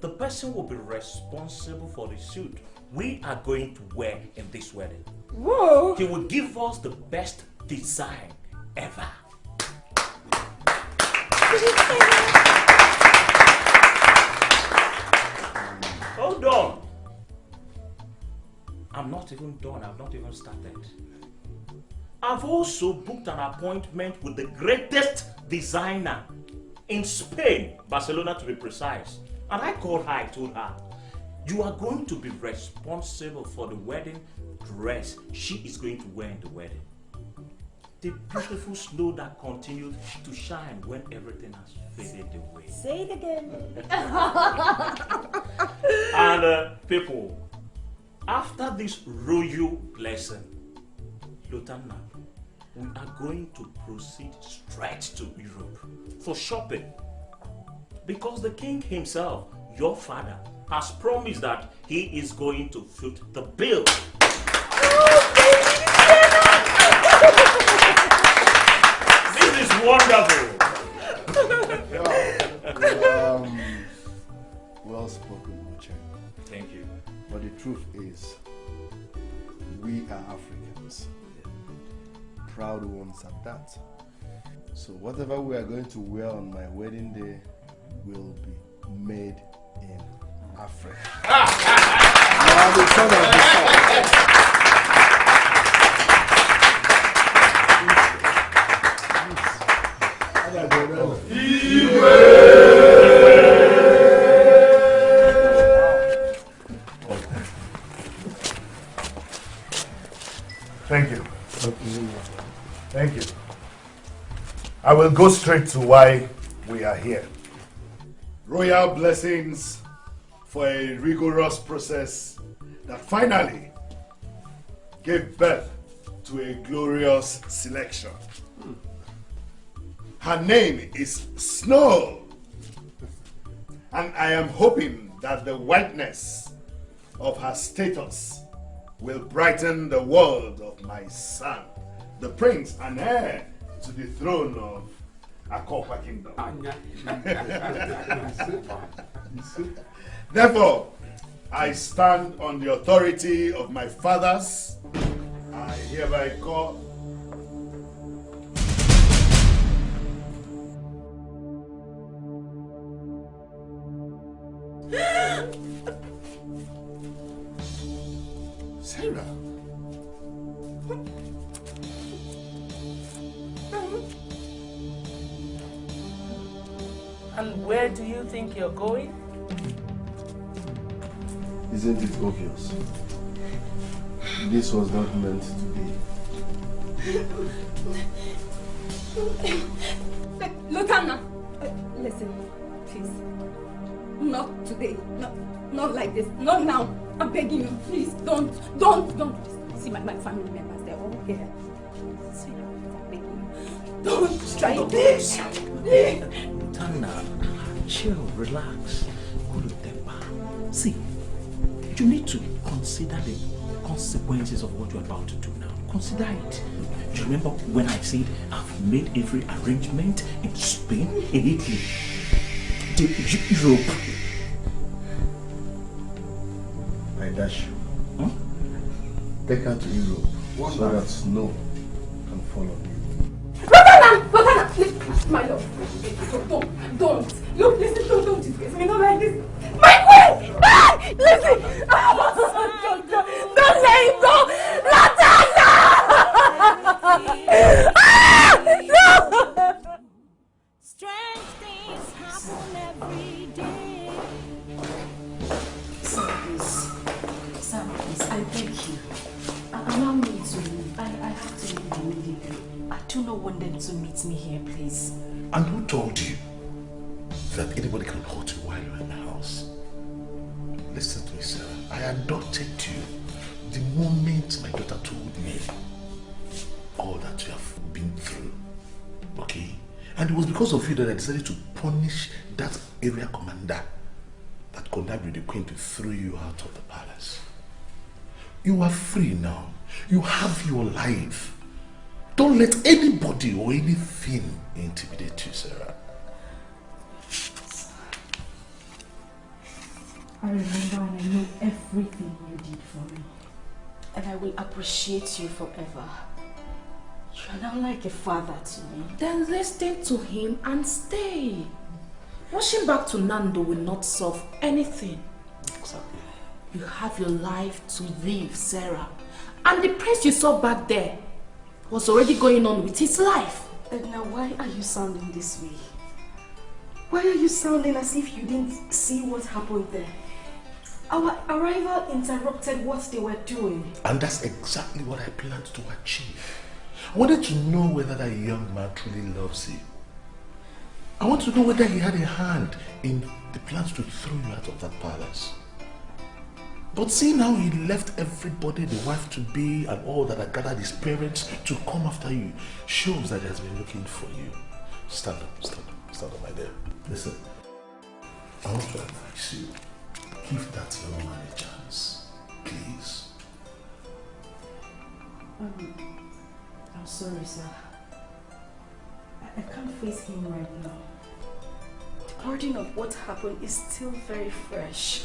The person will be responsible for the suit we are going to wear in this wedding. Whoa! He will give us the best design ever. Hold on. I'm not even done. I've not even started. I've also booked an appointment with the greatest designer in Spain, Barcelona to be precise. And I called her, I told her, you are going to be responsible for the wedding dress she is going to wear in the wedding. The beautiful snow that continued to shine when everything has faded away. Say it again. And people, after this royal blessing, Lieutenant, we are going to proceed straight to Europe for shopping. Because the king himself, your father, has promised that he is going to foot the bill. This is wonderful. Well well spoken, Moche. Thank you. But the truth is, we are Africans. Proud ones at that. So whatever we are going to wear on my wedding day will be made in Africa. Now the son of the Thank you. Thank you. I will go straight to why we are here. Royal blessings for a rigorous process that finally gave birth to a glorious selection. Her name is Snow, and I am hoping that the whiteness of her status will brighten the world of my son, the prince and heir to the throne of Akopa Kingdom. Therefore, I stand on the authority of my fathers. I hereby call Sarah. And where do you think you're going? Isn't it obvious? This was not meant to be. Lutana, listen, please. Not today. Not like this. Not now. I'm begging you, please. Don't. See my family members, they're all here. Sweetheart, I'm begging you. Don't try this. Tana, chill, relax, cool your temper. See, you need to consider the consequences of what you're about to do now. Consider it. Do you remember when I said I've made every arrangement in Spain, in Italy, Europe? I dash you. Take her to Europe so that Snow can follow you. Lutana, my love. Don't. Look, listen, don't disgrace me, not like this. My queen! Listen! Don't let him go! Lutana! No! Strange things happen every day. Sam, please, I beg you. Allow me to leave. I have to leave immediately. I do not want them to meet me here, please. And who told you that anybody can hurt you while you're in the house? Listen to me, Sarah. I adopted you the moment my daughter told me all that you have been through. Okay? And it was because of you that I decided to punish that area commander that connived with the queen to throw you out of the palace. You are free now. You have your life. Don't let anybody or anything intimidate you, Sarah. I remember and I know everything you did for me. And I will appreciate you forever. You are now like a father to me. Then listen to him and stay. Rushing back to Nando will not solve anything. Exactly. You have your life to live, Sarah. And the prince you saw back there was already going on with his life. And now why are you sounding this way? Why are you sounding as if you didn't see what happened there? Our arrival interrupted what they were doing. And that's exactly what I planned to achieve. I wanted to know whether that young man truly loves you. I want to know whether he had a hand in the plans to throw you out of that palace. But seeing how he left everybody, the wife-to-be and all that had gathered his parents to come after you, shows that he has been looking for you. Stand up, my dear. Listen, I want to advise you. Give that young man a chance, please. I'm sorry, sir. I can't face him right now. burden of what happened is still very fresh.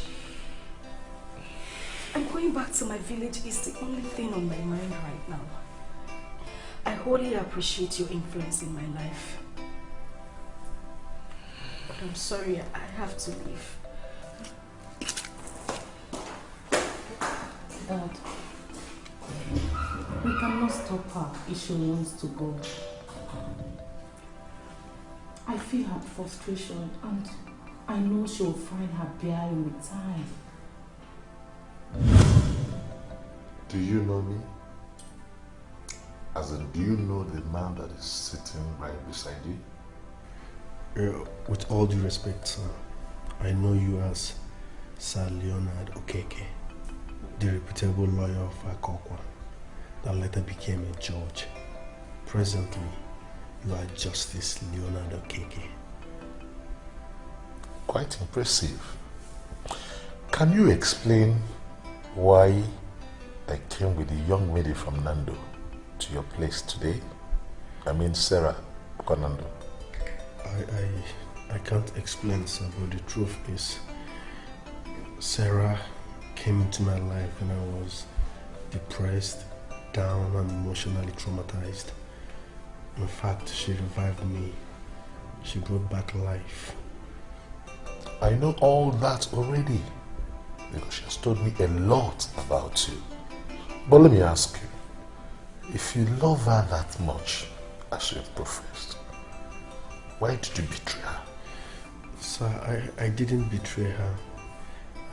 And going back to my village is the only thing on my mind right now. I wholly appreciate your influence in my life. But I'm sorry, I have to leave. Dad, we cannot stop her if she wants to go. I feel her frustration and I know she will find her bearing with time. Do you know me? As in, do you know the man that is sitting right beside you? With all due respect, sir, I know you as Sir Leonard Okeke, the reputable lawyer of Akokwa that later became a judge. Presently, you are Justice Leonard Okeke. Quite impressive. Can you explain why I came with a young lady from Nando to your place today? I mean Sarah Konando. I can't explain, sir, but the truth is Sarah came into my life when I was depressed, down and emotionally traumatized. In fact, she revived me. She brought back life. I know all that already because she has told me a lot about you. But let me ask you, if you love her that much as you have professed, why did you betray her? Sir, I didn't betray her.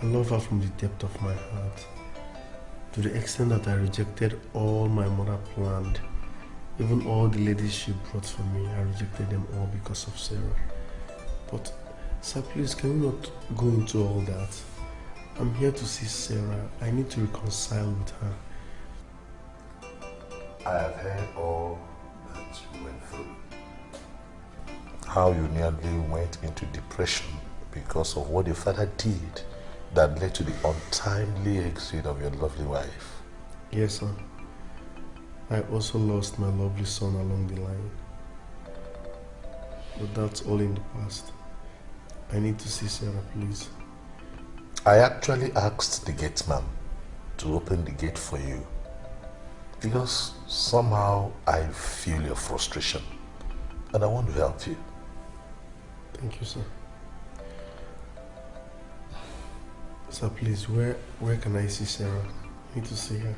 I love her from the depth of my heart. To the extent that I rejected all my mother planned. Even all the ladies she brought for me, I rejected them all because of Sarah. But, sir, please, can we not go into all that? I'm here to see Sarah. I need to reconcile with her. I have heard all that you went through. How you nearly went into depression because of what your father did that led to the untimely exit of your lovely wife. Yes, sir. I also lost my lovely son along the line. But that's all in the past. I need to see Sarah, please. I actually asked the gate man to open the gate for you because somehow I feel your frustration and I want to help you. Thank you, sir. Sir, please, where can I see Sarah? I need to see her.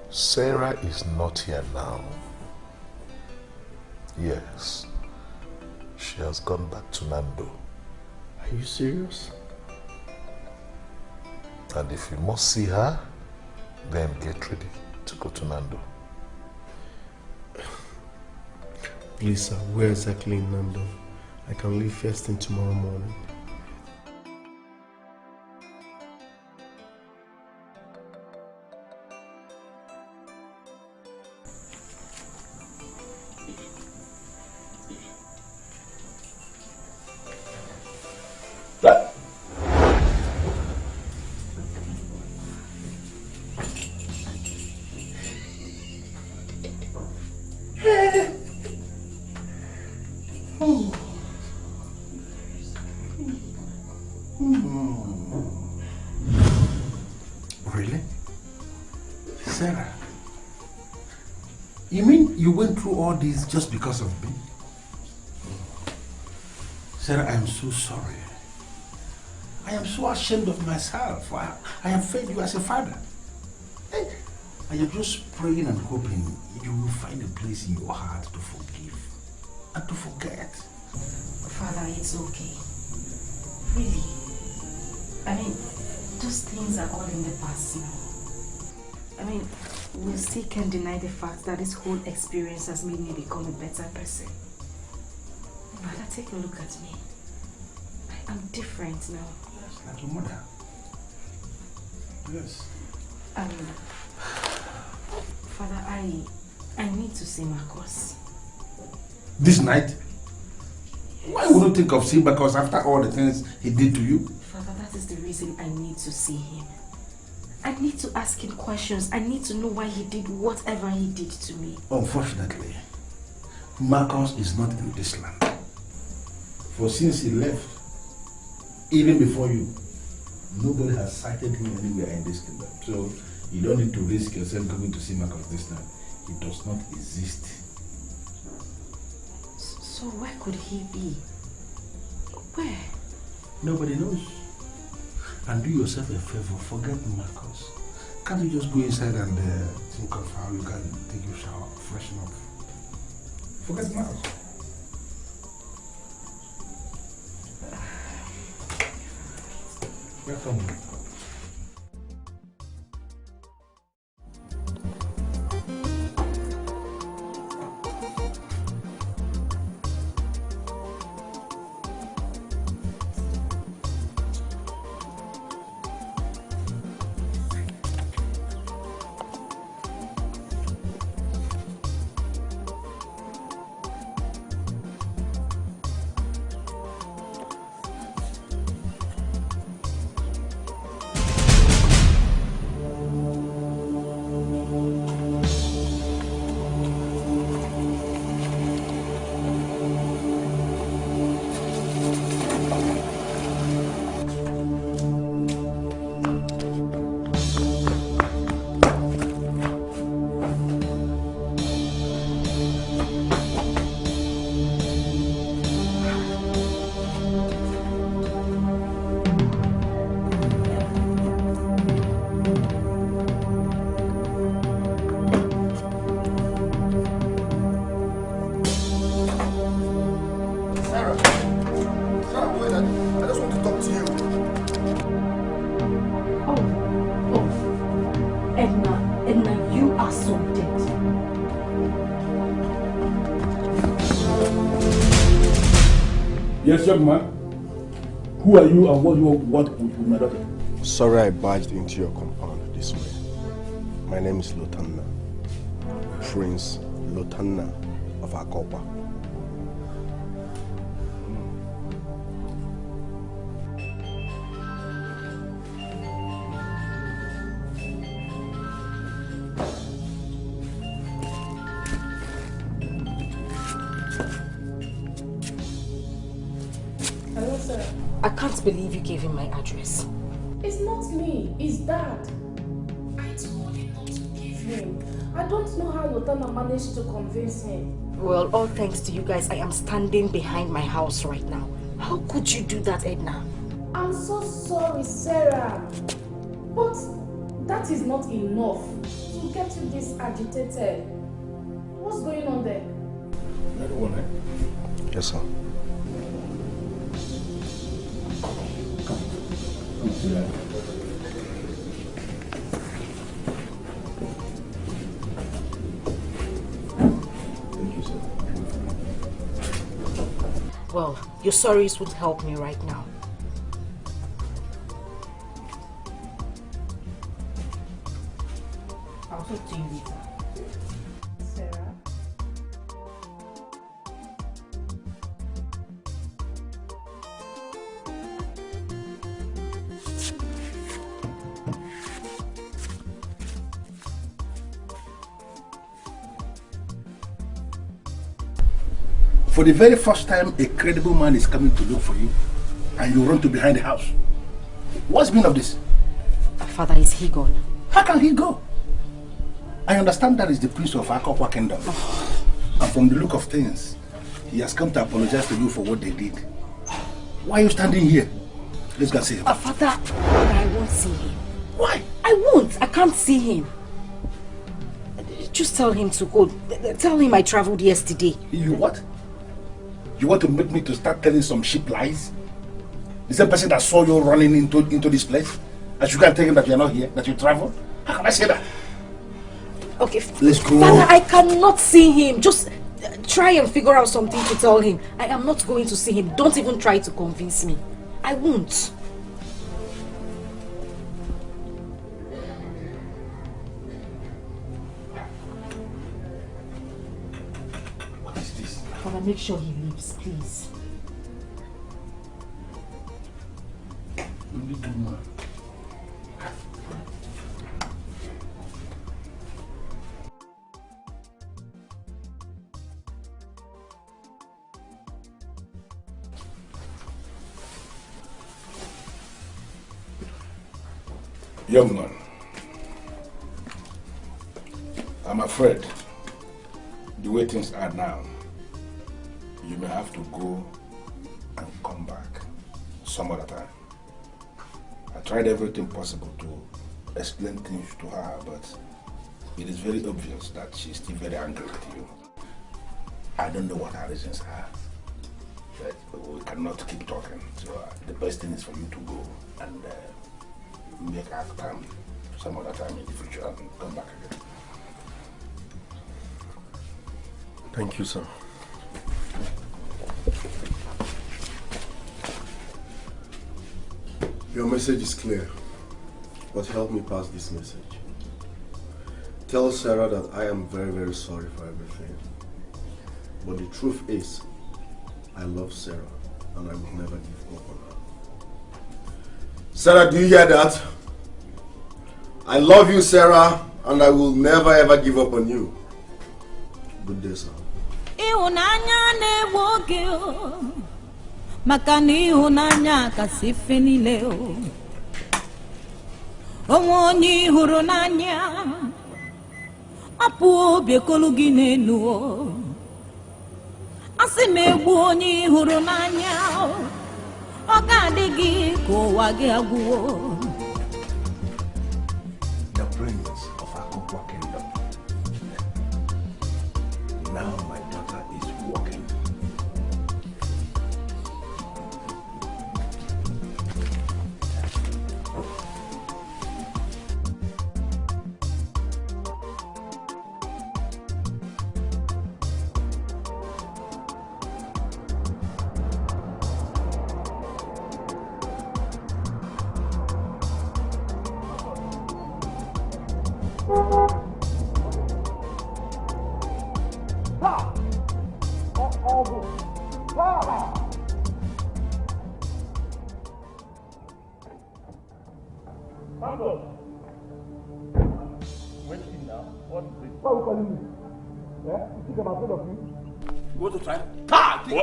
Sarah is not here now. Yes. She has gone back to Nando. Are you serious? And if you must see her, then get ready to go to Nando. Please, sir, where exactly in Nando? I can leave first thing tomorrow morning. Really? Sarah? You mean you went through all this just because of me? Sarah, I am so sorry. I am so ashamed of myself. I have failed you as a father. I am just praying and hoping you will find a place in your heart to forgive and to forget. Father, it's okay. Really. I mean, those things are all in the past now. I mean, we still can't deny the fact that this whole experience has made me become a better person. Father, take a look at me. I'm different now. Yes, like your mother. Yes. Father, I need to see Marcos. This night? Why would you think of seeing Marcos after all the things he did to you? Father, that is the reason I need to see him. I need to ask him questions. I need to know why he did whatever he did to me. Unfortunately, Marcus is not in this land. For since he left, even before you, nobody has sighted him anywhere in this kingdom. So you don't need to risk yourself going to see Marcus this time. He does not exist. So where could he be? Where? Nobody knows. And do yourself a favor, forget Marcus. Can't you just go inside and think of how you can take your shower, freshen up? Forget Marcus. Welcome. Yes, young man. Who are you and what you want with my daughter? Sorry I barged into your compound this way. My name is Lotanna. Prince Lotanna of Akopa. I can't believe you gave him my address. It's not me, it's Dad. I told him not to give him. I don't know how Lotana managed to convince him. Well, all thanks to you guys, I am standing behind my house right now. How could you do that, Edna? I'm so sorry, Sarah. But that is not enough to get you this agitated. What's going on there? You're the one, eh? Yes, sir. Well, your sorries would help me right now. I'll talk to you later. Sarah? For the very first time, a credible man is coming to look for you, and you run to behind the house. What's the meaning of this? Father, is he gone? How can he go? I understand that is the prince of Akokwa Kingdom. And from the look of things, he has come to apologize to you for what they did. Why are you standing here? Let's go see him. Father, I won't see him. Why? I won't. I can't see him. Just tell him to go. Tell him I traveled yesterday. You what? You want to make me to start telling some sheep lies? Is that person that saw you running into this place? And you can't tell him that you're not here, that you traveled? How can I say that? Okay, let's go. Father, I cannot see him. Just try and figure out something to tell him. I am not going to see him. Don't even try to convince me. I won't. What is this? Father, make sure he leaves, please. Young man, I'm afraid the way things are now, you may have to go and come back some other time. I tried everything possible to explain things to her, but it is very obvious that she's still very angry with you. I don't know what her reasons are, but we cannot keep talking. So the best thing is for you to go and make her come some other time in the future and come back again. Thank you, sir. Your message is clear, but help me pass this message. Tell Sarah that I am very, very sorry for everything. But the truth is, I love Sarah and I will never give up on her. Sarah, do you hear that? I love you, Sarah, and I will never ever give up on you. Good day, sir. Makani hunanya kasifeni leo Omoni huronanya Apu biekolugi nenuo Asime buoni huronanya Ogadigi kowage aguo The prince of Akukwa Kingdom. Now my daughter is walking.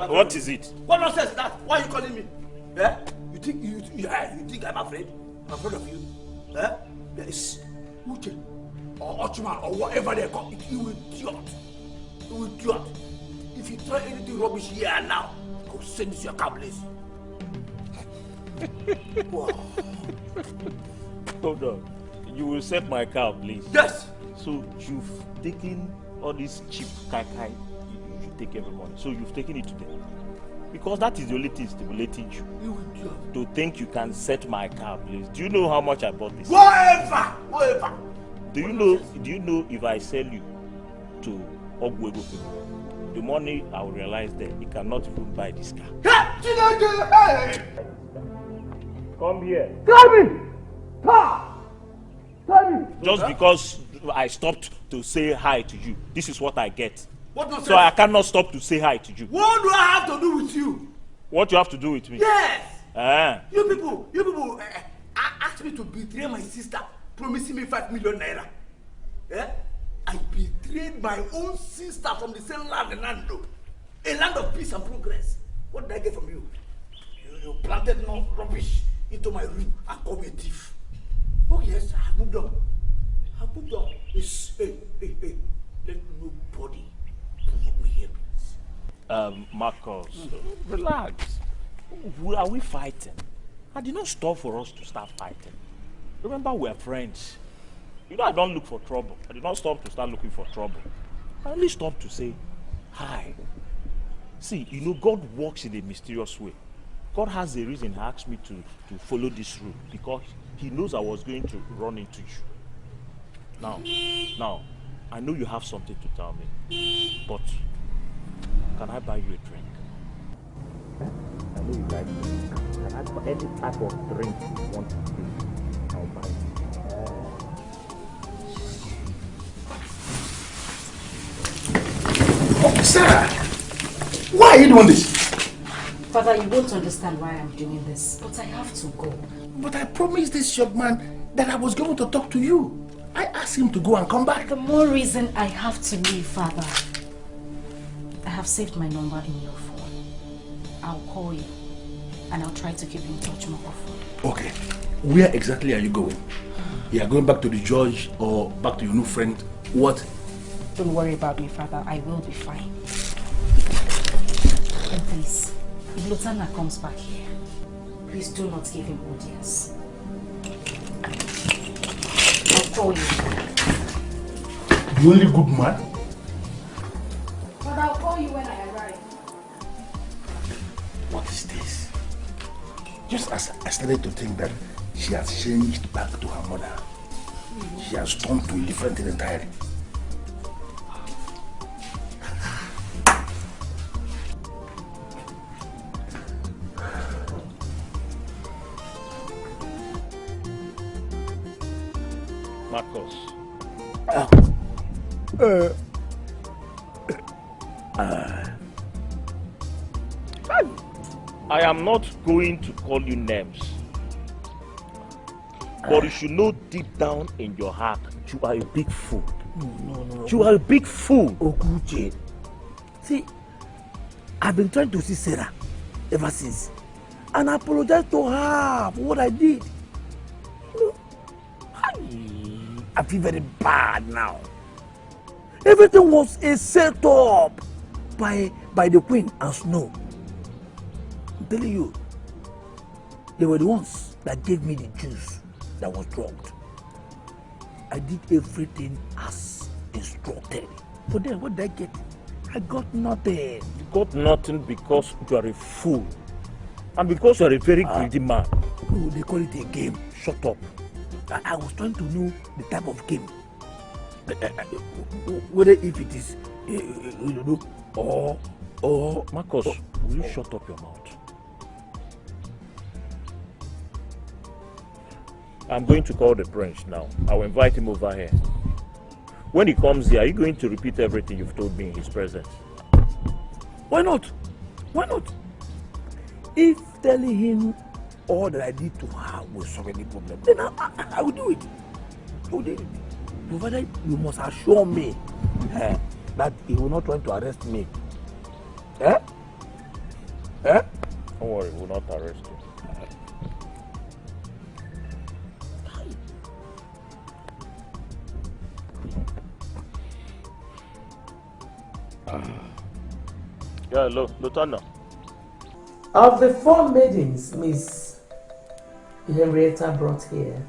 What is it? What nonsense is that? Why are you calling me? Eh? You think I'm afraid? I'm afraid of you? Eh? Yes. Uche or Ochman or whatever they call it, you idiot. You idiot. If you try anything rubbish here and now, I'll send this to your car, please. Hold on. You will set my car, please. Yes. So you've taken all this cheap kai you take every morning. So you've taken it today. Because that is the only thing stimulating you. To think you can set my car, please. Do you know how much I bought this? Whatever. Do you know if I sell you to Ogwego people, the money I will realize that you cannot even buy this car. Come here. Tell me! Just because I stopped to say hi to you, this is what I get. What nonsense? So I cannot stop to say hi to you. What do I have to do with you? What you have to do with me? Yes! You people asked me to betray my sister, promising me 5 million naira. Eh? I betrayed my own sister from the same land, a land of peace and progress. What did I get from you? You planted no rubbish into my room and called me a thief. Oh yes, I have moved on. Hey, let nobody provoke me here, please. Marcus, relax. Are we fighting? I did not stop for us to start fighting. Remember, we're friends. You know, I don't look for trouble. I did not stop to start looking for trouble. I only stopped to say hi. See, you know, God works in a mysterious way. God has a reason He asked me to follow this route because He knows I was going to run into you. Now, I know you have something to tell me, but can I buy you a drink? I know you like drink. Can I buy any type of drink you want to drink? I'll buy you. Oh, Sarah! Why are you doing this? Father, you won't understand why I'm doing this, but I have to go. But I promised this young man that I was going to talk to you. I asked him to go and come back. The more reason I have to leave, Father. I have saved my number in your phone. I'll call you, and I'll try to keep in touch more often. Okay. Where exactly are you going? You are going back to the judge or back to your new friend? What? Don't worry about me, father. I will be fine. And please, if Lutana comes back here, please do not give him audience. I'll call you. The only good man? But I'll call you when I arrive. What is this? Just as I started to think that she has changed back to her mother, she has turned to a different thing entirely. Marcus. I am not going to call you names. But you should know deep down in your heart, you are a big fool. No. You are a big fool. Okuche. See, I've been trying to see Sarah ever since. And I apologize to her for what I did. You know, I feel very bad now. Everything was a setup by the Queen and Snow. I'm telling you, they were the ones that gave me the juice that was drugged. I did everything as instructed. But then what did I get? I got nothing. You got nothing because you are a fool. And because you are a very greedy man. No, they call it a game. Shut up. I was trying to know the type of game. Whether if it is, or Marcus, will you shut up your mouth? I'm going to call the prince now. I will invite him over here. When he comes here, are you going to repeat everything you've told me in his presence? Why not? Why not? If telling him all that I did to her will solve any problem, then I will do it. I will do it. Provided you must assure me that he will not try to arrest me. Don't worry, we will not arrest you. Yeah, Lieutenant. Of the 4 maidens Miss Henrietta brought here,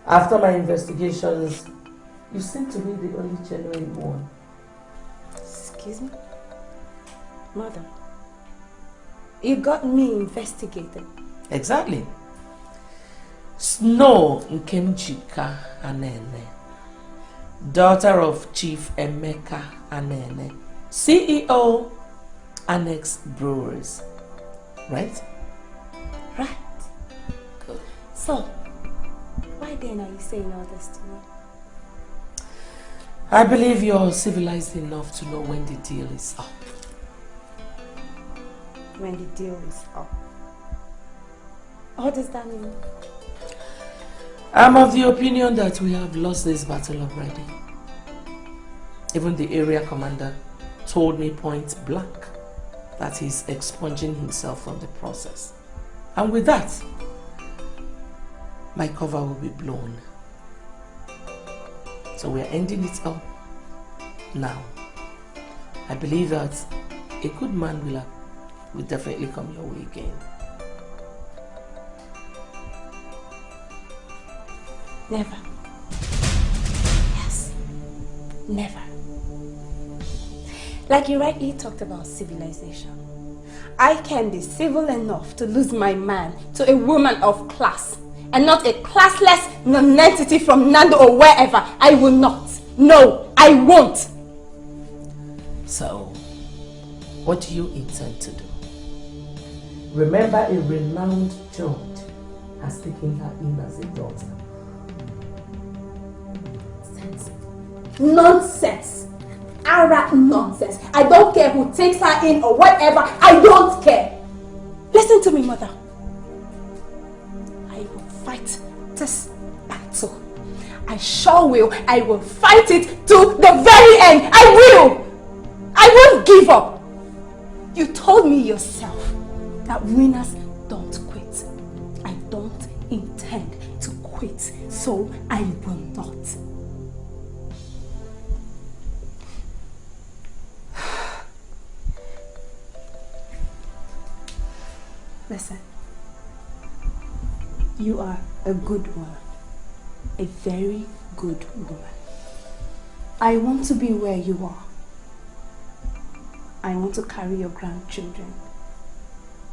after my investigations, you seem to be the only genuine one. Excuse me? Mother, you got me investigated. Exactly. Snow Nkemjika Anene, daughter of Chief Emeka Anene, CEO, Annex Brewers. Right? Right. Good. So, why then are you saying all this to me? I believe you're civilized enough to know when the deal is up. When the deal is up. What does that mean? I'm of the opinion that we have lost this battle already. Even the area commander told me point blank that he's expunging himself from the process. And with that, my cover will be blown. So we are ending it up now. I believe that a good man will definitely come your way again. Never. Yes. Never. Like you rightly talked about civilization. I can be civil enough to lose my man to a woman of class and not a classless non-entity from Nando or wherever. I will not. No, I won't. So, what do you intend to do? Remember, a renowned judge has taken her in as a daughter. Nonsense. Outright nonsense. I don't care who takes her in or whatever. I don't care. Listen to me, mother. I will fight this battle. I sure will. I will fight it to the very end. I will. I won't give up. You told me yourself that winners don't quit. I don't intend intend to quit, so I will not. Listen, you are a good woman, a very good woman. I want to be where you are. I want to carry your grandchildren,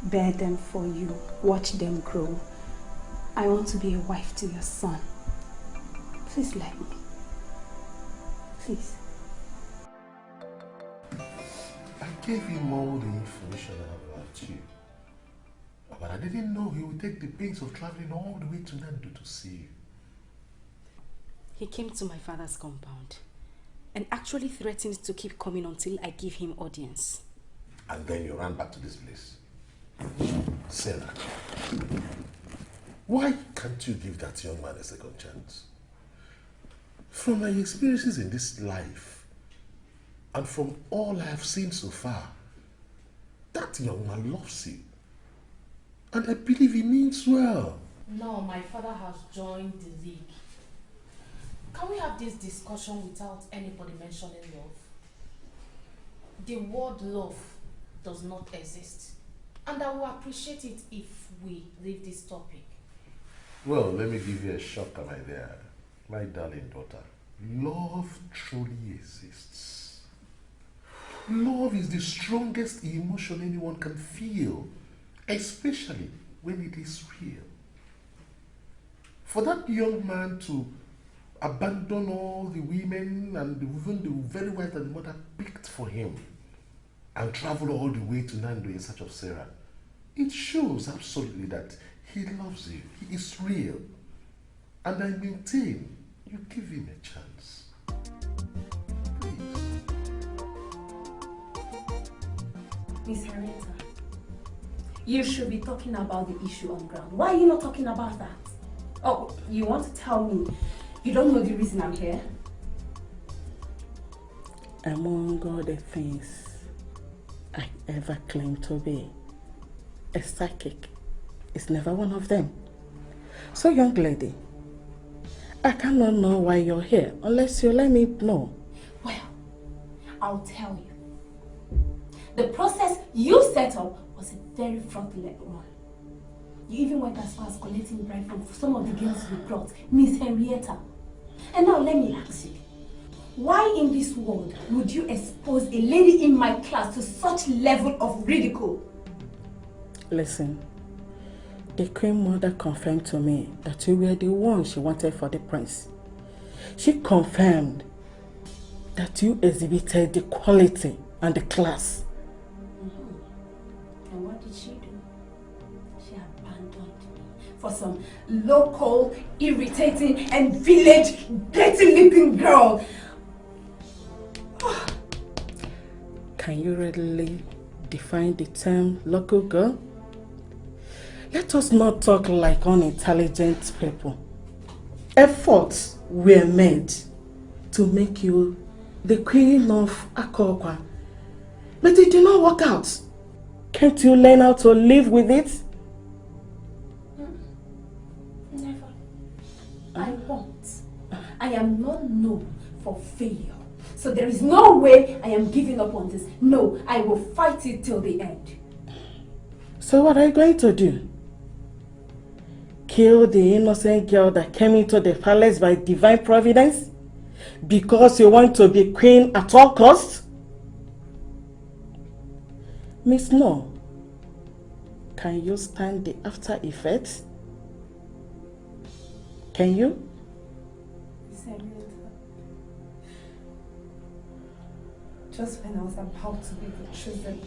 bear them for you, watch them grow. I want to be a wife to your son. Please let me. Please. I gave him all the information about you. But I didn't know he would take the pains of traveling all the way to Nando to see you. He came to my father's compound and actually threatened to keep coming until I give him audience. And then you ran back to this place. Sarah, why can't you give that young man a second chance? From my experiences in this life, and from all I have seen so far, that young man loves you. And I believe he means well. No, my father has joined the league. Can we have this discussion without anybody mentioning love? The word love does not exist. And I will appreciate it if we leave this topic. Well, let me give you a shocker, my dear. My darling daughter. Love truly exists. Love is the strongest emotion anyone can feel, especially when it is real. For that young man to abandon all the women and even the very wife that the mother picked for him and travel all the way to Nando in search of Sarah, it shows absolutely that he loves you. He is real. And I maintain you give him a chance. Miss Henrietta, you should be talking about the issue on ground. Why are you not talking about that? Oh, you want to tell me you don't know the reason I'm here? Among all the things I ever claimed to be, a psychic is never one of them. So, young lady, I cannot know why you're here unless you let me know. Well, I'll tell you. The process you set up was a very fraudulent one. You even went as far as collecting bribe from some of the girls you brought, Miss Henrietta. And now let me ask you, why in this world would you expose a lady in my class to such level of ridicule? Listen, the Queen Mother confirmed to me that you were the one she wanted for the prince. She confirmed that you exhibited the quality and the class. And what did she do? She abandoned me for some local, irritating, and village, dirty-looking girl. Can you readily define the term local girl? Let us not talk like unintelligent people. Efforts were made to make you the queen of Akokwa, but it did not work out. Can't you learn how to live with it? Never. I won't. I am not known for failure. So there is no way I am giving up on this. No, I will fight it till the end. So what are you going to do? Kill the innocent girl that came into the palace by divine providence? Because you want to be queen at all costs? Miss No, can you stand the after effects? Can you? Just when I was about to be chosen.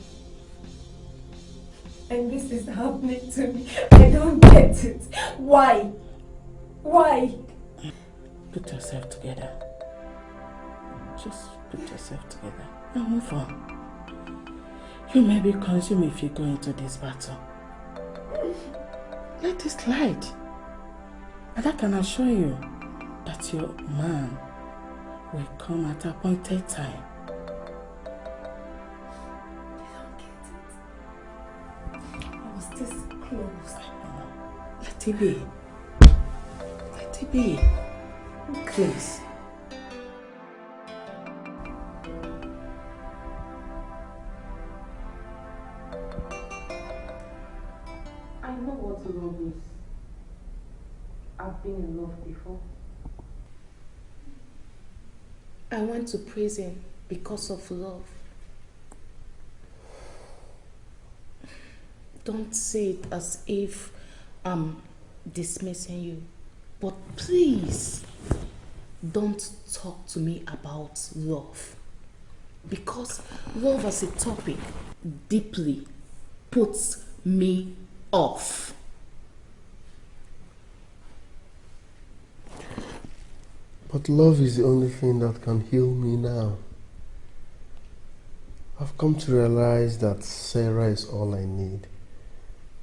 And this is happening to me. I don't get it. Why? Why? Put yourself together. Just put yourself together and move on. You may be consumed if you go into this battle. Let it slide. And I can assure you that your man will come at appointed time. I was this close. Let it be. TB, please. I know what love is. I've been in love before. I went to prison because of love. Don't say it as if I'm dismissing you, but please don't talk to me about love, because love as a topic deeply puts me off. But love is the only thing that can heal me now. I've come to realize that Sarah is all I need.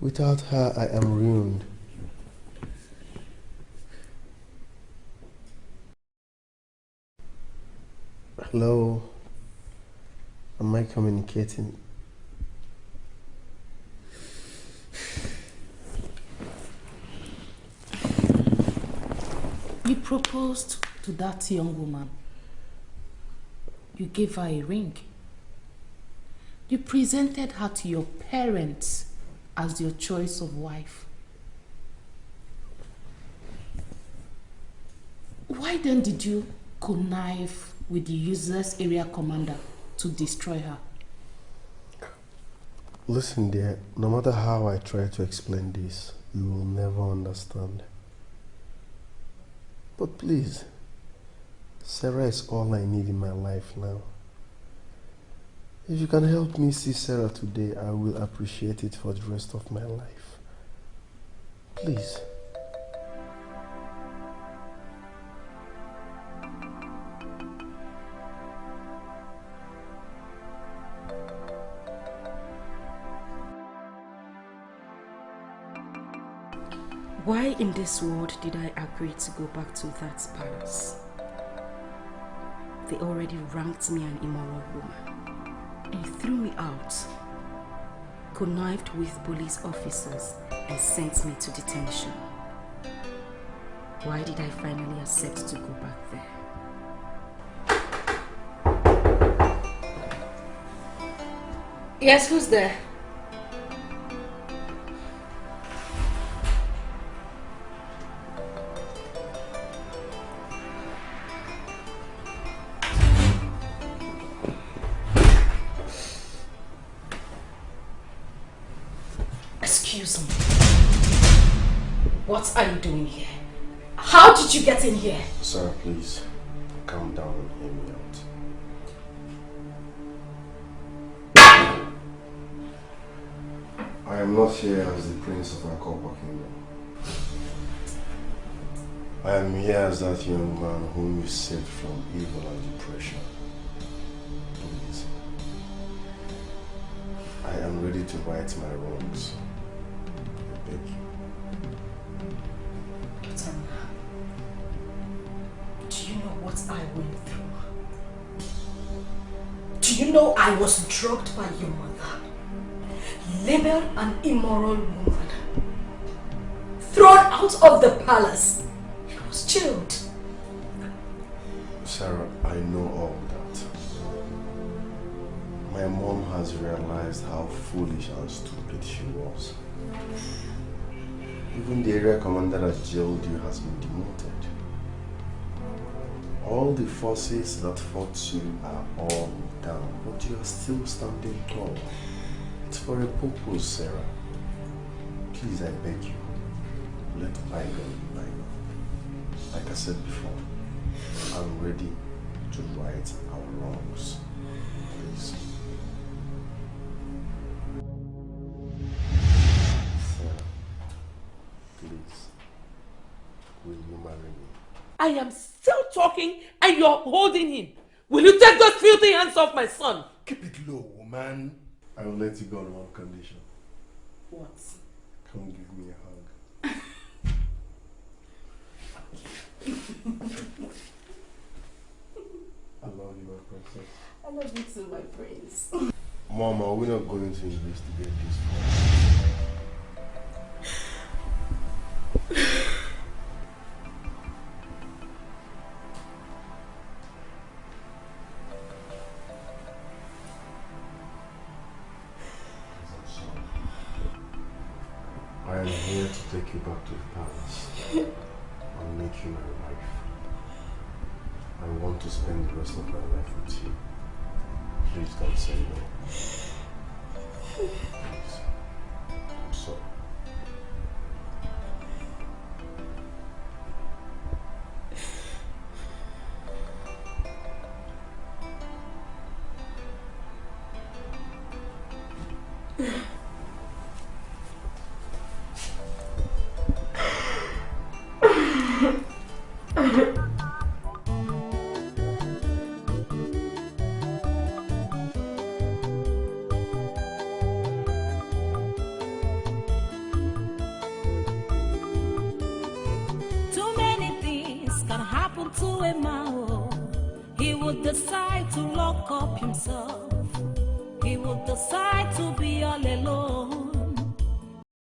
Without her, I am ruined. Hello? Am I communicating? You proposed to that young woman. You gave her a ring. You presented her to your parents as your choice of wife. Why then did you connive with the useless area commander to destroy her? Listen dear, no matter how I try to explain this, you will never understand. But please, Sarah is all I need in my life now. If you can help me see Sarah today, I will appreciate it for the rest of my life. Please. Why in this world did I agree to go back to that palace? They already ranked me an immoral woman. And threw me out, connived with police officers, and sent me to detention. Why did I finally accept to go back there? Yes, who's there? What are you doing here? How did you get in here? Sarah, please, calm down and hear me out. I am not here as the prince of Okoli kingdom. I am here as that young man whom you saved from evil and depression. Please, I am ready to right my wrongs. I beg you. Do you know what I went through? Do you know I was drugged by your mother? Labeled an immoral woman. Thrown out of the palace. I was jailed. Sarah, I know all that. My mom has realized how foolish and stupid she was. Even the area commander that jailed you has been demoted. All the forces that fought you are all down, but you are still standing tall. It's for a purpose, Sarah. Please, I beg you, let bygone be bygone. Like I said before, I'm ready to right our wrongs. Please. Sarah, please, will you marry me? I am still talking and you're holding him. Will you take those filthy hands off my son? Keep it low, man. I will let you go on one condition. What? Come give me a hug. I love you, my princess. I love you too, my prince. Mama, we're not going to investigate this further. I am here to take you back to the palace and make you my wife. I want to spend the rest of my life with you. Please don't say no. Please. I'm sorry. Too many things can happen to a man. He would decide to lock up himself. He would decide to be all alone.